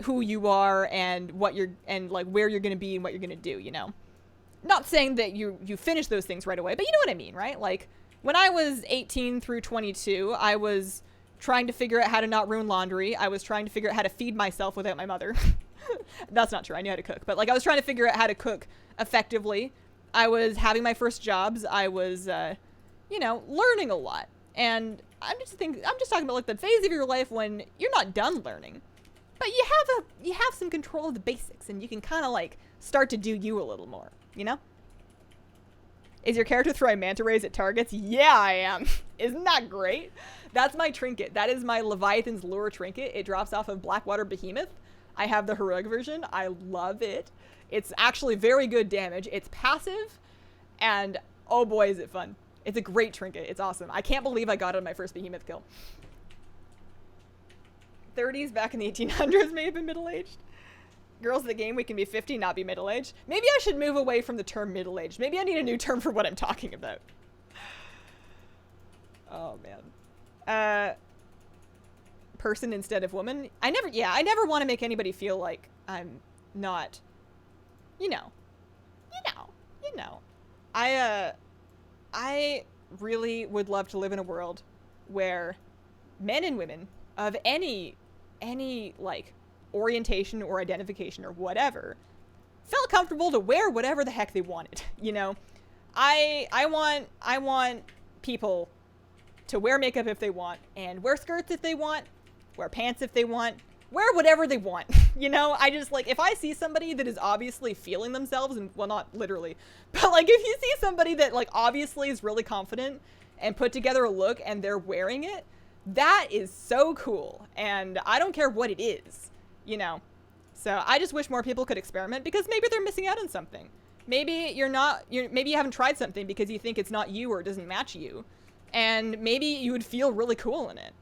who you are and what you're, and, like, where you're going to be and what you're going to do, you know? Not saying that you finish those things right away, but you know what I mean, right? Like, when I was 18 through 22, I was trying to figure out how to not ruin laundry. I was trying to figure out how to feed myself without my mother. That's not true. I knew how to cook. But, like, I was trying to figure out how to cook effectively. I was having my first jobs. I was, you know, learning a lot. And I'm just talking about, like, the phase of your life when you're not done learning. But you have some control of the basics, and you can kind of, like, start to do you a little more, you know? Is your character throwing manta rays at targets? Yeah, I am. Isn't that great? That's my trinket. That is my Leviathan's Lure trinket. It drops off of Blackwater Behemoth. I have the heroic version. I love it. It's actually very good damage. It's passive, and oh boy, is it fun. It's a great trinket. It's awesome. I can't believe I got it on my first Behemoth kill. 30s back in the 1800s may have been middle-aged. Girls in the game, we can be 50, not be middle-aged. Maybe I should move away from the term middle-aged. Maybe I need a new term for what I'm talking about. Oh, man. Person instead of woman. I never want to make anybody feel like I'm not, you know. I really would love to live in a world where men and women of any like orientation or identification or whatever felt comfortable to wear whatever the heck they wanted, you know? I want people to wear makeup if they want, and wear skirts if they want, wear pants if they want, wear whatever they want, you know? I just, like, if I see somebody that is obviously feeling themselves, and, well, not literally, but, like, if you see somebody that, like, obviously is really confident and put together a look and they're wearing it, that is so cool, and I don't care what it is, you know? So I just wish more people could experiment, because maybe they're missing out on something. Maybe maybe you haven't tried something because you think it's not you or it doesn't match you, and maybe you would feel really cool in it.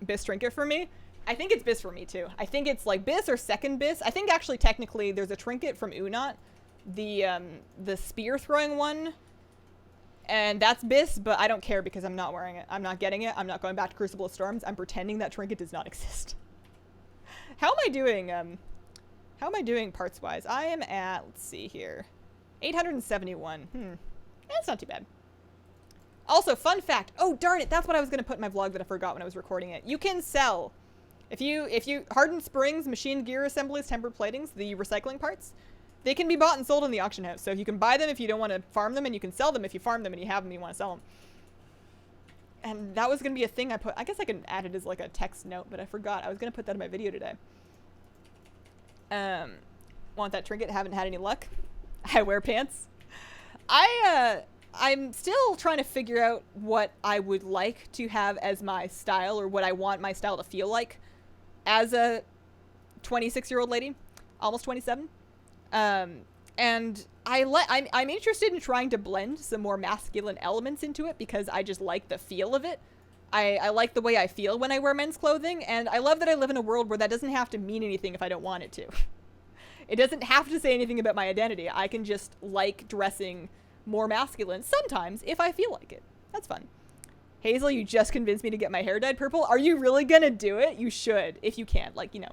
Bis trinket for me? I think it's Bis for me too. I think it's like Bis or second Bis. I think actually technically there's a trinket from Unot, the spear throwing one, and that's Bis, but I don't care because I'm not wearing it. I'm not getting it. I'm not going back to Crucible of Storms. I'm pretending that trinket does not exist. How am I doing parts wise? I am at, let's see here, 871. That's not too bad. Also, fun fact. Oh, darn it. That's what I was going to put in my vlog that I forgot when I was recording it. You can sell, if you hardened springs, machined gear assemblies, tempered platings, the recycling parts, they can be bought and sold in the auction house. So you can buy them if you don't want to farm them, and you can sell them if you farm them and you have them and you want to sell them. And that was going to be a thing I put. I guess I could add it as like a text note, but I forgot. I was going to put that in my video today. Want that trinket? Haven't had any luck. I wear pants. I'm still trying to figure out what I would like to have as my style, or what I want my style to feel like as a 26-year-old lady, almost 27. And I'm interested in trying to blend some more masculine elements into it because I just like the feel of it. I like the way I feel when I wear men's clothing, and I love that I live in a world where that doesn't have to mean anything if I don't want it to. It doesn't have to say anything about my identity. I can just like dressing more masculine sometimes if I feel like it. That's fun. Hazel, you just convinced me to get my hair dyed purple. Are you really gonna do it? You should, if you can. Like, you know,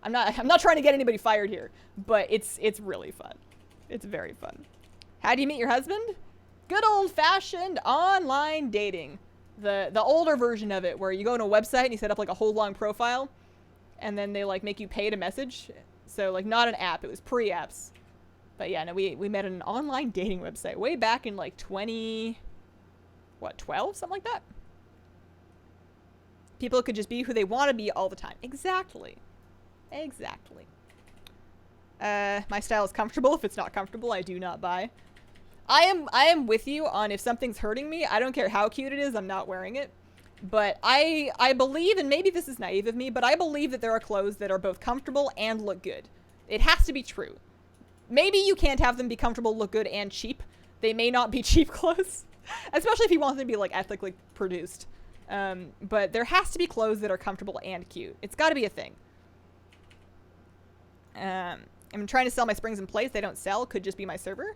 I'm not trying to get anybody fired here, but it's really fun. It's very fun. How do you meet your husband? Good old-fashioned online dating. The older version of it, where you go on a website and you set up like a whole long profile, and then they like make you pay to message. So like not an app, it was pre-apps. But yeah, no, we met on an online dating website way back in like 12? Something like that. People could just be who they want to be all the time. Exactly. My style is comfortable. If it's not comfortable, I do not buy. I am with you on if something's hurting me. I don't care how cute it is. I'm not wearing it. But I believe, and maybe this is naive of me, but I believe that there are clothes that are both comfortable and look good. It has to be true. Maybe you can't have them be comfortable, look good, and cheap. They may not be cheap clothes, especially if you want them to be like ethically produced. But there has to be clothes that are comfortable and cute. It's got to be a thing. I'm trying to sell my springs and plates. They don't sell. Could just be my server.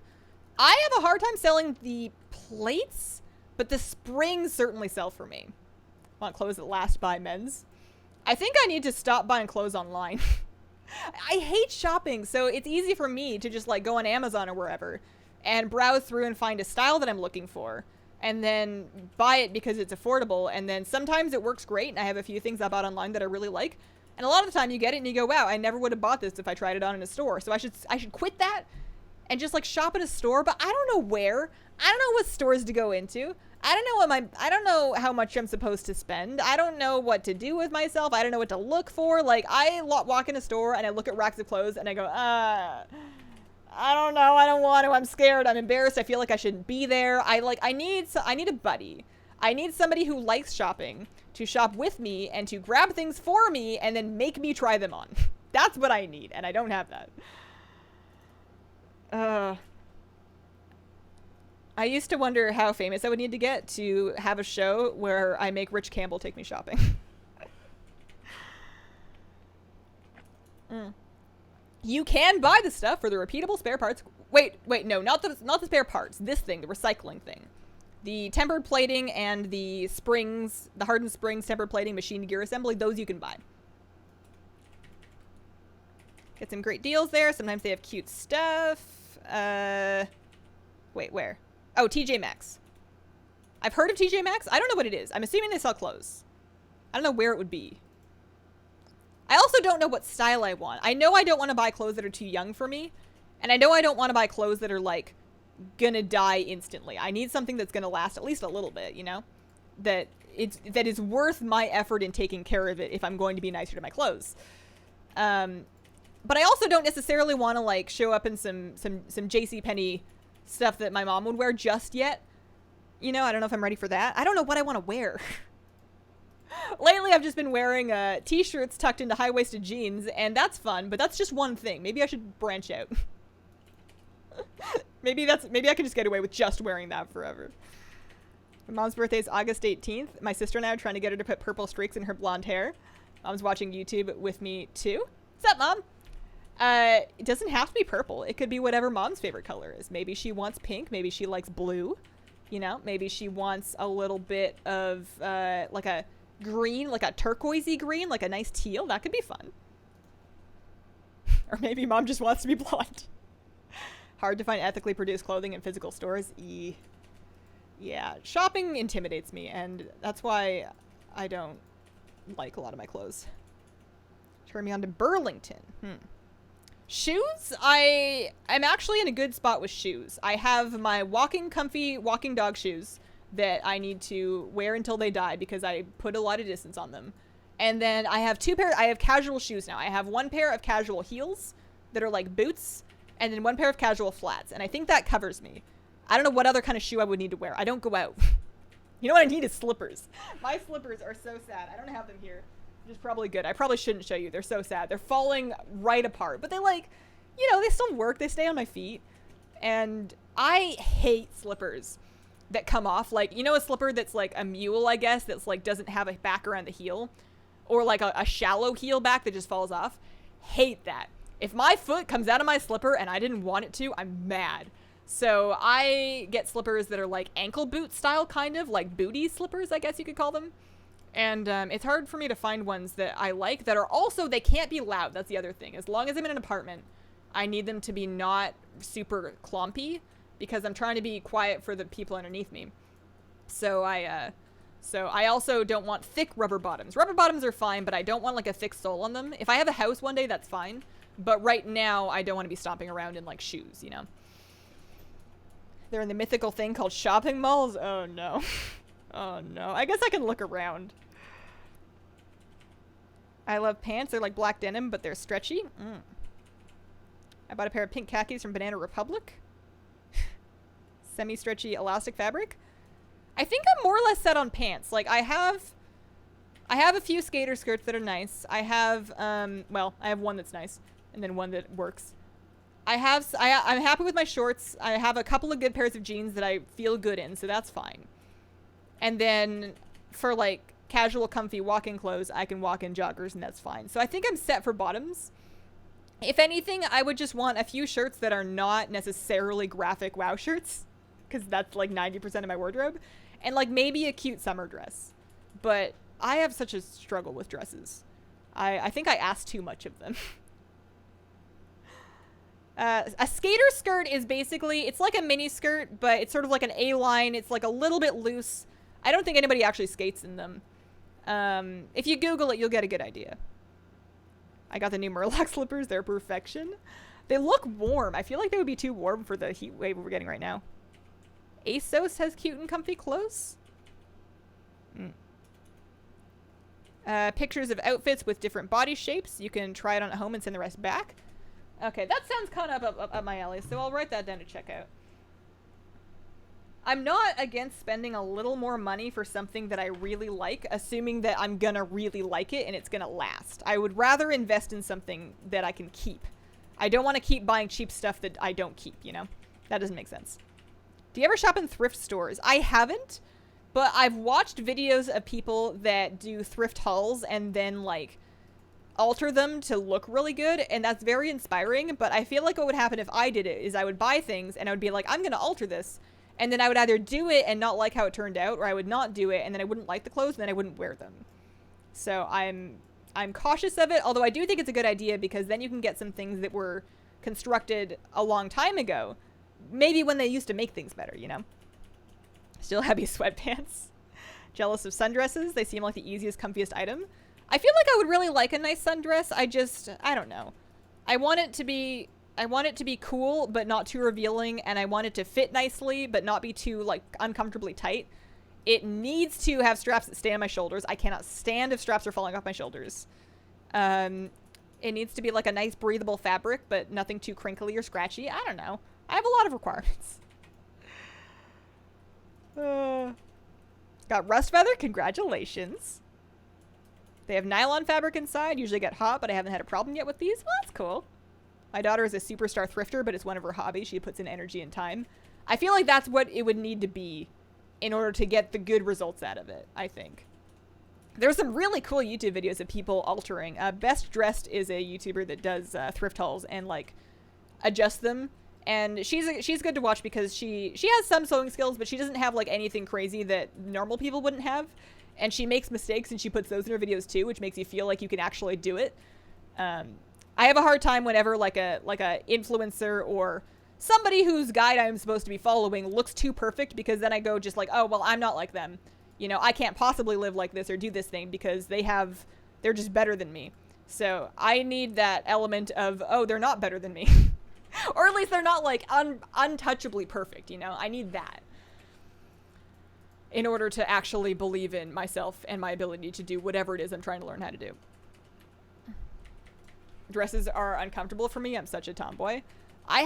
I have a hard time selling the plates, but the springs certainly sell for me. Want clothes that last by men's. I think I need to stop buying clothes online. I hate shopping, so it's easy for me to just like go on Amazon or wherever and browse through and find a style that I'm looking for and then buy it because it's affordable. And then sometimes it works great and I have a few things I bought online that I really like. And a lot of the time you get it and you go, wow, I never would have bought this if I tried it on in a store. So I should quit that and just like shop in a store, but I don't know where. I don't know what stores to go into. I don't know how much I'm supposed to spend. I don't know what to do with myself. I don't know what to look for. Like I walk in a store and I look at racks of clothes and I go, I don't know. I don't want to. I'm scared. I'm embarrassed. I feel like I shouldn't be there. I need a buddy. I need somebody who likes shopping to shop with me and to grab things for me and then make me try them on. That's what I need, and I don't have that. I used to wonder how famous I would need to get to have a show where I make Rich Campbell take me shopping. You can buy the stuff for the repeatable spare parts. Wait, no, not the spare parts. This thing, the recycling thing. The tempered plating and the springs, the hardened springs, tempered plating, machined gear assembly, those you can buy. Get some great deals there. Sometimes they have cute stuff. Wait, where? Oh, TJ Maxx. I've heard of TJ Maxx. I don't know what it is. I'm assuming they sell clothes. I don't know where it would be. I also don't know what style I want. I know I don't want to buy clothes that are too young for me. And I know I don't want to buy clothes that are like gonna die instantly. I need something that's gonna last at least a little bit, you know? That is worth my effort in taking care of it if I'm going to be nicer to my clothes. But I also don't necessarily want to like show up in some JCPenney stuff that my mom would wear just yet. You know, I don't know if I'm ready for that. I don't know what I want to wear. Lately, I've just been wearing t-shirts tucked into high-waisted jeans, and that's fun, but that's just one thing. Maybe I should branch out. Maybe I can just get away with just wearing that forever. My mom's birthday is August 18th. My sister and I are trying to get her to put purple streaks in her blonde hair. Mom's watching YouTube with me, too. What's up, Mom? It doesn't have to be purple. It could be whatever Mom's favorite color is. Maybe she wants pink. Maybe she likes blue. You know, maybe she wants a little bit of, like a green, like a turquoisey green, like a nice teal. That could be fun. Or maybe Mom just wants to be blonde. Hard to find ethically produced clothing in physical stores. Yeah, shopping intimidates me, and that's why I don't like a lot of my clothes. Turn me on to Burlington. Shoes? I'm actually in a good spot with shoes. I have my comfy walking dog shoes that I need to wear until they die because I put a lot of distance on them. And then I have I have casual shoes now. I have one pair of casual heels that are like boots, and then one pair of casual flats. And I think that covers me. I don't know what other kind of shoe I would need to wear. I don't go out. You know what I need is slippers. My slippers are so sad. I don't have them here. which is probably good. I probably shouldn't show you. They're so sad. They're falling right apart, but they like, you know, they still work. They stay on my feet. And I hate slippers that come off. Like, you know, a slipper that's like a mule, I guess, that's like doesn't have a back around the heel, or like a shallow heel back that just falls off. Hate that. If my foot comes out of my slipper and I didn't want it to, I'm mad. So I get slippers that are like ankle boot style, kind of like booty slippers, I guess you could call them. And it's hard for me to find ones that I like that are also, they can't be loud. That's the other thing. As long as I'm in an apartment, I need them to be not super clompy, because I'm trying to be quiet for the people underneath me. So I also don't want thick rubber bottoms. Rubber bottoms are fine, but I don't want like a thick sole on them. If I have a house one day, that's fine. But right now, I don't want to be stomping around in like shoes, you know? They're in the mythical thing called shopping malls. Oh no. Oh no. I guess I can look around. I love pants. They're like black denim, but they're stretchy. I bought a pair of pink khakis from Banana Republic. Semi-stretchy elastic fabric. I think I'm more or less set on pants. Like I have a few skater skirts that are nice. I have well, I have one that's nice and then one that works. I'm happy with my shorts. I have a couple of good pairs of jeans that I feel good in, so that's fine. And then for like casual comfy walking clothes, I can walk in joggers and that's fine. So I think I'm set for bottoms. If anything, I would just want a few shirts that are not necessarily graphic WoW shirts, because that's like 90% of my wardrobe, and like maybe a cute summer dress. But I have such a struggle with dresses. I think I ask too much of them. A skater skirt is basically, it's like a mini skirt, but it's sort of like an A-line. It's like a little bit loose. I don't think anybody actually skates in them. If you Google it, you'll get a good idea. I got the new Murloc slippers. They're perfection. They look warm. I feel like they would be too warm for the heat wave we're getting right now. ASOS has cute and comfy clothes. Pictures of outfits with different body shapes. You can try it on at home and send the rest back. Okay, that sounds kind of up my alley, so I'll write that down to check out. I'm not against spending a little more money for something that I really like, assuming that I'm gonna really like it and it's gonna last. I would rather invest in something that I can keep. I don't want to keep buying cheap stuff that I don't keep, you know? That doesn't make sense. Do you ever shop in thrift stores? I haven't, but I've watched videos of people that do thrift hauls and then, like, alter them to look really good, and that's very inspiring. But I feel like what would happen if I did it is I would buy things and I would be like, I'm gonna alter this, and then I would either do it and not like how it turned out, or I would not do it and then I wouldn't like the clothes and then I wouldn't wear them. So I'm cautious of it, although I do think it's a good idea, because then you can get some things that were constructed a long time ago, maybe when they used to make things better, you know? Still heavy sweatpants. Jealous of sundresses. They seem like the easiest, comfiest item. I feel like I would really like a nice sundress. I don't know. I want it to be cool, but not too revealing, and I want it to fit nicely, but not be too, like, uncomfortably tight. It needs to have straps that stay on my shoulders. I cannot stand if straps are falling off my shoulders. It needs to be like a nice breathable fabric, but nothing too crinkly or scratchy. I don't know. I have a lot of requirements. Got rust feather. Congratulations. They have nylon fabric inside. Usually get hot, but I haven't had a problem yet with these. Well, that's cool. My daughter is a superstar thrifter, but it's one of her hobbies. She puts in energy and time. I feel like that's what it would need to be in order to get the good results out of it, I think. There's some really cool YouTube videos of people altering. Best Dressed is a YouTuber that does thrift hauls and, like, adjusts them. And she's good to watch because she has some sewing skills, but she doesn't have, like, anything crazy that normal people wouldn't have. And she makes mistakes, and she puts those in her videos too, which makes you feel like you can actually do it. I have a hard time whenever like a influencer or somebody whose guide I'm supposed to be following looks too perfect, because then I go just like, oh, well, I'm not like them. You know, I can't possibly live like this or do this thing because they're just better than me. So I need that element of, oh, they're not better than me. Or at least they're not like untouchably perfect, you know? I need that in order to actually believe in myself and my ability to do whatever it is I'm trying to learn how to do. Dresses are uncomfortable for me. I'm such a tomboy. I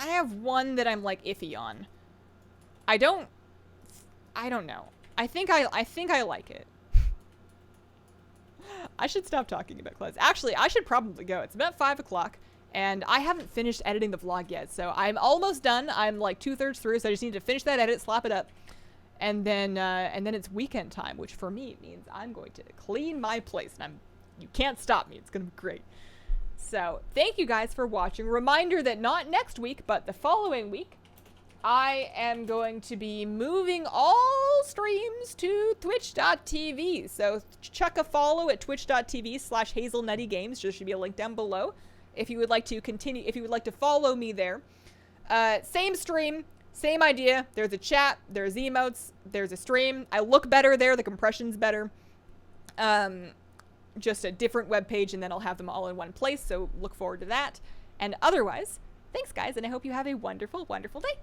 have one that I'm like iffy on. I don't know. I think I like it. I should stop talking about clothes. Actually, I should probably go. It's about 5 o'clock, and I haven't finished editing the vlog yet, so I'm almost done. I'm like 2/3 through, so I just need to finish that edit, slap it up, and then it's weekend time, which for me means I'm going to clean my place, and you can't stop me. It's gonna be great. So thank you guys for watching. Reminder that not next week, but the following week, I am going to be moving all streams to twitch.tv. So chuck a follow at twitch.tv/hazelnuttygames. There should be a link down below if you would like to continue, if you would like to follow me there. Same stream, same idea. There's a chat, there's emotes, there's a stream. I look better there, the compression's better. Just a different webpage, and then I'll have them all in one place. So look forward to that. And otherwise, thanks guys, and I hope you have a wonderful, wonderful day.